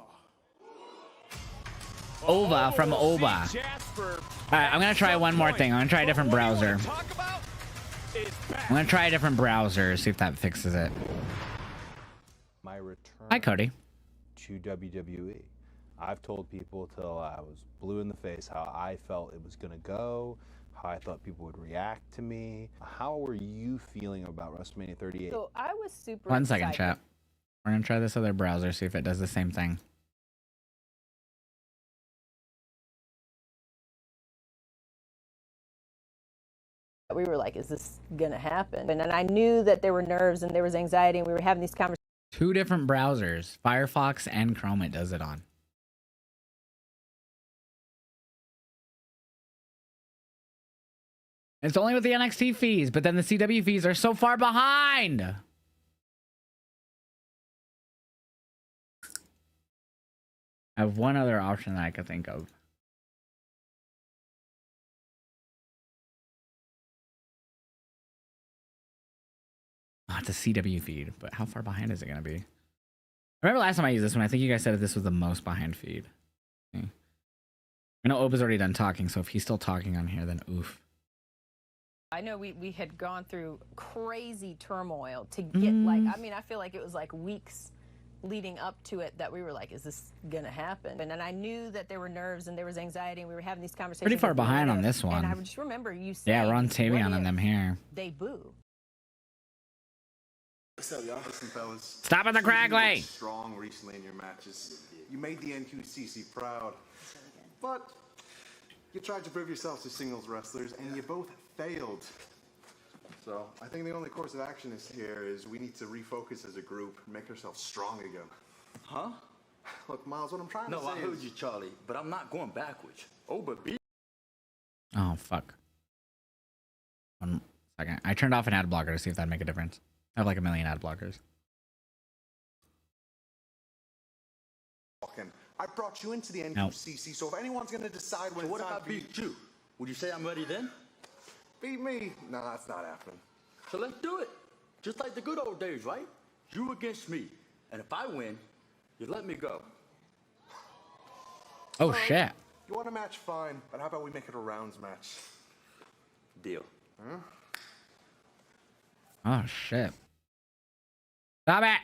Ova from Oba. Alright, I'm gonna try one more thing. I'm gonna try a different browser. I'm gonna try a different browser, see if that fixes it. My return Hi, Cody. to WWE. I've told people till I was blue in the face how I felt it was gonna go, how I thought people would react to me. How were you feeling about WrestleMania 38? So I was super One second, excited. chat. We're gonna try this other browser, see if it does the same thing. We were like, is this gonna happen? And then I knew that there were nerves and there was anxiety, and we were having these conversations. 2 different browsers, Firefox and Chrome, it does it on. It's only with the NXT fees, but then the CW fees are so far behind. I have one other option that I could think of. Oh, it's a CW feed, but how far behind is it going to be? I remember last time I used this one, I think you guys said that this was the most behind feed. Okay. I know Oba's already done talking, so if he's still talking on here, then oof. I know we had gone through crazy turmoil to get like, I mean, I feel like it was like weeks leading up to it that we were like, is this gonna happen? And then I knew that there were nerves and there was anxiety, and we were having these conversations. Pretty far with behind on Lana, this one. And I just remember you saying, Yeah, Ron what Tavion and if them here. they boo? What's up, y'all? Listen, fellas. Stop at the crack You look lane. Strong recently in your matches. You made the NQCC proud, but you tried to prove yourselves as singles wrestlers, and you both failed. So I think the only course of action here is we need to refocus as a group and make ourselves strong again. Huh? Look, Miles, what I'm trying No, to say I heard is... you, Charlie, but I'm not going backwards. Oh, but be. Oh, fuck. 1 second. I turned off an ad blocker to see if that'd make a difference. I have like a million ad blockers. I brought you into the NQCC, so if anyone's going to decide when What it's if I time for you... beat you? Would you say I'm ready then? Beat me? Nah, that's not happening. So let's do it. Just like the good old days, right? You against me. And if I win, you let me go. Oh, shit. You want a match? Fine. But how about we make it a rounds match? Deal. Huh? Oh, shit. Stop it.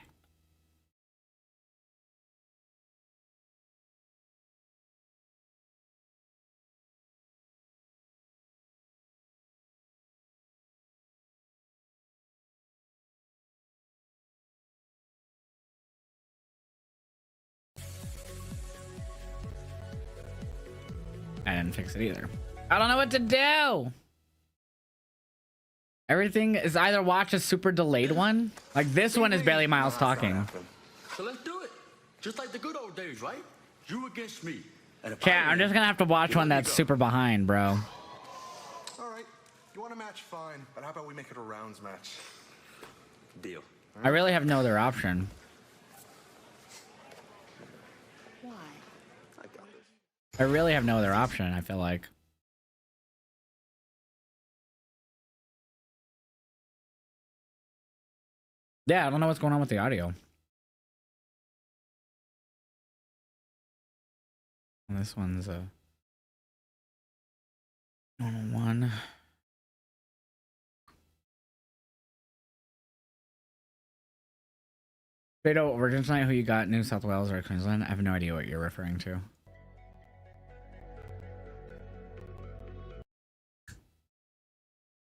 I didn't fix it either. I don't know what to do. Everything is either watch a super delayed one. Like this one is barely Miles talking. So let's do it. Just like the good old days, right? You against me. And if Chat, I'm just gonna have to watch one that's super behind, bro. All right. You want a match? Fine. But how about we make it a rounds match? Deal. I really have no other option. Why? I got this. I really have no other option, I feel like. Yeah, I don't know what's going on with the audio. This one's a 101. Beto, Virgin tonight, who you got? New South Wales or Queensland? I have no idea what you're referring to.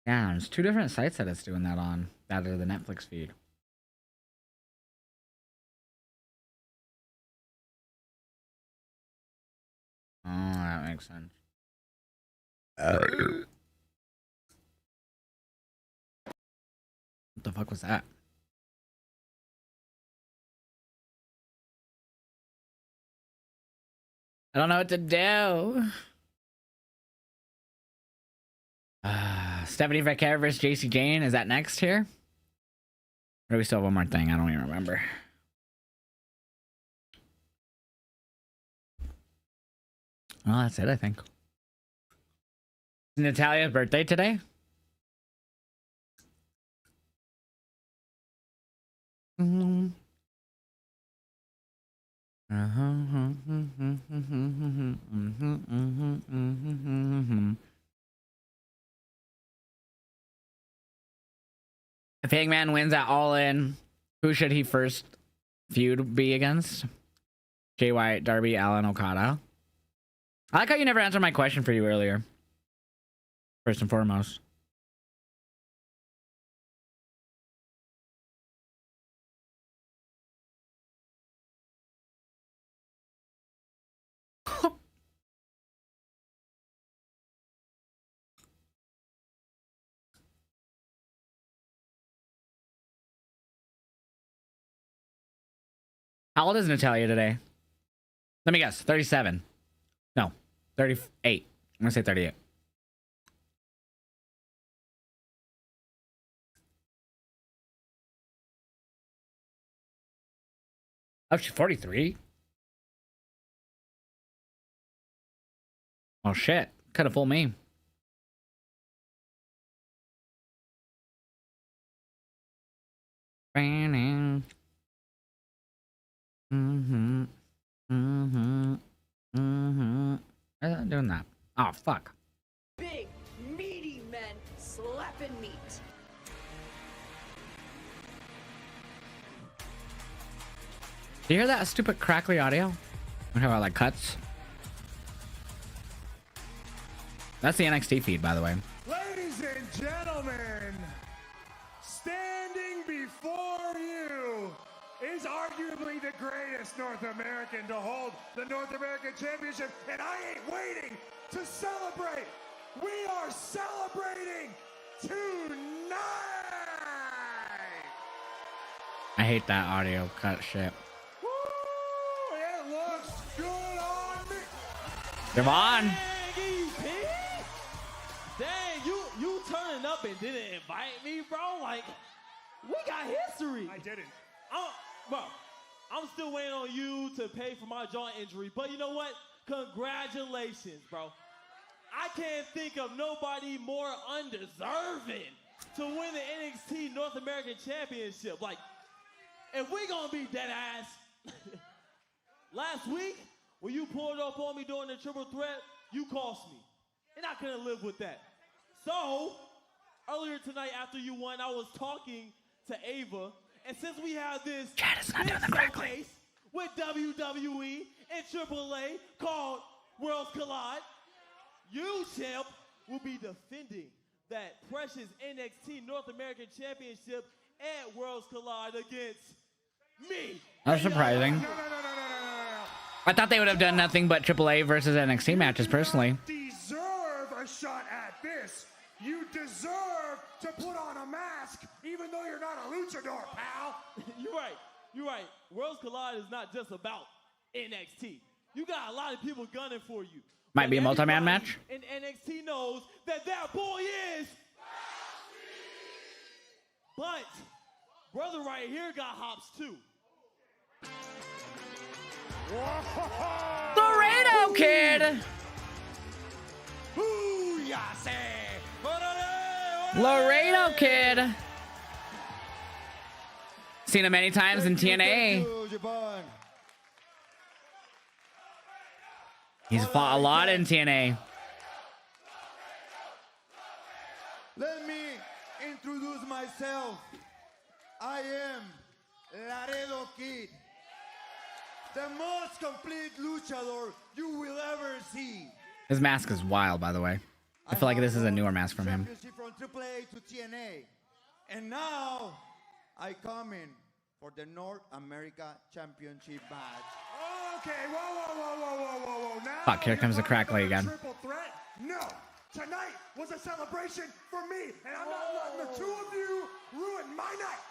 Yeah, there's 2 different sites that it's doing that on. That are the Netflix feed. Oh, that makes sense. What the fuck was that? I don't know what to do. Stephanie Vaquer versus JC Jane. Is that next here? Or do we still have one more thing? I don't even remember. Well, that's it, I think. Is Natalia's birthday today? Mm-hmm. If Hangman wins at All In, who should he first feud be against? Jay White, Darby, Allin, Okada. I like how you never answered my question for you earlier. First and foremost. How old is Natalya today? Let me guess. 37. No, 38. I'm going to say 38. Oh, she's 43? Oh, shit. Could have fooled me. Mm-hmm. Mm-hmm. Mm-hmm. Why is that doing that? Oh, fuck. Big, meaty men slapping meat. Do you hear that stupid crackly audio? How about like cuts? That's the NXT feed, by the way. Ladies and gentlemen, standing before you is arguably the greatest North American to hold the North American Championship, and I ain't waiting to celebrate. We are celebrating tonight. I hate that audio cut shit. Woo! It looks good on me. Come on. Dang, you turning up and didn't invite me, bro? Like, we got history. I didn't. I'm still waiting on you to pay for my joint injury, but you know what? Congratulations, bro. I can't think of nobody more undeserving to win the NXT North American Championship. Like, if we gonna be dead ass, last week, when you pulled up on me during the triple threat, you cost me. And I couldn't live with that. So, earlier tonight after you won, I was talking to Ava, and since we have this showcase with WWE and AAA called Worlds Collide, you, champ, will be defending that precious NXT North American Championship at Worlds Collide against me. That's surprising. No. I thought they would have done nothing but AAA versus NXT matches personally. Deserve a shot at this. You deserve to put on a mask, even though you're not a luchador, pal. You're right. You're right. Worlds Collide is not just about NXT. You got a lot of people gunning for you. Might be a multi-man match. And NXT knows that boy is. But brother right here got hops too. Laredo Kid. Laredo Kid. Seen him many times in TNA. He's fought a lot in TNA. Let me introduce myself. I am Laredo Kid, the most complete luchador you will ever see. His mask is wild, by the way. I feel like this is a newer mask from him. From AAA to TNA. And now I come in for the North America Championship match. Okay, whoa. Now Fuck, here comes the Crackly again. Triple threat? No. Tonight was a celebration for me, and I'm not letting the two of you ruin my night.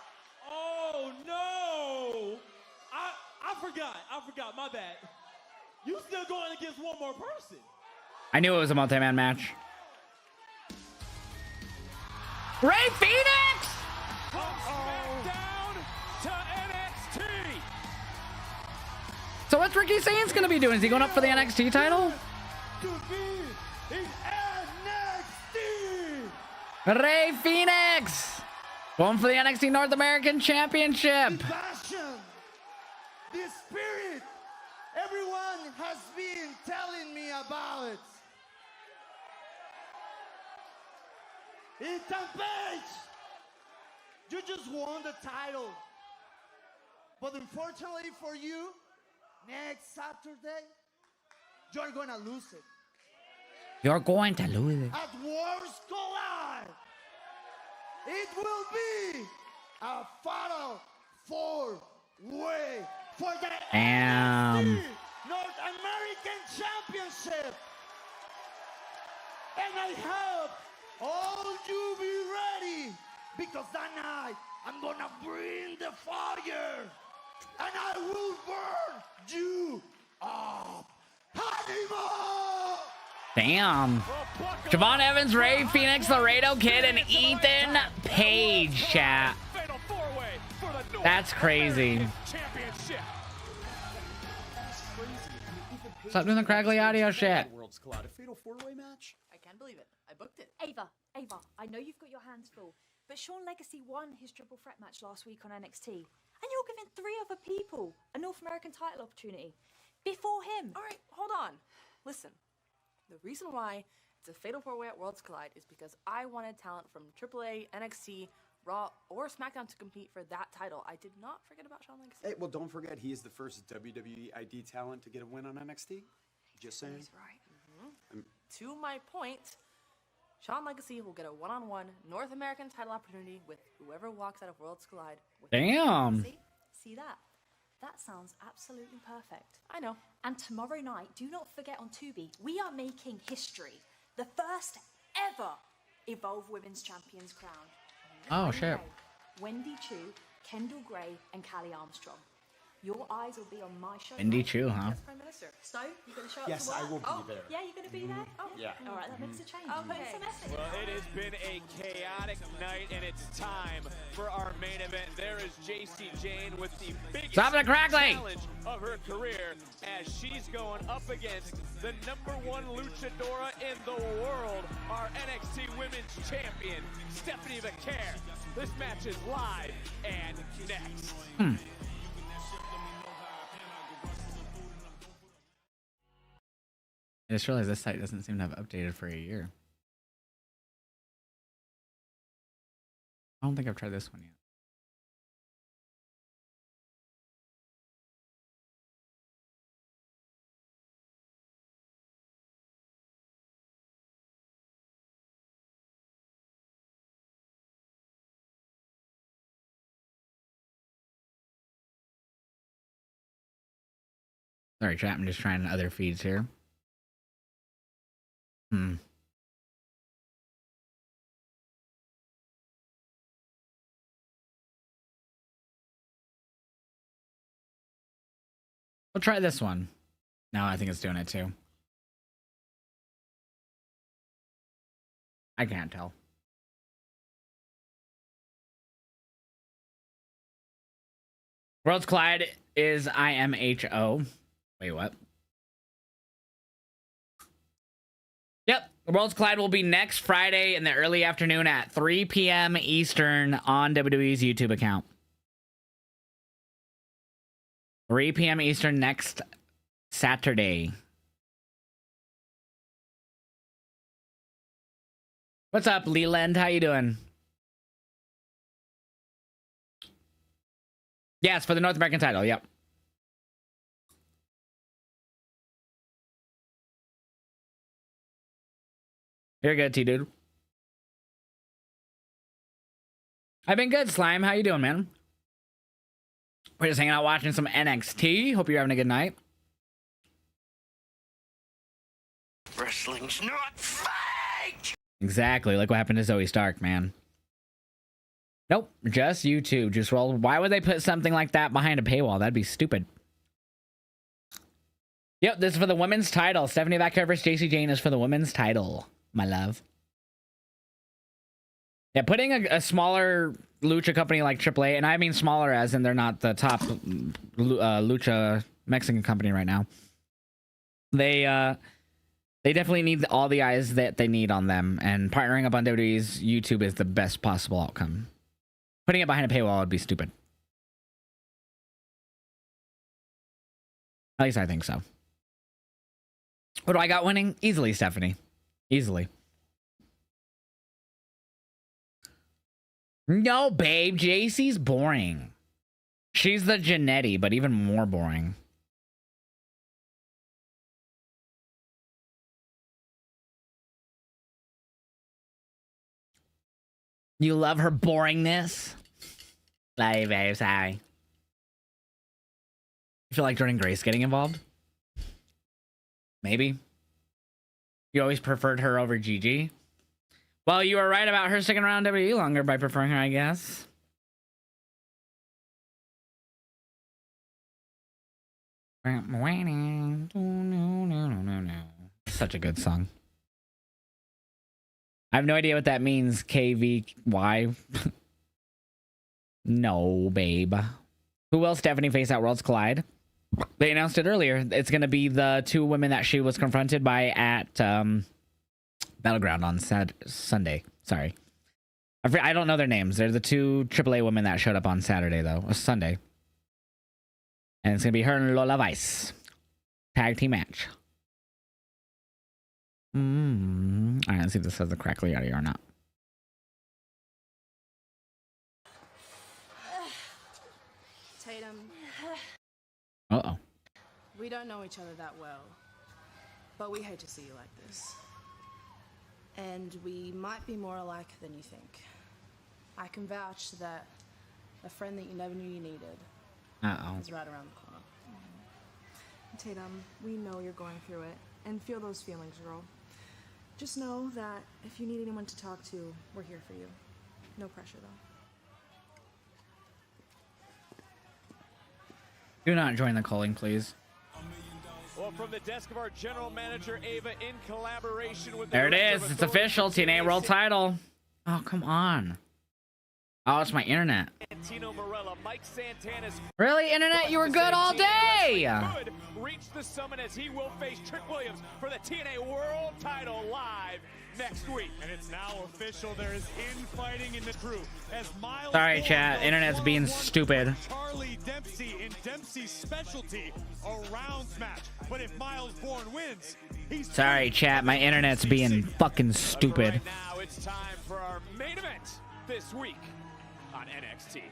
Oh no! I forgot. My bad. You still going against one more person? I knew it was a multi-man match. Ray Phoenix! Down to NXT. So what's Ricky Saints gonna be doing? Is he going up for the NXT title? To be in NXT. Ray Phoenix! Going for the NXT North American Championship. The passion, the spirit, everyone has been telling me about it. Ethan Paige, you just won the title. But unfortunately for you, next Saturday, you're going to lose it. You're going to lose it. At Worlds Collide, it will be a fatal four-way for the Damn. NXT North American Championship. And I hope all you be ready, because that night I'm gonna bring the fire and I will burn you up. Animal! Damn. Javon Evans, Ray Phoenix, Laredo Kid, and Ethan Paige, chat. That's crazy. Stop doing the craggly audio shit. Worlds Collide, a fatal four-way match? I can't believe it. I booked it. Ava, I know you've got your hands full, but Sean Legacy won his triple threat match last week on NXT, and you're giving 3 other people a North American title opportunity before him. All right, hold on. Listen, the reason why it's a fatal four-way at Worlds Collide is because I wanted talent from AAA, NXT, Raw, or SmackDown to compete for that title. I did not forget about Sean Legacy. Hey, well, don't forget, he is the first WWE ID talent to get a win on NXT. Just saying. He's right. To my point, Sean Legacy will get a one-on-one North American title opportunity with whoever walks out of Worlds Collide. Damn. See that? That sounds absolutely perfect. I know. And tomorrow night, do not forget on Tubi, we are making history. The first ever Evolve Women's Champions crown. Oh, shit. Wendy Chu, Kendall Gray, and Callie Armstrong. Your eyes will be on my show. Wendy Chu, huh? Yes, Prime Minister. So, you going to show up Yes, to work? I will be there. Yeah, you're going to be there? Oh, Yeah. All right, that makes a change. Okay. Put in some effort. Well, it has been a chaotic night, and it's time for our main event. There is JC Jane with the biggest Stop the crackling! challenge of her career as she's going up against the #1 luchadora in the world, our NXT Women's Champion, Stephanie McCare. This match is live and next. I just realized this site doesn't seem to have updated for a year. I don't think I've tried this one yet. Sorry, chat. I'm just trying other feeds here. We'll try this one. No, I think it's doing it too. I can't tell. Worlds Collide is IMHO. Wait, what? Yep. Worlds Collide will be next Friday in the early afternoon at 3 p.m. Eastern on WWE's YouTube account. 3 p.m. Eastern next Saturday. What's up, Leland? How you doing? Yes, for the North American title. Yep. You're good, T-Dude. I've been good, Slime. How you doing, man? We're just hanging out watching some NXT. Hope you're having a good night. Wrestling's not fake! Exactly, like what happened to Zoe Stark, man. Nope, just YouTube. Just roll. Why would they put something like that behind a paywall? That'd be stupid. Yep, this is for the women's title. Stephanie Vaquer versus JC Jane is for the women's title, my love. Yeah, putting a smaller lucha company like AAA, and I mean smaller as in they're not the top lucha Mexican company right now. They definitely need all the eyes that they need on them, and partnering up on WWE's YouTube is the best possible outcome. Putting it behind a paywall would be stupid. At least I think so. What do I got winning? Easily, Stephanie. Easily. No, babe. JC's boring. She's the Janetti, but even more boring. You love her boringness? Love you, babe. Sorry. You feel like Jordan Grace getting involved? Maybe. You always preferred her over Gigi? Well, you were right about her sticking around WWE longer by preferring her, I guess. Such a good song. I have no idea what that means, KVY. No, babe. Who will Stephanie face at Worlds Collide? They announced it earlier. It's going to be the two women that she was confronted by at Battleground on Sunday. Sorry. I don't know their names. They're the two AAA women that showed up on Saturday, though. Sunday. And it's going to be her and Lola Vice. Tag team match. All right, let's see if this has the crackly audio or not. Tatum. Uh-oh. We don't know each other that well, but we hate to see you like this. And we might be more alike than you think. I can vouch that a friend that you never knew you needed is right around the corner. Tatum, we know you're going through it, and feel those feelings, girl. Just know that if you need anyone to talk to, we're here for you. No pressure, though. Do not join the calling, please. Well, from the desk of our general manager, Ava, in collaboration with... There it is. It's official. TNA World Title. Oh, come on. Oh, it's my internet. Mike Santana's really, internet? You were good all day. Could reach the summit as he will face Trick Williams for the TNA World Title live next week. And it's now official. There is infighting in the crew as Miles. Sorry, chat. Internet's being stupid. Charlie Dempsey in Dempsey's specialty, a rounds match. But if Miles Bourne wins, he's... Sorry, chat. My internet's being fucking stupid. Right now, it's time for our main event this week on NXT.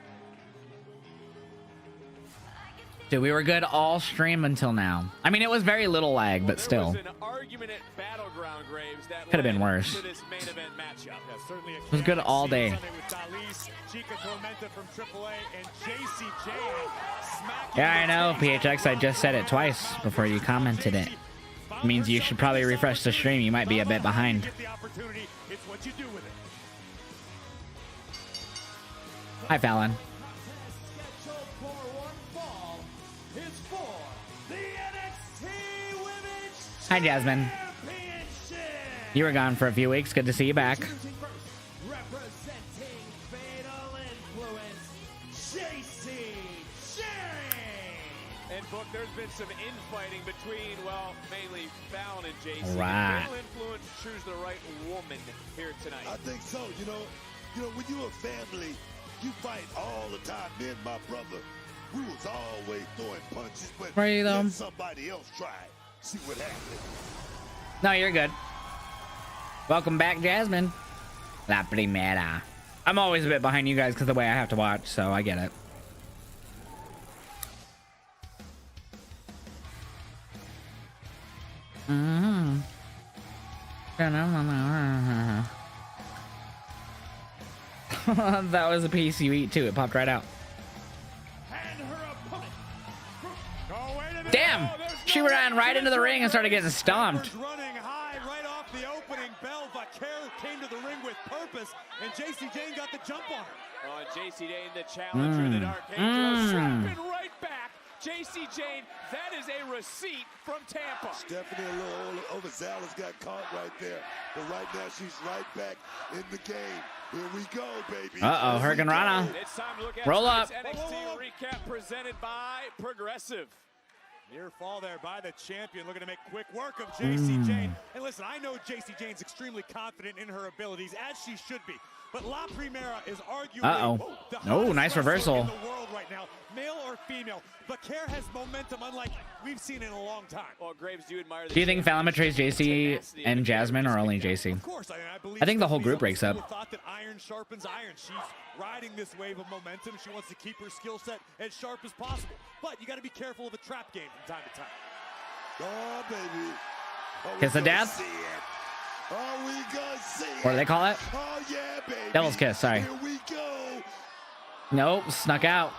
Dude, we were good all stream until now. I mean, it was very little lag, but still. Could have been worse. It was good all day. Yeah, I know, PHX. I just said it twice before you commented it. It means you should probably refresh the stream. You might be a bit behind. Hi, Fallon. Hi, Jasmine. You were gone for a few weeks. Good to see you back. And Book, there's been some infighting between, well, mainly Fallon and JC. Right. Male influence, choose the right woman here tonight. I think so. You know, when you're a family, you fight all the time. Me and my brother, we was always throwing punches, but let somebody else try. See what happens. No, you're good. Welcome back, Jasmine. La primera. I'm always a bit behind you guys because the way I have to watch, so I get it. That was a piece you eat too. It popped right out. Damn! She ran right into the ring and started getting stomped. Running high right off the opening bell. Vaquero came to the ring with purpose, and JC Jane got the jump on her. Oh, and JC Jane, the challenger, the Dark Angel, strapping right back. JC Jane, that is a receipt from Tampa. Stephanie a little overzealous, got caught right there. But right now, she's right back in the game. Here we go, baby. Uh-oh, Hurricane Rana. It's time to look at Roll up. NXT recap presented by Progressive. Near fall there by the champion, looking to make quick work of JC Jane. And listen, I know JC Jane's extremely confident in her abilities, as she should be. But La Primera is arguably the hottest nice reversal in the world right now, male or female. Vaquero has momentum unlike we've seen in a long time. Well, Graves, do you admire Do you think Fallon betrays JC and Jasmine, or only JC? Of course, I think the whole group breaks up. Thought that iron sharpens iron. She's riding this wave of momentum. She wants to keep her skill set as sharp as possible. But you got to be careful of the trap game from time to time. Oh, baby. Kiss of death? Oh, we gonna see What do they call it? Oh, yeah, baby. Devil's kiss, sorry. Here we go. Nope, snuck out.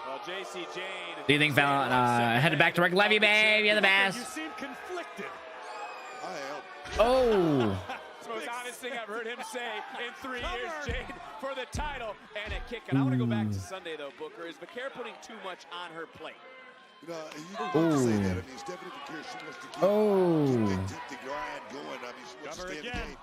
Well, JC Jane. Do you think Fallon headed back to work? Love you, babe. You're the best. You seem conflicted. I am. Oh. It's the most honest thing I've heard him say in 3 years, Jade, for the title and a kick. And I want to go back to Sunday, though, Booker. Is Vaquero putting too much on her plate? You know, you don't want to say that. I mean, Stephanie Vaquero, she wants to keep the grind going. I mean, she wants to stay in the game.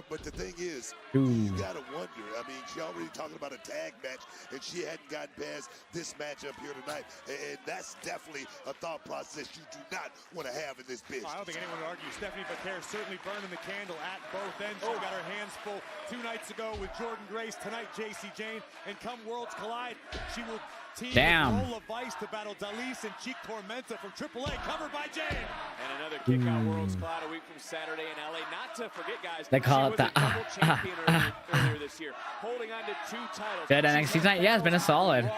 But the thing is, you got to wonder. I mean, she already talking about a tag match, and she hadn't gotten past this matchup here tonight. And that's definitely a thought process you do not want to have in this business. I don't think anyone would argue. Stephanie Vaquero certainly burning the candle at both ends. She got her hands full 2 nights ago with Jordan Grace. Tonight, JC Jane. And come Worlds Collide, she will team with Lola Vice to battle Dalise and Cheek Tormenta from AAA, covered by Jane. And another kick out Worlds Collide a week from Saturday in LA. Not to forget, guys, they call it the earlier this year, holding on to 2 titles. Good NXT tonight. Yeah, it's been a solid.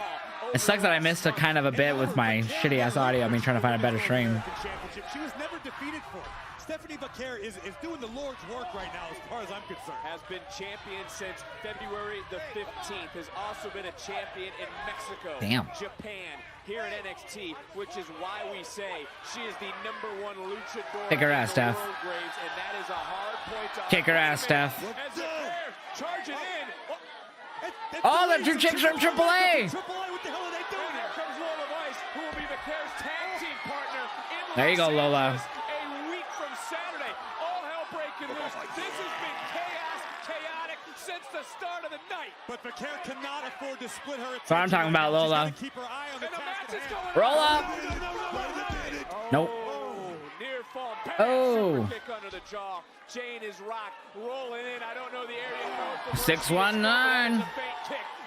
It sucks that I missed a kind of a bit with my shitty ass audio. I mean, trying to find a better stream. She was never defeated for it. Stephanie Vaquero is doing the Lord's work right now, as far as I'm concerned. Has been champion since February the 15th. Has also been a champion in Mexico, Japan, here at NXT, which is why we say she is the #1 luchador. Kick her ass, Steph. Graves, and that is a hard point to Kick her ass, Steph. Charging in. Oh, the 2 chicks from AAA. AAA, what the hell are they doing? Here comes Lola Vice, who will be Vaquero's tag team partner in There you go, Lola. a week from Saturday. All hell breaking loose. This has been chaotic since the start of the night. But Vaquero cannot afford to split her. So I'm talking about Lola. Keep her eye on the match is going Roll up. Nope. Near fall. Oh. Kick under the jaw. Jane is rocked, rolling in. I don't know the area. 619.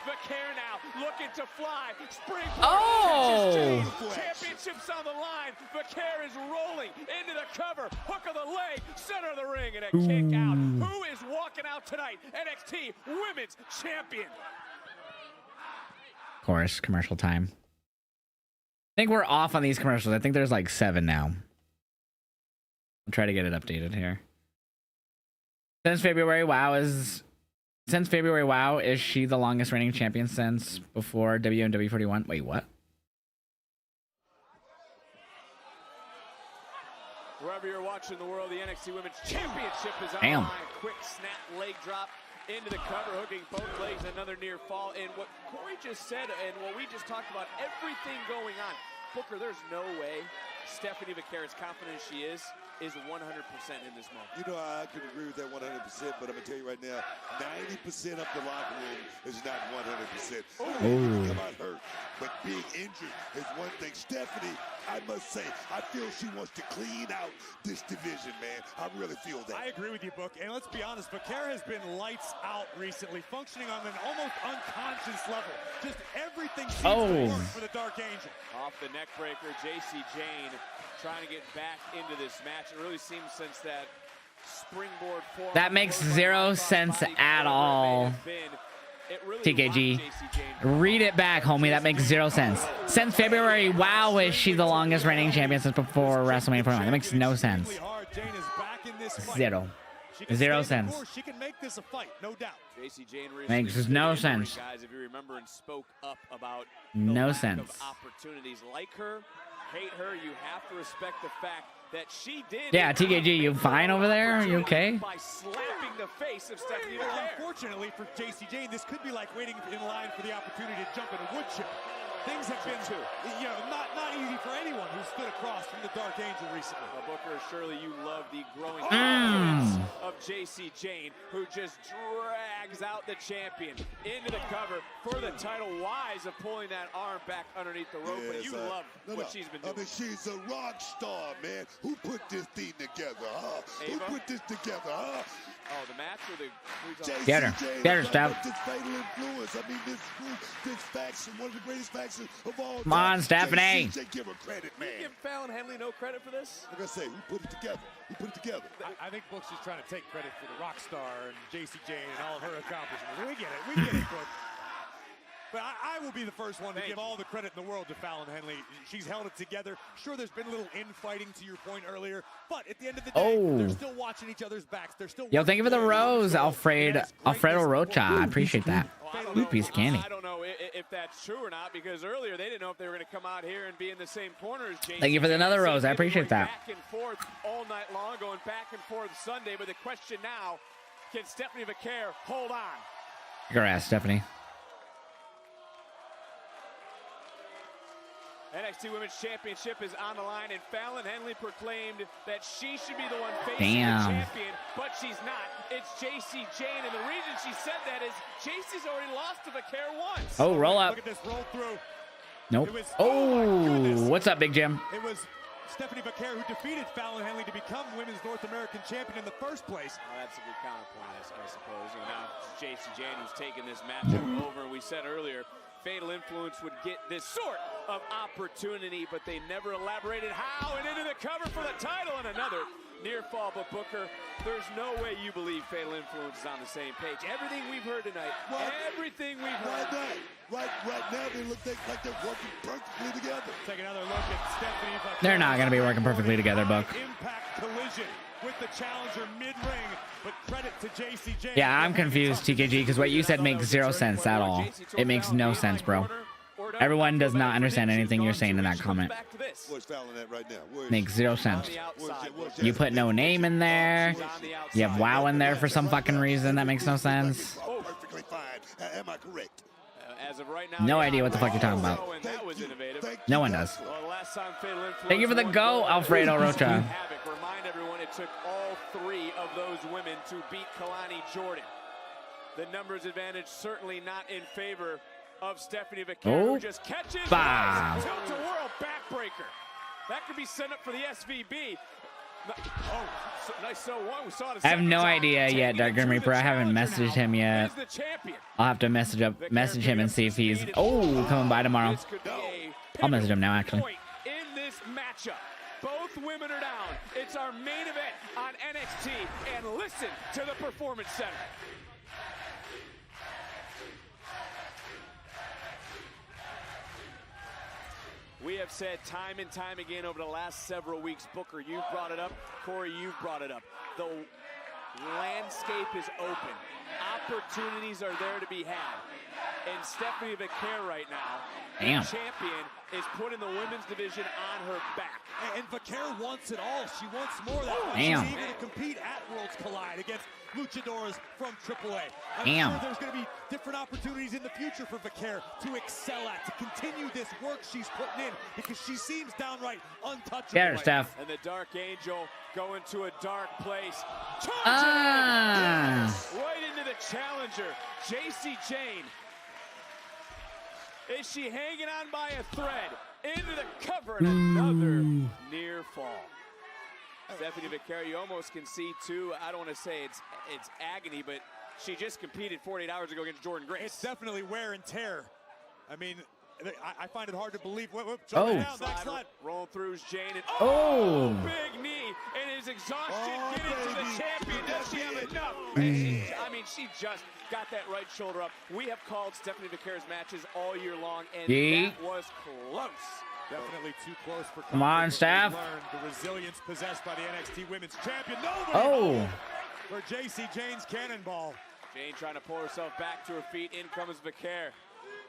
Vaquero now looking to fly. Spring. Oh. Championships on the line. Vaquero is rolling into the cover. Hook of the leg. Center of the ring and a kick out. Who is walking out tonight? NXT Women's Champion. Of course, commercial time. think we're off on these commercials. I think there's like 7 now. I'll try to get it updated here. Since February, WoW, is she the longest reigning champion since before WNW 41? Wait, what? Wherever you're watching the world, the NXT Women's Championship is on Damn. the line. Quick snap leg drop into the cover, hooking both legs, another near fall. And what Corey just said and what we just talked about, everything going on. Booker, there's no way Stephanie Vaquer, as confident as she is 100% in this moment. You know, I could agree with that 100%, but I'm going to tell you right now, 90% of the locker room is not 100%. Ooh. Come out hurt, but being injured is one thing. Stephanie, I must say, I feel she wants to clean out this division, man. I really feel that. I agree with you, Book. And let's be honest, Vaquer has been lights out recently, functioning on an almost unconscious level. Just everything seems to work for the Dark Angel. Off the neck breaker, JC Jane trying to get back into this match. It really seems since that springboard forearm. That makes 0 sense at all. TKG. Read it back, homie. That makes 0 sense. Since February, WoW, is she the longest reigning champion since before WrestleMania 49? That makes no sense. 0. 0 sense. She can make this a fight, no doubt. JC Jane makes no sense. Guys, if you remember, and spoke up about no lack sense. Of opportunities. Like her, hate her, you have to respect the fact that she did. Yeah, TKG, you fine over there? You okay? By slapping the face of Stephanie Vaquer. Unfortunately for JC Jane, this could be like waiting in line for the opportunity to jump in a wood chip. Things have been, you know, not easy for anyone who stood across from the Dark Angel recently. Well, Booker, surely you love the growing confidence of JC Jane, who just drags out the champion into the cover for the title. Wise of pulling that arm back underneath the rope, but you love what she's been doing. I mean, she's a rock star, man. Who put this thing together, huh? Who put this together, huh? Oh, the match or the... Get her. Get her, Steph. This fatal influence. I mean, this group, this faction, one of the greatest factions of all time. Come on, Stephanie. Give her credit, man. You give Fallon Henley no credit for this? Like I say, who put it together? Who put it together? I think Book's just trying to take credit for the rock star and JC Jane and all of her accomplishments. We get it. We get it, Book. But I will be the first one to give all the credit in the world to Fallon Henley. She's held it together. Sure, there's been a little infighting, to your point earlier, but at the end of the day, they're still watching each other's backs. They're still. Yo, thank you for the rose, Alfredo Rocha. I appreciate that. Ooh, piece of candy. I don't know if that's true or not, because earlier they didn't know if they were going to come out here and be in the same corner as Jason. Thank you for another rose. I appreciate that. Back and forth all night long, going back and forth Sunday. But the question now, can Stephanie Vaquer hold on? Your ass, Stephanie. NXT Women's Championship is on the line, and Fallon Henley proclaimed that she should be the one facing the champion, but she's not. It's JC Jane, and the reason she said that is JC's already lost to Vaquer once. Oh, roll up. Look at this roll through. Nope. Oh, what's up, Big Jim? It was Stephanie Vaquer who defeated Fallon Henley to become Women's North American Champion in the first place. Well, that's a good counterpoint, I suppose. And now it's JC Jane who's taking this matchup over. And we said earlier, Fatal Influence would get this sort of opportunity, but they never elaborated how. And into the cover for the title, and another near fall. But Booker, there's no way you believe Fatal Influence is on the same page. Everything we've heard tonight, everything we've heard. Right now they look like they're working perfectly together. Take another look at Stephanie Vaquer. They're not going to be working perfectly together, Buck. Impact collision with the challenger mid-ring, but credit to JC Jane. Yeah, I'm confused, TKG, because what you said makes 0 sense at all. It makes no sense, bro. Everyone does not understand anything you're saying in that comment. Where's Fallon at right now? Makes 0 sense. You put no name in there. You have WoW in there for some fucking reason. That makes no sense. Perfectly fine. Am I correct? As of right now, no idea what the fuck you're talking about. No one does. Thank you for the go, Alfredo Rocha. Remind everyone it took all 3 of those women to beat Kalani Jordan. The numbers advantage certainly not in favor of Stephanie Vaquer, who just catches tilt-to-whirl backbreaker. That could be sent up for the SVB. Nice we saw it. I have no idea yet, Dark Grim Reaper. I haven't messaged him yet. I'll have to message him and see if he's coming by tomorrow. I'll message him now, actually. In this matchup, both women are down. It's our main event on NXT, and listen to the Performance Center. We have said time and time again over the last several weeks, Booker, you've brought it up. Corey, you've brought it up. The landscape is open. Opportunities are there to be had. And Stephanie Vaquer right now, Damn. the champion, is putting the women's division on her back. And Vaquer wants it all. She wants more of that. Damn. She's eager to compete at Worlds Collide against luchadores from AAA. I'm Damn. sure there's going to be different opportunities in the future for Vaquer to excel at, to continue this work she's putting in, because she seems downright untouchable. Get her, right Steph. And the Dark Angel going to a dark place. Ah. Right into the challenger, JC Jane. Is she hanging on by a thread? Into the cover and another near fall. Stephanie Vaquer, you almost can see too, I don't want to say it's agony, but she just competed 48 hours ago against Jordan Grace. It's definitely wear and tear. I mean, I find it hard to believe. Oh. Down, slide. Rolling through is Jane. And Oh. big knee. And his exhaustion getting to the champion. Does she have enough? She just got that right shoulder up. We have called Stephanie Vaquer's matches all year long, and that was close. Definitely too close for Come on, Steph. The resilience possessed by the NXT Women's Champion. For JC Jane's cannonball. Jane trying to pull herself back to her feet. In comes Vaquer.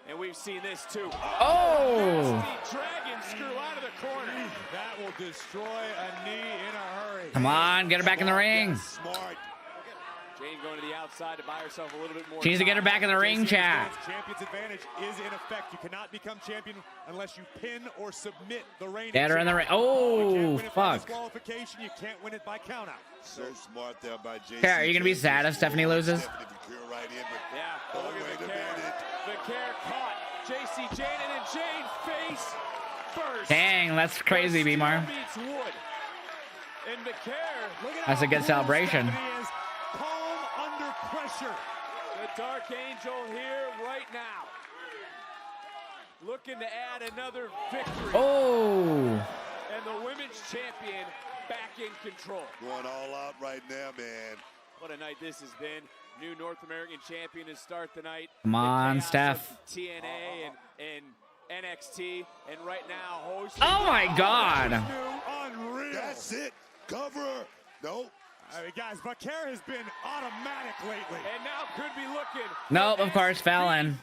And we've seen this too. Oh! Dragon screw out of the corner. That will destroy a knee in a hurry. Come on, get her back in the ring. Smart. Jane going to the outside to buy herself a little bit more. She needs to get her back in the ring, chat. Champion's advantage is in effect. You cannot become champion unless you pin or submit the reigning. Get her in the ring. Oh, fuck. Disqualification. You can't win it by countout. So smart there by JC. Okay, are you gonna be sad if Stephanie loses? Right in, but yeah. Look at Vaquer caught JC Jane, and then Jane face first. Dang, that's crazy, B-Mar. And Vaquer, That's a good celebration. Calm under pressure. The Dark Angel here right now. Looking to add another victory. Oh. And the women's champion back in control. Going all out right now, man. What a night this has been. New North American champion to start the night. Come on, Steph. TNA and NXT, and right now hosting. Oh my God. Unreal. That's it. Cover. Nope. I mean, guys, Vaquer has been automatic lately. And now could be looking. Nope, of course, Fallon.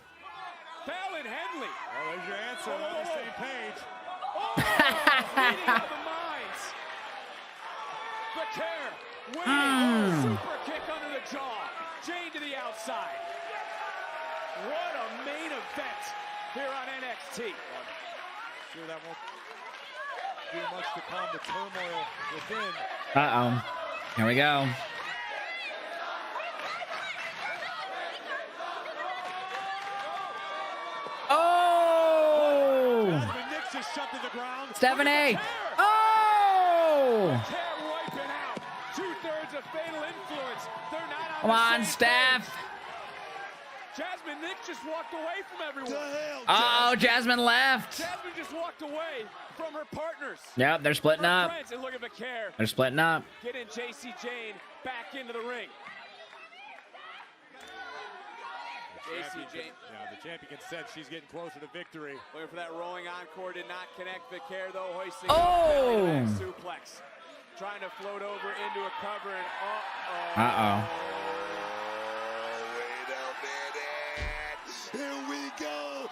Fallon Henley. Well, there's your answer. Paige. Meeting of the minds. Vaquer winning. Super kick under the jaw. Jane to the outside. What a main event here on NXT. Sure that won't do much to calm the turmoil within. Uh-oh. Here we go. Oh! Nick just shoved to the ground. Stephanie! Oh! Wiping out. 2/3 of fatal influence. They're not on Come on, Steph. Jasmine Nick just walked away from everyone. Oh, Jasmine left. Jasmine just walked away from her partners. Yep, they're splitting up. And look at Vaquer. They're splitting up. Getting JC Jane back into the ring. JC Jane. Yeah, the champion said she's getting closer to victory. Waiting for that rolling encore, did not connect. Vaquer though hoisting Oh! suplex. Trying to float over into a cover and Uh-oh. Wait a minute. Here we go.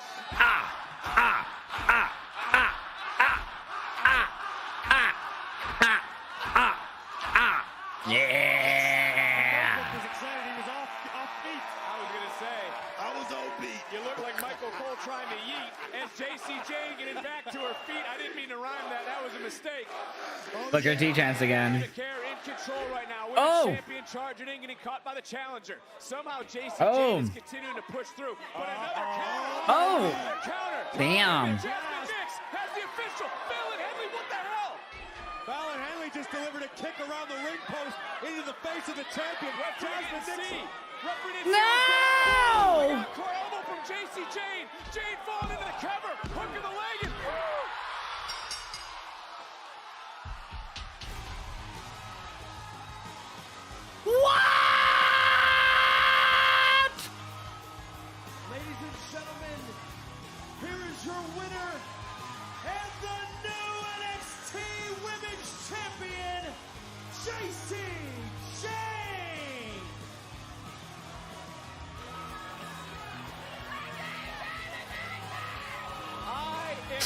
Yeah. He was excited. He was off feet. I was going to say. I was on beat. You look like Michael Cole trying to yeet as JC Jane getting back to her feet. I didn't mean to rhyme that. That was a mistake. Look at T-Chance again. Vaquer in control right now. Oh. Champion charging in, getting caught by the challenger. Somehow JC Jane is continuing to push through. But another counter. Oh. Another counter. Damn. Jasmine Nix has the official. Fallon Henley, what the hell? Fallon Henley just delivered a kick around the ring post into the face of the champion. Jasmine Nix. No! Core elbow from JC Jane. Jane falling into the cover. Hook of the leg. And What? Ladies and gentlemen, here is your winner and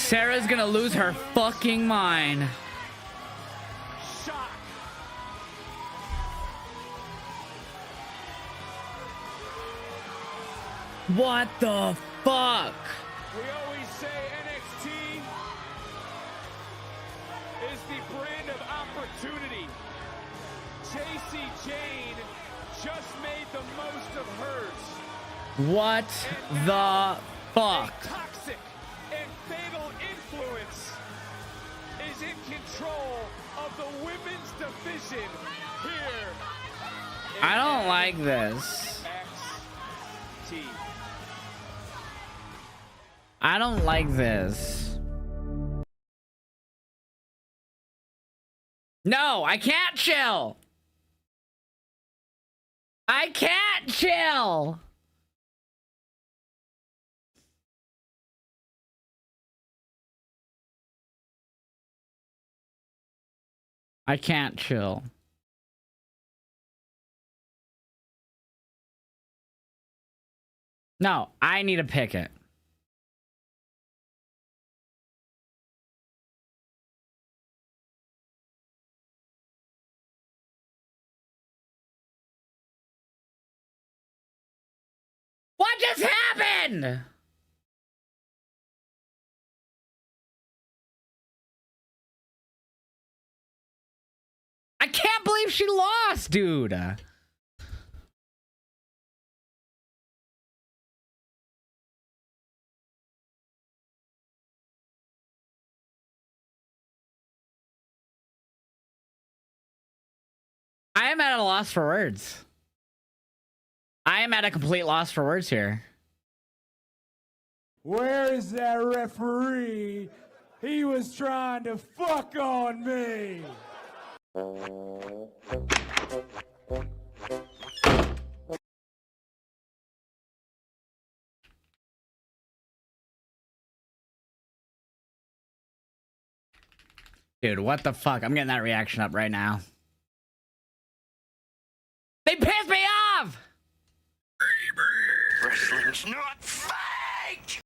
Sarah's gonna lose her fucking mind. Shock. What the fuck? We always say NXT is the brand of opportunity. JC Jane just made the most of hers. What the fuck? A toxic and fatal influence is in control of the women's division here. I don't like this. NXT. I don't like this. No, I can't chill. I can't chill. I can't chill. No, I need to pick it. What just happened? I can't believe she lost, dude. I am at a loss for words. I am at a complete loss for words here. Where is that referee? He was trying to fuck on me. Dude, what the fuck? I'm getting that reaction up right now. They pissed me off! Wrestling's not fake!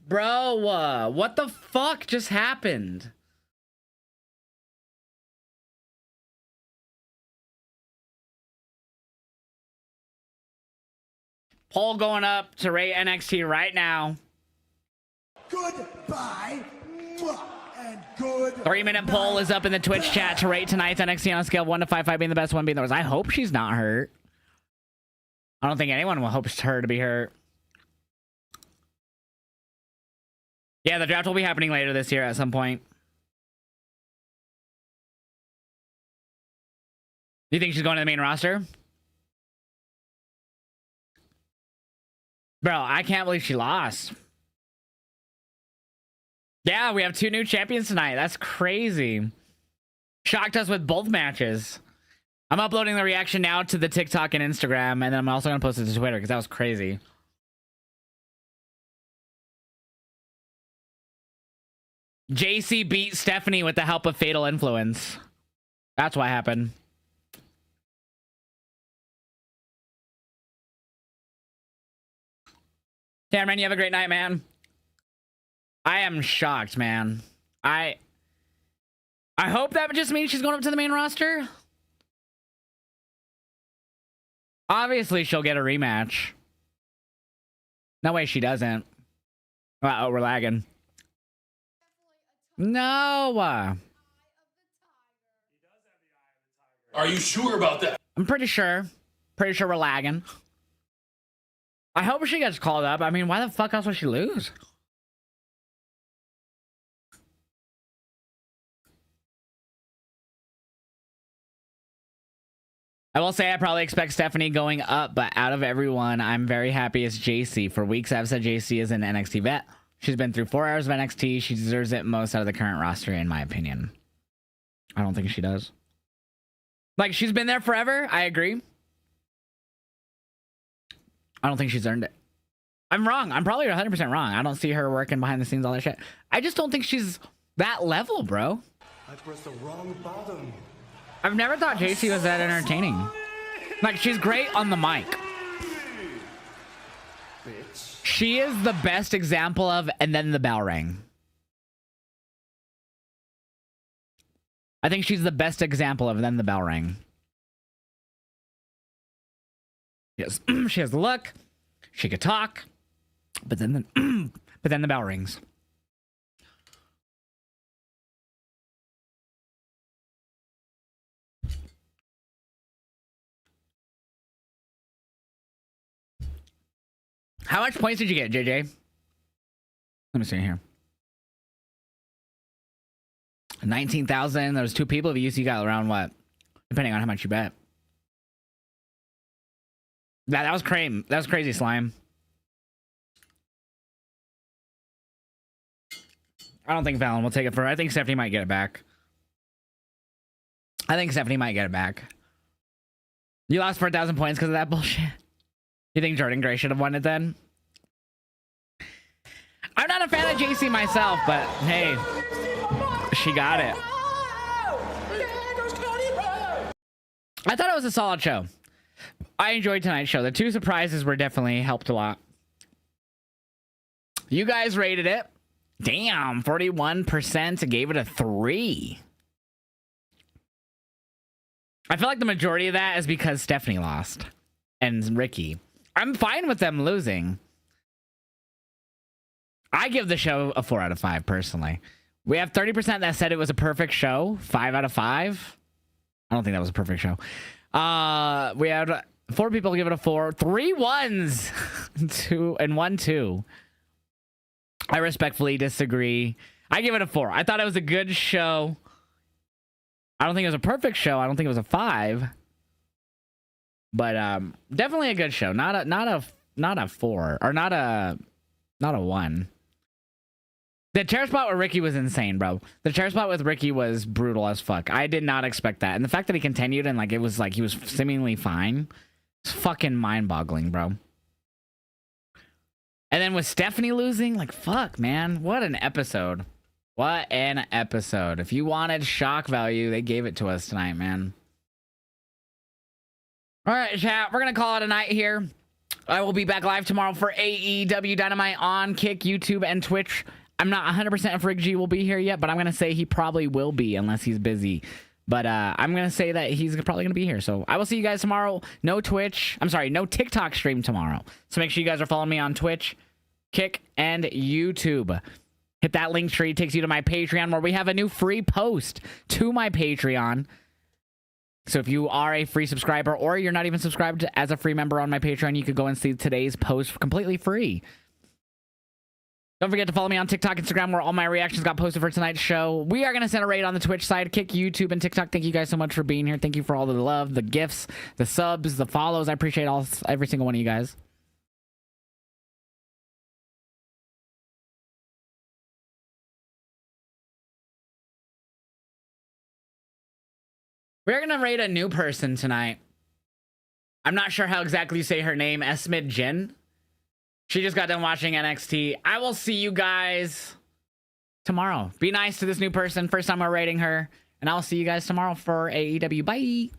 Bro, what the fuck just happened? Poll going up to rate NXT right now. Goodbye. And good. 3-minute poll is up in the Twitch chat to rate tonight's NXT on a scale of 1 to 5, 5 being the best, 1 being the worst. I hope she's not hurt. I don't think anyone will hope her to be hurt. Yeah, the draft will be happening later this year at some point. You think she's going to the main roster? Bro, I can't believe she lost. Yeah, we have 2 new champions tonight. That's crazy. Shocked us with both matches. I'm uploading the reaction now to the TikTok and Instagram, and then I'm also going to post it to Twitter because that was crazy. JC beat Stephanie with the help of Fatal Influence. That's what happened. Cameron, you have a great night, man. I am shocked, man. I hope that just means she's going up to the main roster. Obviously, she'll get a rematch. No way she doesn't. Uh-oh, we're lagging. No. Are you sure about that? I'm pretty sure. Pretty sure we're lagging. I hope she gets called up. I mean, why the fuck else would she lose? I will say I probably expect Stephanie going up, but out of everyone, I'm very happy it's JC. For weeks, I've said JC is an NXT vet. She's been through 4 hours of NXT. She deserves it most out of the current roster, in my opinion. I don't think she does. Like, she's been there forever. I agree. I don't think she's earned it. I'm wrong. I'm probably 100% wrong. I don't see her working behind the scenes, all that shit. I just don't think she's that level, bro. I pressed the wrong button. I've never thought JC was that entertaining. Like, she's great on the mic. Bitch. She is the best example of, and then the bell rang. I think she's the best example of, and then the bell rang. Yes, she has the look. She could talk, but then the bell rings. How much points did you get, JJ? Let me see here. 19,000. There was 2 people. You got around what? Depending on how much you bet. That was cream. That was crazy, Slime. I don't think Valen will take it for. I think Stephanie might get it back. You lost 4,000 points because of that bullshit. You think Jordan Gray should have won it then? I'm not a fan of JC myself, but hey, she got it. I thought it was a solid show. I enjoyed tonight's show. The 2 surprises were definitely helped a lot. You guys rated it. Damn, 41% gave it a 3. I feel like the majority of that is because Stephanie lost and Ricky. I'm fine with them losing. I give the show a 4 out of 5 personally. We have 30% that said it was a perfect show. 5 out of 5. I don't think that was a perfect show. We had 4 people give it a 4. 3 ones. 2 and 1 2. I respectfully disagree. I give it a 4. I thought it was a good show. I don't think it was a perfect show. I don't think it was a 5. But definitely a good show. Not a 4 or not a 1. The chair spot with Ricky was insane, bro. The chair spot with Ricky was brutal as fuck. I did not expect that. And the fact that he continued and like it was like he was seemingly fine. It's fucking mind-boggling, bro. And then with Stephanie losing, like fuck, man. What an episode. What an episode. If you wanted shock value, they gave it to us tonight, man. All right, chat. We're going to call it a night here. I will be back live tomorrow for AEW Dynamite on Kick, YouTube, and Twitch. I'm not 100% if Rick G will be here yet, but I'm going to say he probably will be unless he's busy. But I'm going to say that he's probably going to be here. So I will see you guys tomorrow. No Twitch. I'm sorry, no TikTok stream tomorrow. So make sure you guys are following me on Twitch, Kick, and YouTube. Hit that link tree. It takes you to my Patreon where we have a new free post to my Patreon. So if you are a free subscriber or you're not even subscribed as a free member on my Patreon, you could go and see today's post completely free. Don't forget to follow me on TikTok, Instagram, where all my reactions got posted for tonight's show. We are going to send a raid on the Twitch side, Kick, YouTube, and TikTok. Thank you guys so much for being here. Thank you for all the love, the gifts, the subs, the follows. I appreciate every single one of you guys. We're going to raid a new person tonight. I'm not sure how exactly you say her name. Esmid Jin. She just got done watching NXT. I will see you guys tomorrow. Be nice to this new person. First time we're rating her. And I'll see you guys tomorrow for AEW. Bye.